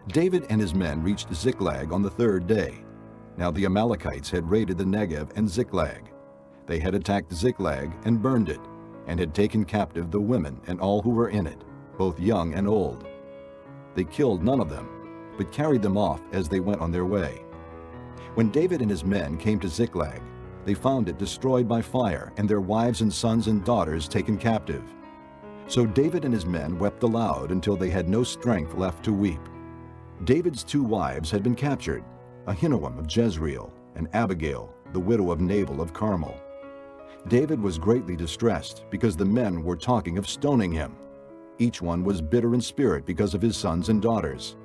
David and his men reached Ziklag on the third day. Now the Amalekites had raided the Negev and Ziklag. They had attacked Ziklag and burned it, and had taken captive the women and all who were in it, both young and old. They killed none of them, but carried them off as they went on their way. When David and his men came to Ziklag, they found it destroyed by fire, and their wives and sons and daughters taken captive. So David and his men wept aloud until they had no strength left to weep. David's 2 wives had been captured, Ahinoam of Jezreel and Abigail, the widow of Nabal of Carmel. David was greatly distressed because the men were talking of stoning him. Each one was bitter in spirit because of his sons and daughters.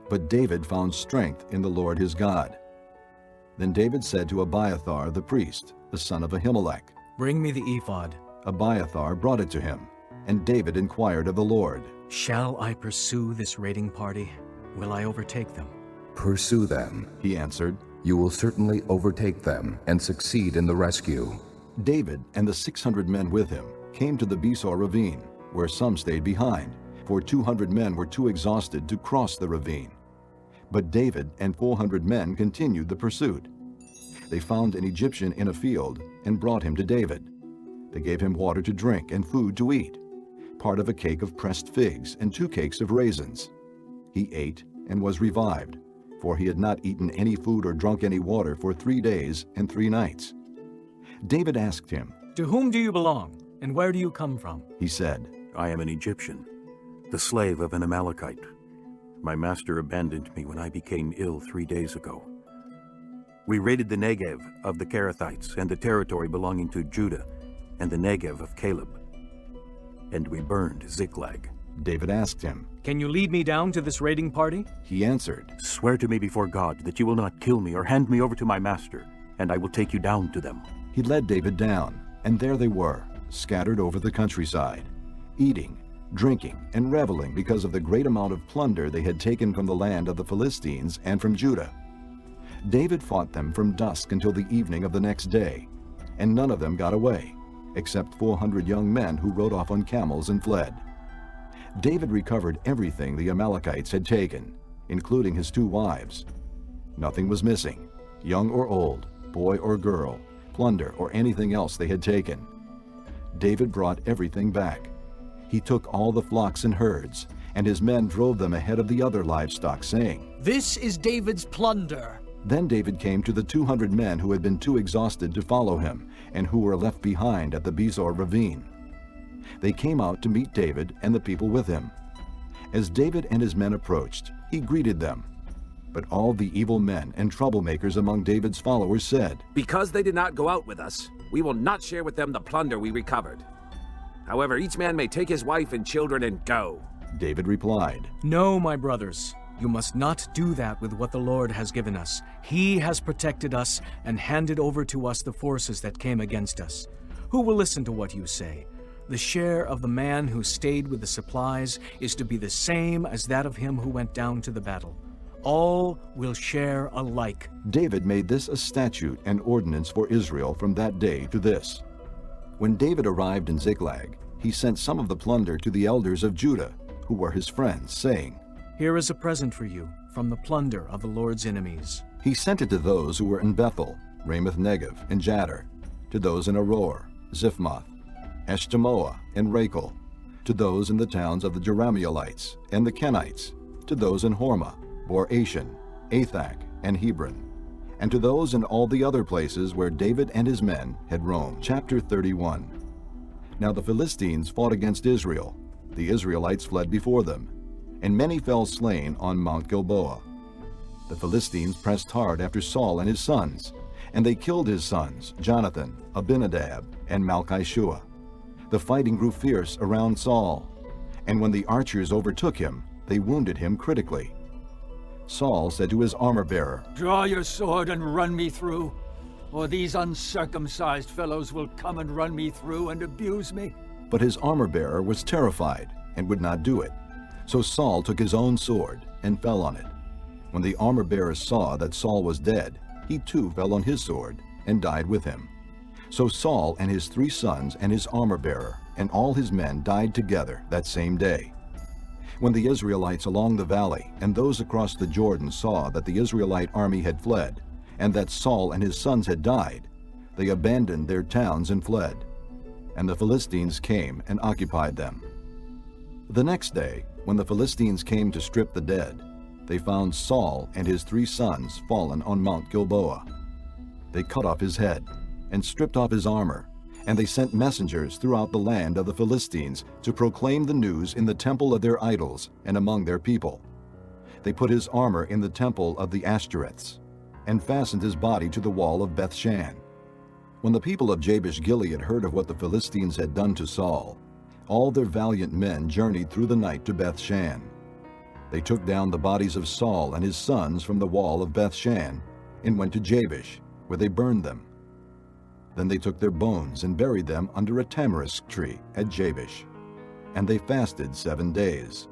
But David found strength in the Lord his God. Then David said to Abiathar the priest, the son of Ahimelech, "Bring me the ephod." Abiathar brought it to him, and David inquired of the Lord, "Shall I pursue this raiding party? Will I overtake them?" "Pursue them," he answered. "You will certainly overtake them and succeed in the rescue." David and the 600 men with him came to the Besor ravine, where some stayed behind, for 200 men were too exhausted to cross the ravine. But David and 400 men continued the pursuit. They found an Egyptian in a field and brought him to David. They gave him water to drink and food to eat, part of a cake of pressed figs and 2 cakes of raisins. He ate and was revived, for he had not eaten any food or drunk any water for 3 days and 3 nights. David asked him, "To whom do you belong, and where do you come from?" He said, "I am an Egyptian, the slave of an Amalekite. My master abandoned me when I became ill 3 days ago. We raided the Negev of the Kerethites and the territory belonging to Judah and the Negev of Caleb, and we burned Ziklag." David asked him, "Can you lead me down to this raiding party?" He answered, "Swear to me before God that you will not kill me or hand me over to my master, and I will take you down to them." He led David down, and there they were, scattered over the countryside, eating, drinking, and reveling because of the great amount of plunder they had taken from the land of the Philistines and from Judah. David fought them from dusk until the evening of the next day, and none of them got away, except 400 young men who rode off on camels and fled. David recovered everything the Amalekites had taken, including his 2 wives. Nothing was missing, young or old, boy or girl, plunder or anything else they had taken. David brought everything back. He took all the flocks and herds, and his men drove them ahead of the other livestock, saying, "This is David's plunder." Then David came to the 200 men who had been too exhausted to follow him, and who were left behind at the Besor ravine. They came out to meet David and the people with him. As David and his men approached, he greeted them. But all the evil men and troublemakers among David's followers said, "Because they did not go out with us, we will not share with them the plunder we recovered. However, each man may take his wife and children and go." David replied, "No, my brothers, you must not do that with what the Lord has given us. He has protected us and handed over to us the forces that came against us. Who will listen to what you say? The share of the man who stayed with the supplies is to be the same as that of him who went down to the battle. All will share alike." David made this a statute and ordinance for Israel from that day to this. When David arrived in Ziklag, he sent some of the plunder to the elders of Judah, who were his friends, saying, "Here is a present for you from the plunder of the Lord's enemies." He sent it to those who were in Bethel, Ramoth Negev, and Jadar, to those in Aror, Ziphmoth, Eshtemoa, and Rachel, to those in the towns of the Jerahmeelites and the Kenites, to those in Hormah, Bor-Ashan, Athak, and Hebron, and to those in all the other places where David and his men had roamed. Chapter 31. Now the Philistines fought against Israel. The Israelites fled before them, and many fell slain on Mount Gilboa. The Philistines pressed hard after Saul and his sons, and they killed his sons, Jonathan, Abinadab, and Malchishua. The fighting grew fierce around Saul, and when the archers overtook him, they wounded him critically. Saul said to his armor-bearer, "Draw your sword and run me through, or these uncircumcised fellows will come and run me through and abuse me." But his armor-bearer was terrified and would not do it. So Saul took his own sword and fell on it. When the armor-bearer saw that Saul was dead, he too fell on his sword and died with him. So Saul and his 3 sons and his armor-bearer and all his men died together that same day. When the Israelites along the valley and those across the Jordan saw that the Israelite army had fled, and that Saul and his sons had died, they abandoned their towns and fled. And the Philistines came and occupied them. The next day, when the Philistines came to strip the dead, they found Saul and his 3 sons fallen on Mount Gilboa. They cut off his head and stripped off his armor, and they sent messengers throughout the land of the Philistines to proclaim the news in the temple of their idols and among their people. They put his armor in the temple of the Ashtoreths, and fastened his body to the wall of Bethshan. When the people of Jabesh Gilead heard of what the Philistines had done to Saul, all their valiant men journeyed through the night to Bethshan. They took down the bodies of Saul and his sons from the wall of Bethshan, and went to Jabesh, where they burned them. Then they took their bones and buried them under a tamarisk tree at Jabesh. And they fasted 7 days.